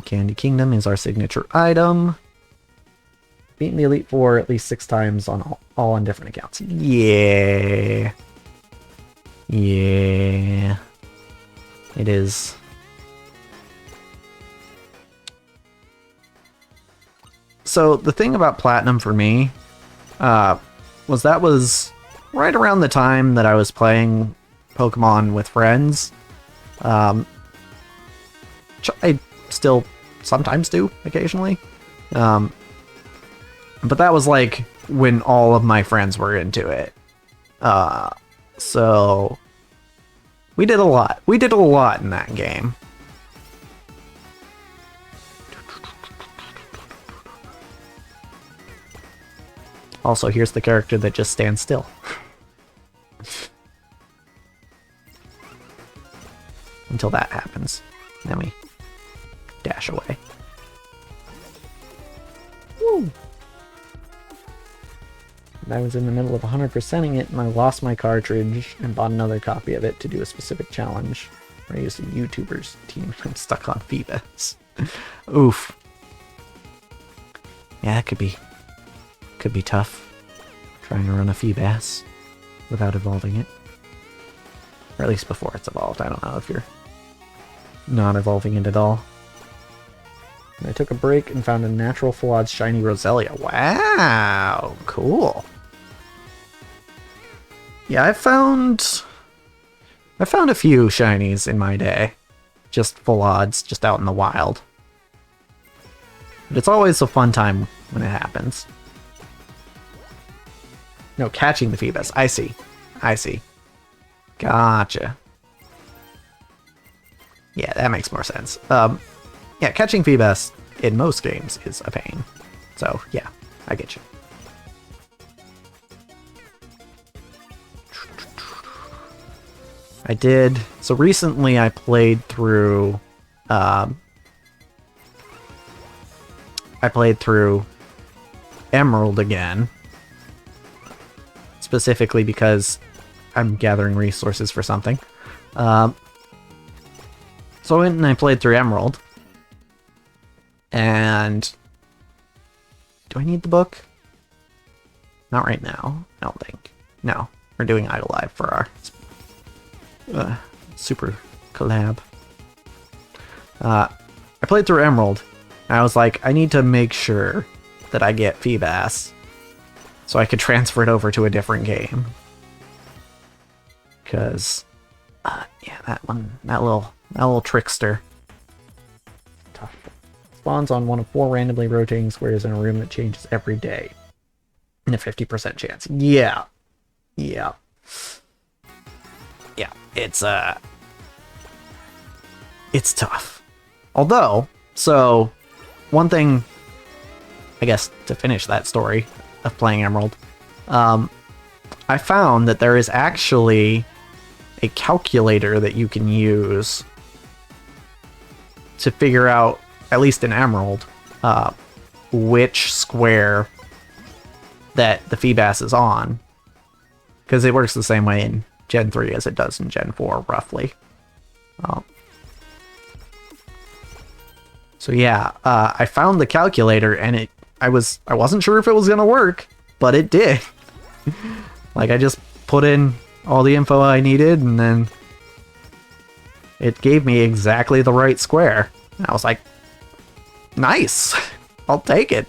Candy Kingdom is our signature item. Beating the Elite Four at least 6 times on all on different accounts. Yeah. Yeah. It is. So the thing about Platinum for me was that was right around the time that I was playing Pokemon with friends. I still sometimes do occasionally. But that was like when all of my friends were into it. So we did a lot. We did a lot in that game. Also, here's the character that just stands still. Until that happens. Then we dash away. Woo! And I was in the middle of 100%ing it, and I lost my cartridge and bought another copy of it to do a specific challenge. I use the YouTubers team. I'm stuck on Phoebus. Oof. Yeah, that could be tough. Trying to run a Phoebus without evolving it. Or at least before it's evolved. I don't know if you're not evolving it at all. I took a break and found a natural full odds shiny Roselia. Wow, cool. Yeah, I found a few shinies in my day. Just full odds, just out in the wild. But it's always a fun time when it happens. No, catching the Phoebus. I see. I see. Gotcha. Yeah, that makes more sense. Yeah, catching Phoebus in most games is a pain. So, yeah, I get you. I did. So recently I played through Emerald again. Specifically because I'm gathering resources for something. So I went and I played through Emerald. And do I need the book? Not right now, I don't think. No, we're doing HoloLive for our super collab. I played through Emerald, and I was like, I need to make sure that I get Phoebus so I could transfer it over to a different game. Because, yeah, that little trickster. Tough. Spawns on one of 4 randomly rotating squares in a room that changes every day. And a 50% chance. Yeah. Yeah. Yeah, it's tough. Although, so, one thing, I guess, to finish that story of playing Emerald, I found that there is actually a calculator that you can use to figure out, at least in Emerald, which square that the Phoebus is on. Because it works the same way in Gen 3 as it does in Gen 4, roughly. So yeah, I found the calculator, and I wasn't sure if it was gonna work, but it did. Like, I just put in all the info I needed, and then it gave me exactly the right square. And I was like, nice! I'll take it.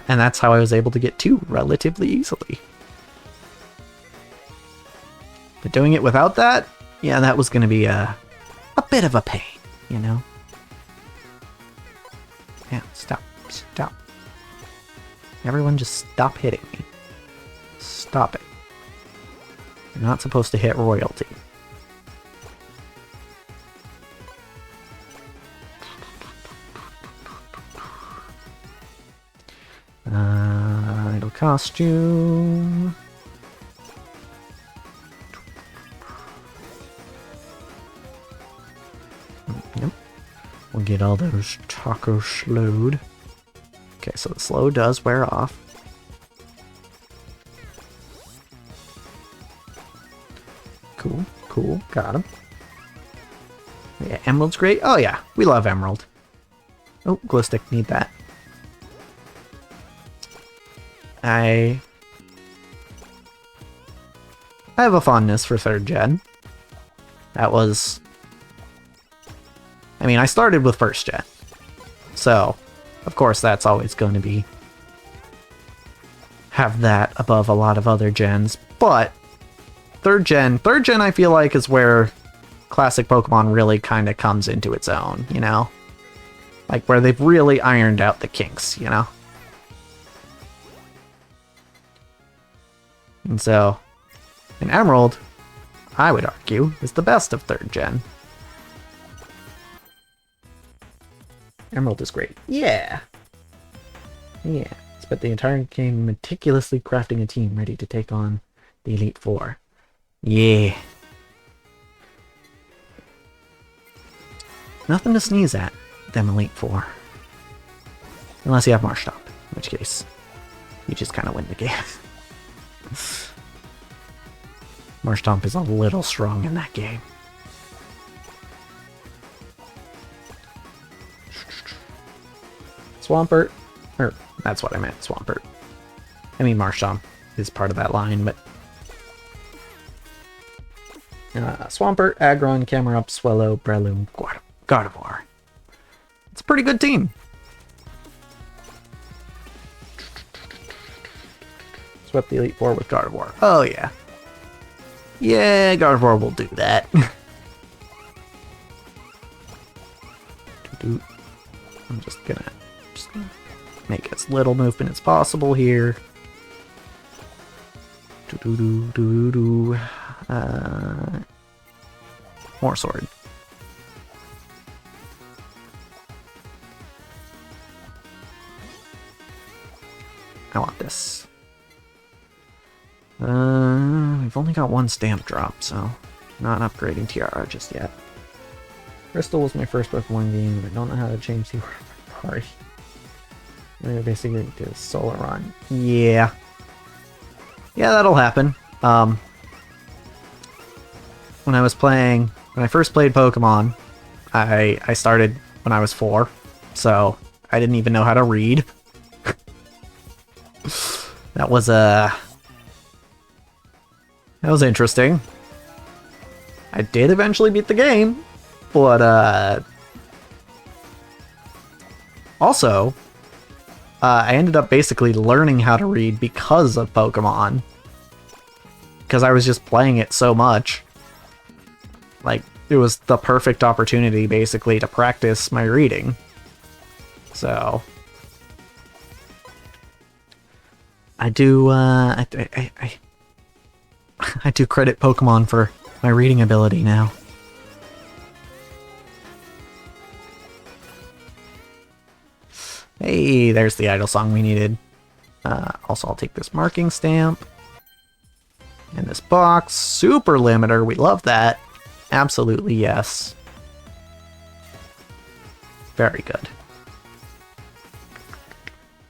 And that's how I was able to get 2 relatively easily. But doing it without that, yeah, that was going to be a bit of a pain, you know? Yeah, stop. Everyone just stop hitting me. Stop it. You're not supposed to hit royalty. Idle costume. Yep. We'll get all those tacos slowed. Okay, so the slow does wear off. Cool, got him. Yeah, Emerald's great. Oh yeah, we love Emerald. Oh, glow stick, need that. I have a fondness for 3rd gen. That was... I mean, I started with 1st gen. So, of course, that's always going to be... have that above a lot of other gens. But, 3rd gen I feel like is where classic Pokemon really kind of comes into its own, you know? Like, where they've really ironed out the kinks, you know? And so, in Emerald, I would argue, is the best of 3rd gen. Emerald is great. Yeah! Yeah. Spent the entire game meticulously crafting a team ready to take on the Elite Four. Yeah. Nothing to sneeze at, them Elite Four. Unless you have Marshtomp, in which case, you just kind of win the game. Marshtomp is a little strong in that game. Swampert. Or, that's what I meant, Swampert. I mean, Marshtomp is part of that line, but... Swampert, Aggron, Camerupt, Swellow, Breloom, Gardevoir. It's a pretty good team. Swept the Elite Four with Gardevoir. Oh, yeah. Yeah, Gardevoir will do that. I'm just gonna make as little movement as possible here. More sword. I want this. We've only got one stamp drop, so not upgrading Tiara just yet. Crystal was my first Pokemon game, but I don't know how to change the order of my party. I'm basically do a solo run. Yeah. Yeah, that'll happen. When I first played Pokemon, I started when I was 4, so I didn't even know how to read. That was interesting. I did eventually beat the game, but also I ended up basically learning how to read because of Pokemon. Because I was just playing it so much. Like, it was the perfect opportunity, basically, to practice my reading. So... I do credit Pokemon for my reading ability now. Hey, there's the idle song we needed. Also, I'll take this marking stamp. And this box. Super limiter, we love that. Absolutely, yes. Very good.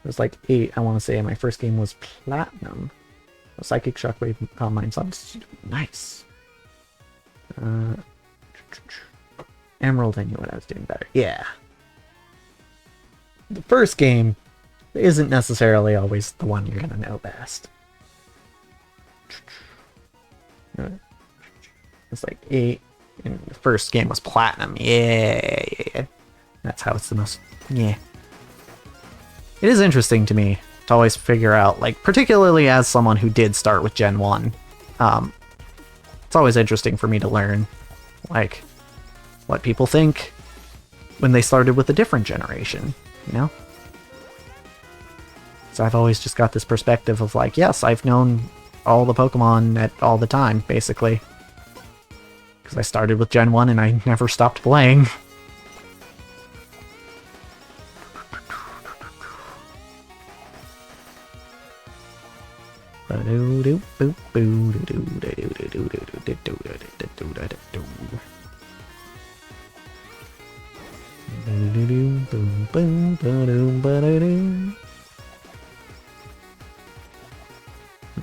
There's like 8, I want to say. My first game was Platinum. A Psychic Shockwave, Calm Mind, Substitute. Nice. Emerald, I knew what I was doing better. Yeah. The first game isn't necessarily always the one you're gonna know best. It's like 8, and the first game was Platinum. Yeah. That's how it's the most... Yeah. It is interesting to me to always figure out, like, particularly as someone who did start with Gen 1, it's always interesting for me to learn, like, what people think when they started with a different generation, you know? So I've always just got this perspective of, like, yes, I've known all the Pokemon at all the time, basically. Because I started with Gen 1 and I never stopped playing.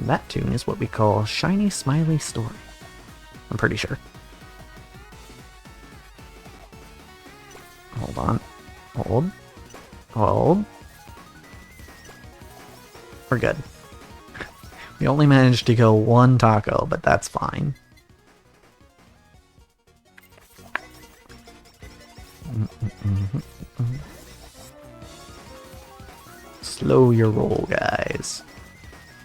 That tune is what we call Shiny Smiley Story. I'm pretty sure. Hold on. Hold. We're good. We only managed to go 1 taco, but that's fine. Slow your roll, guys.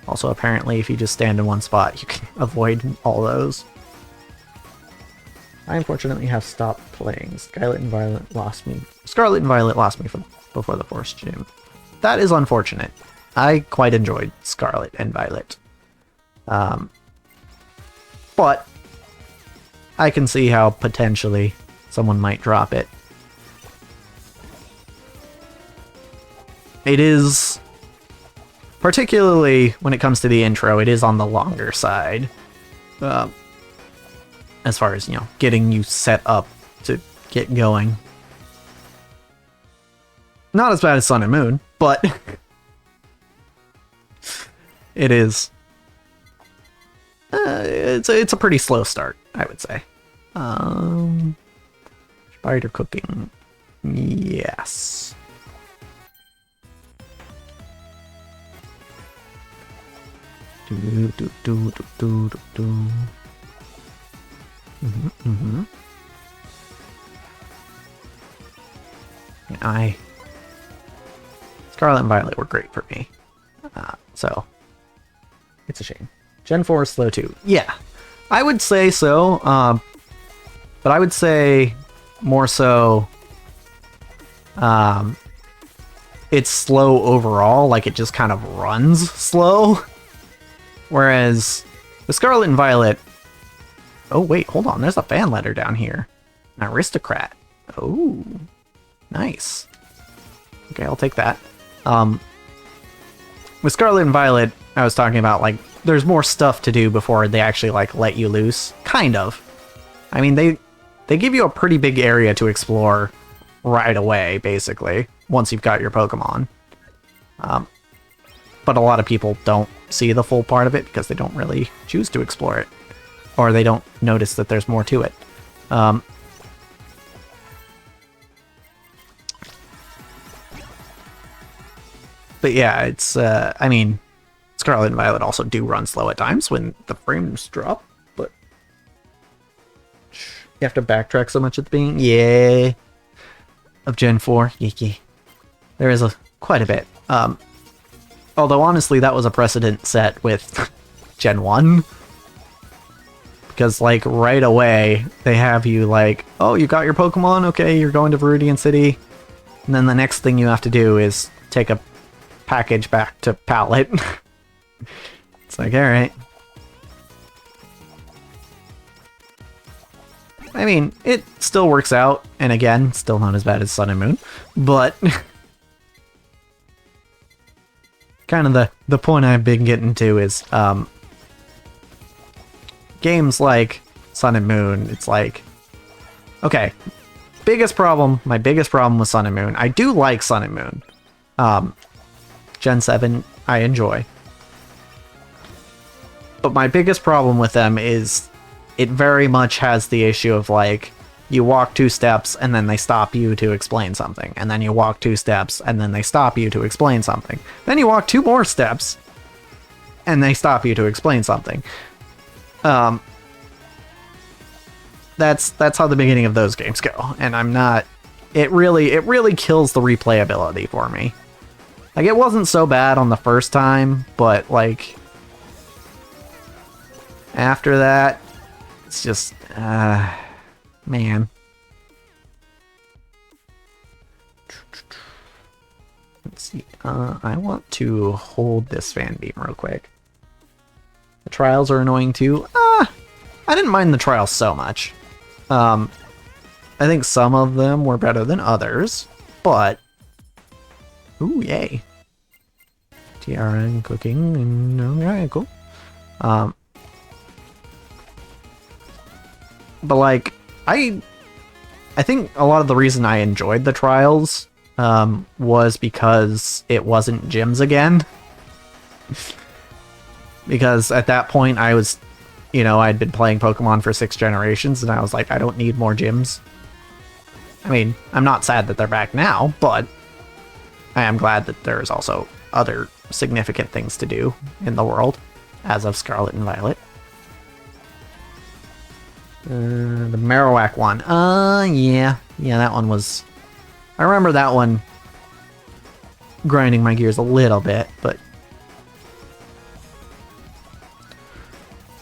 Also, apparently, if you just stand in one spot, you can avoid all those. I unfortunately have stopped playing. Scarlet and Violet lost me from before the Forest Gym. That is unfortunate. I quite enjoyed Scarlet and Violet. But I can see how potentially someone might drop it. It is, particularly when it comes to the intro, it is on the longer side. As far as, you know, getting you set up to get going. Not as bad as Sun and Moon, but it is. it's a pretty slow start, I would say. Spider cooking. Yes. Yeah, Scarlet and Violet were great for me. So it's a shame. Gen 4 is slow too. Yeah, I would say so. But I would say more so it's slow overall, like it just kind of runs slow. Whereas the Scarlet and Violet... Oh, wait, hold on. There's a fan letter down here. An aristocrat. Oh, nice. Okay, I'll take that. With Scarlet and Violet, I was talking about, like, there's more stuff to do before they actually, like, let you loose. Kind of. I mean, they give you a pretty big area to explore right away, basically, once you've got your Pokemon. But a lot of people don't see the full part of it because they don't really choose to explore it. Or they don't notice that there's more to it. But yeah, it's, I mean, Scarlet and Violet also do run slow at times when the frames drop, but you have to backtrack so much at the beginning. Yeah. Of Gen 4. Yeah. There is quite a bit. Although, honestly, that was a precedent set with Gen 1. Because, like, right away, they have you, like, oh, you got your Pokemon? Okay, you're going to Viridian City. And then the next thing you have to do is take a package back to Pallet. It's like, alright. I mean, it still works out. And again, still not as bad as Sun and Moon. But... kind of the point I've been getting to is games like Sun and Moon, it's like, okay, my biggest problem with Sun and Moon, I do like Sun and Moon. Gen 7, I enjoy. But my biggest problem with them is it very much has the issue of, like, you walk 2 steps and then they stop you to explain something. And then you walk 2 steps and then they stop you to explain something. Then you walk 2 more steps and they stop you to explain something. That's how the beginning of those games go. And I'm not... It really kills the replayability for me. Like, it wasn't so bad on the first time, but, like... after that, it's just... man. Let's see. I want to hold this fan beam real quick. The trials are annoying too. I didn't mind the trials so much. I think some of them were better than others, but... Ooh, yay. TRN cooking, and alright, cool. But, like, I think a lot of the reason I enjoyed the trials was because it wasn't gyms again. Because at that point I was, you know, I'd been playing Pokemon for 6 generations and I was like, I don't need more gyms. I mean, I'm not sad that they're back now, but I am glad that there's also other significant things to do in the world as of Scarlet and Violet. The Marowak one. Yeah, that one was... I remember that one grinding my gears a little bit, but...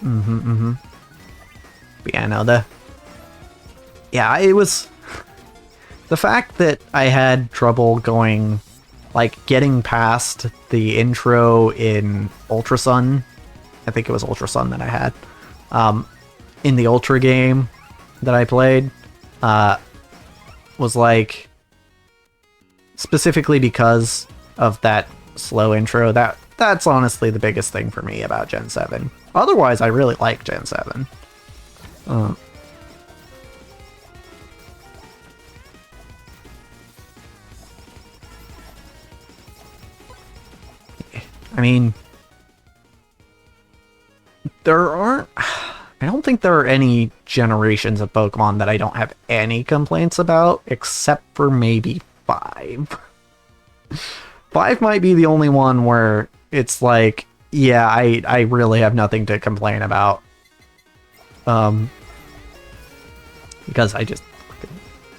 But yeah, no, yeah, it was... The fact that I had trouble going... Like, getting past the intro in Ultra Sun. I think it was Ultra Sun that I had. In the Ultra game that I played, was like... Specifically because of that slow intro, that's honestly the biggest thing for me about Gen 7. Otherwise, I really like Gen 7. I mean, there aren't... I don't think there are any generations of Pokemon that I don't have any complaints about, except for maybe 5. 5 might be the only one where it's like, yeah, I really have nothing to complain about. Because I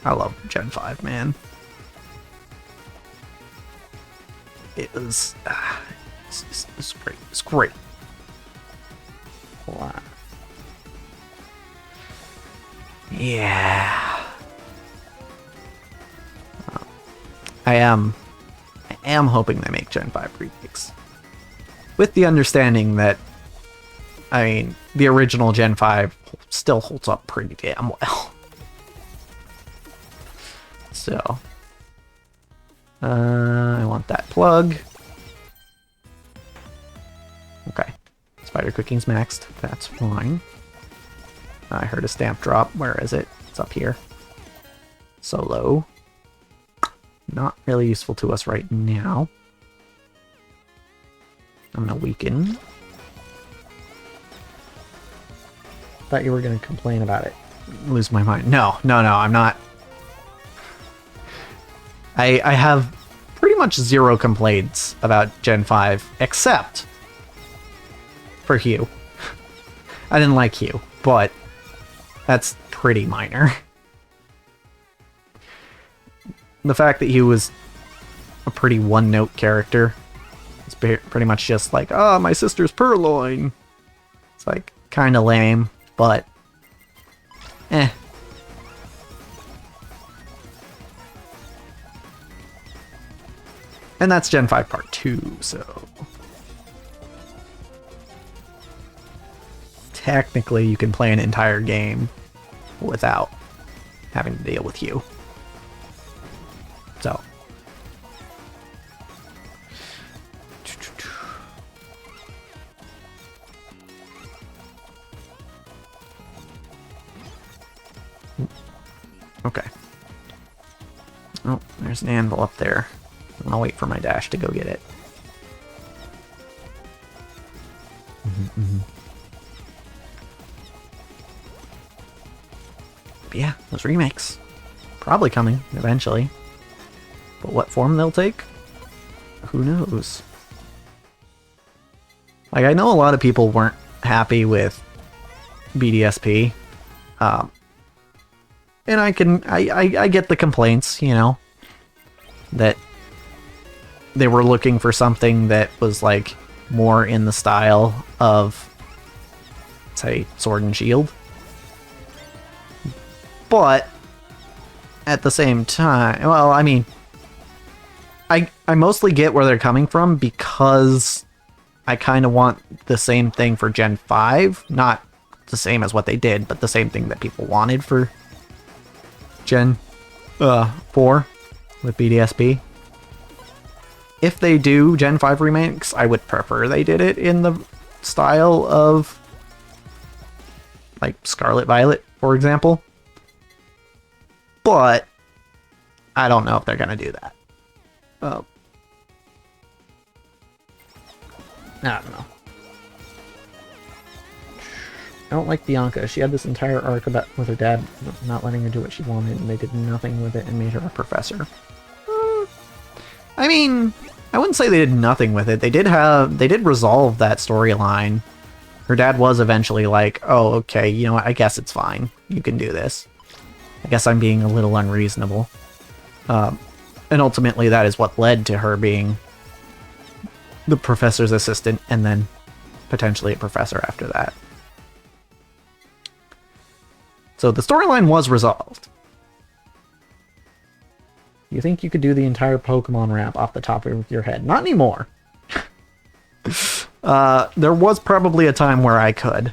love Gen 5, man. It's great. It's great. Wow. Yeah. I am hoping they make Gen 5 remakes. With the understanding that, I mean, the original Gen 5 still holds up pretty damn well. So, I want that plug. Okay. Spider cooking's maxed. That's fine. I heard a stamp drop. Where is it? It's up here. Solo. Not really useful to us right now. I'm gonna weaken. Thought you were gonna complain about it. Lose my mind. No, I'm not. I have pretty much 0 complaints about Gen 5, except for Hugh. I didn't like Hugh, but that's pretty minor. The fact that he was a pretty one-note character. It's pretty much just like, oh, my sister's purloin. It's like, kind of lame, but eh. And that's Gen 5 Part 2, so... Technically, you can play an entire game without having to deal with you. So... Okay. Oh, there's an anvil up there. I'll wait for my dash to go get it. But yeah, those remakes. Probably coming, eventually. But what form they'll take? Who knows? Like, I know a lot of people weren't happy with BDSP. And I get the complaints, you know, that they were looking for something that was, like, more in the style of, say, Sword and Shield. But, at the same time, well, I mean, I mostly get where they're coming from because I kind of want the same thing for Gen 5. Not the same as what they did, but the same thing that people wanted for Gen 4 with BDSP. If they do Gen 5 remakes, I would prefer they did it in the style of, like, Scarlet Violet, for example. But I don't know if they're gonna do that. I don't know. I don't like Bianca. She had this entire arc about with her dad not letting her do what she wanted, and they did nothing with it and made her a professor. I mean, I wouldn't say they did nothing with it. They did resolve that storyline. Her dad was eventually like, oh, okay, you know what, I guess it's fine. You can do this. I guess I'm being a little unreasonable. And ultimately that is what led to her being the professor's assistant and then potentially a professor after that. So the storyline was resolved. You think you could do the entire Pokemon rap off the top of your head? Not anymore. There was probably a time where I could.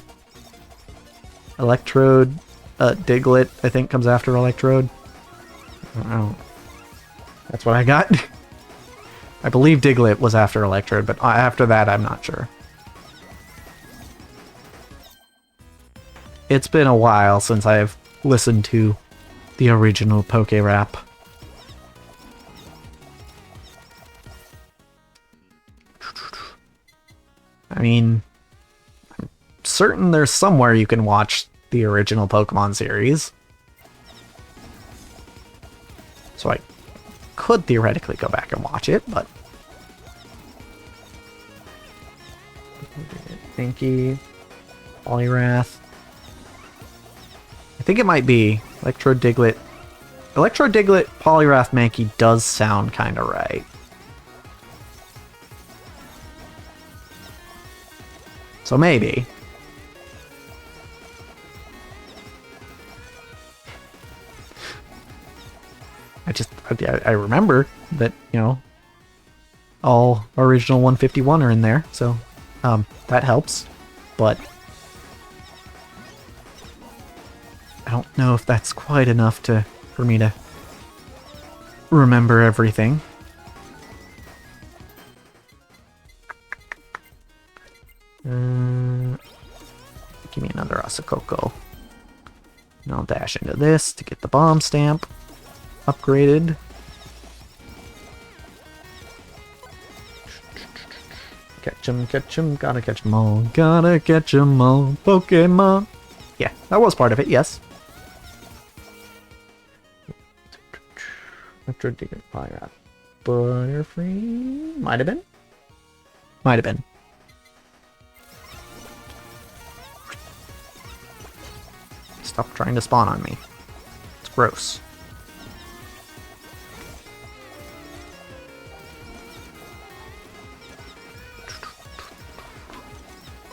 Electrode, Diglett, I think comes after Electrode. I don't know. That's what I got. I believe Diglett was after Electrode, but after that, I'm not sure. It's been a while since I've listened to the original Poke Rap. I mean, I'm certain there's somewhere you can watch the original Pokemon series. So I could theoretically go back and watch it, but... Mankey, Poliwrath. I think it might be Electro-Diglett. Electro-Diglett, Poliwrath, Mankey does sound kind of right. So maybe. I remember that, you know, all original 151 are in there, so that helps. But I don't know if that's quite enough for me to remember everything. Give me another Asakoko. And I'll dash into this to get the bomb stamp upgraded. Catch 'em, gotta catch 'em all, gotta catch 'em all, Pokemon. Yeah, that was part of it, yes. Electro-Diglett, Poliwrath, Butterfree, might have been. Might have been. Stop trying to spawn on me. It's gross.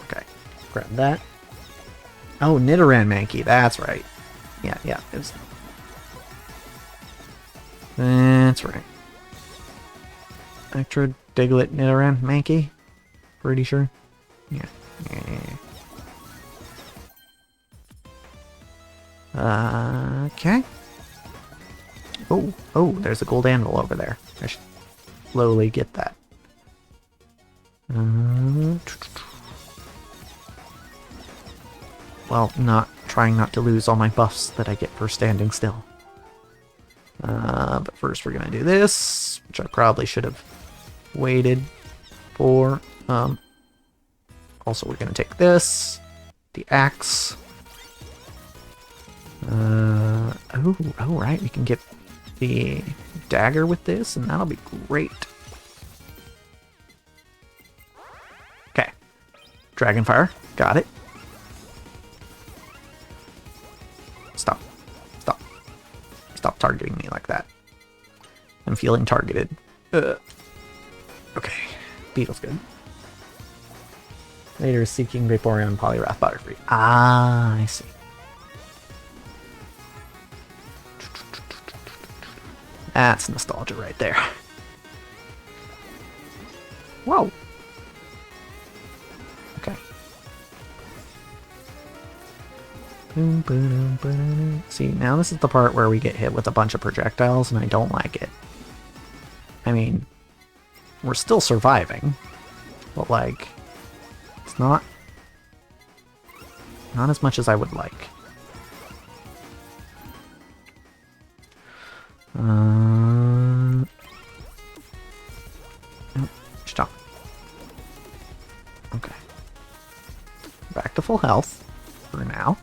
Okay, grab that. Oh, Nidoran Mankey, that's right. Yeah, that's right. Electro-Diglett, Nidoran Mankey? Pretty sure. Yeah. Okay. Oh, there's a gold anvil over there. I should slowly get that. Well, trying not to lose all my buffs that I get for standing still. But first we're gonna do this, which I probably should have waited for. Also we're gonna take this, the axe. Oh, right, we can get the dagger with this, and that'll be great. Okay. Dragonfire, got it. Stop targeting me like that. I'm feeling targeted. Okay, Beetle's good. Later, seeking Vaporeon, Poliwrath, Butterfree. Ah, I see. That's nostalgia right there. Whoa. Okay. See, now this is the part where we get hit with a bunch of projectiles, and I don't like it. I mean, we're still surviving, but like, it's not as much as I would like. Stop. Okay. Back to full health for now.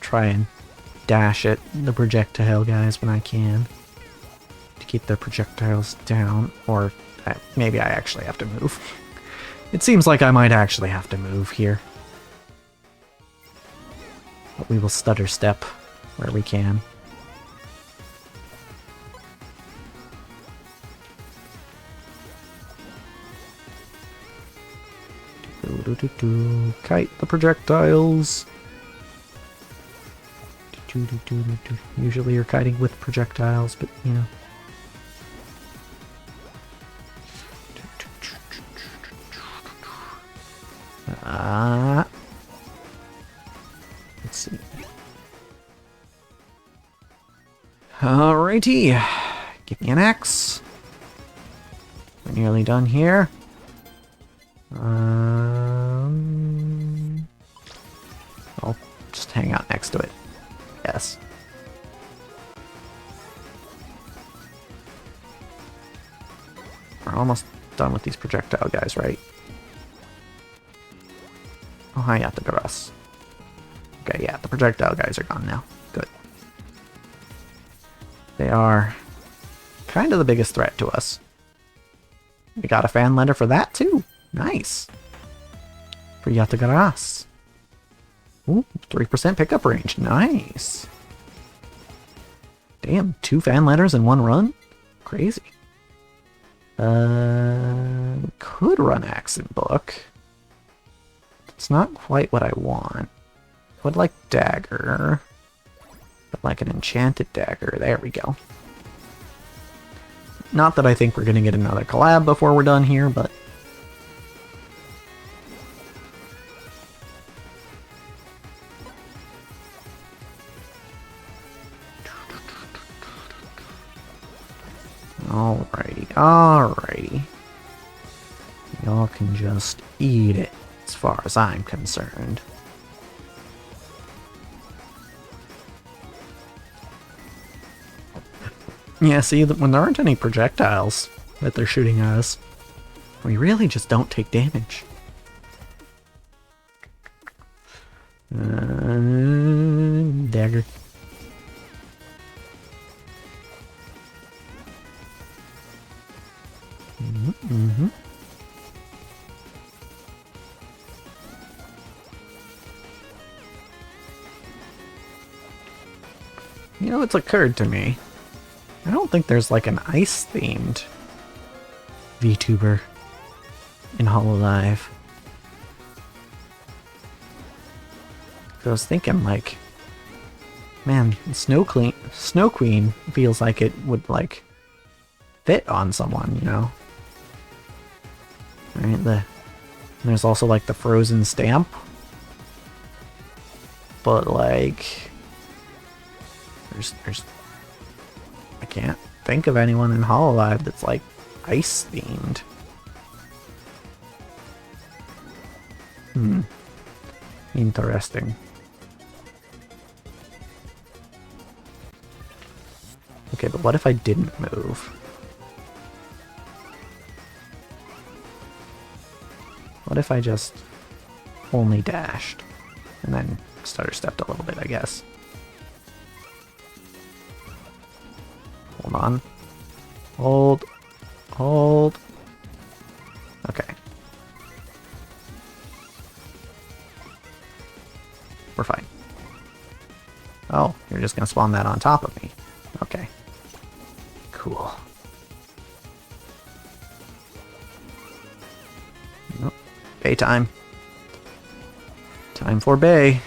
Try and dash at the projectile guys when I can to keep the projectiles down, or maybe I actually have to move. It seems like I might actually have to move here. But we will stutter step where we can. Kite the projectiles. Usually you're kiting with projectiles, but you know. Let's see. Alrighty. Give me an axe. We're nearly done here. I'll just hang out next to it. Yes. We're almost done with these projectile guys, right? Oh, hi, Yatagaras. Okay, yeah, the projectile guys are gone now. Good. They are kind of the biggest threat to us. We got a fan letter for that, too. Nice. For Yatagaras. Ooh, 3% pickup range. Nice. Damn, 2 fan letters in 1 run? Crazy. Could run Accent Book. It's not quite what I want. Would like Dagger. But like an enchanted dagger. There we go. Not that I think we're going to get another collab before we're done here, but... Alrighty, alrighty. Y'all can just eat it, as far as I'm concerned. Yeah, see, when there aren't any projectiles that they're shooting at us, we really just don't take damage. Dagger. Mm-hmm. You know, it's occurred to me. I don't think there's like an ice-themed VTuber in Hololive. I was thinking, like, man, Snow Queen feels like it would like fit on someone, you know. Right? There's also like the Frozen Stamp, but like, there's I can't think of anyone in Hololive that's like ice themed. Interesting. Okay, but what if I didn't move? What if I just only dashed and then stutter stepped a little bit, I guess? Hold on. Hold. Hold. Okay. We're fine. Oh, you're just gonna spawn that on top of me. Okay. Cool. Nope. Bay time. Time for Bay.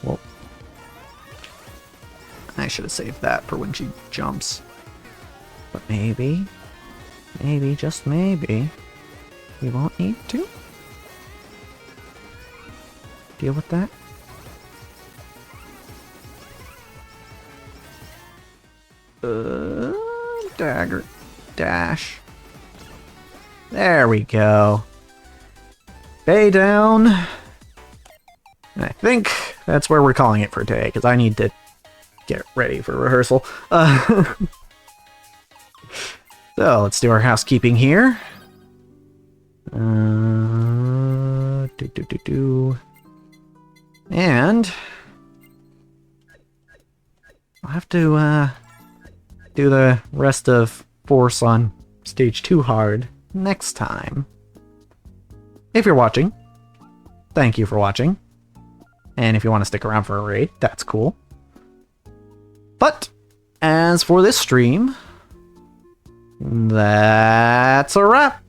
Well, I should have saved that for when she jumps. But maybe, just maybe, we won't need to deal with that. Dagger. Dash. There we go. Bay down. And I think that's where we're calling it for today, because I need to get ready for rehearsal. So, let's do our housekeeping here. And I'll have to do the rest of Force on Stage 2 hard next time. If you're watching, thank you for watching. And if you want to stick around for a raid, that's cool. But as for this stream, that's a wrap.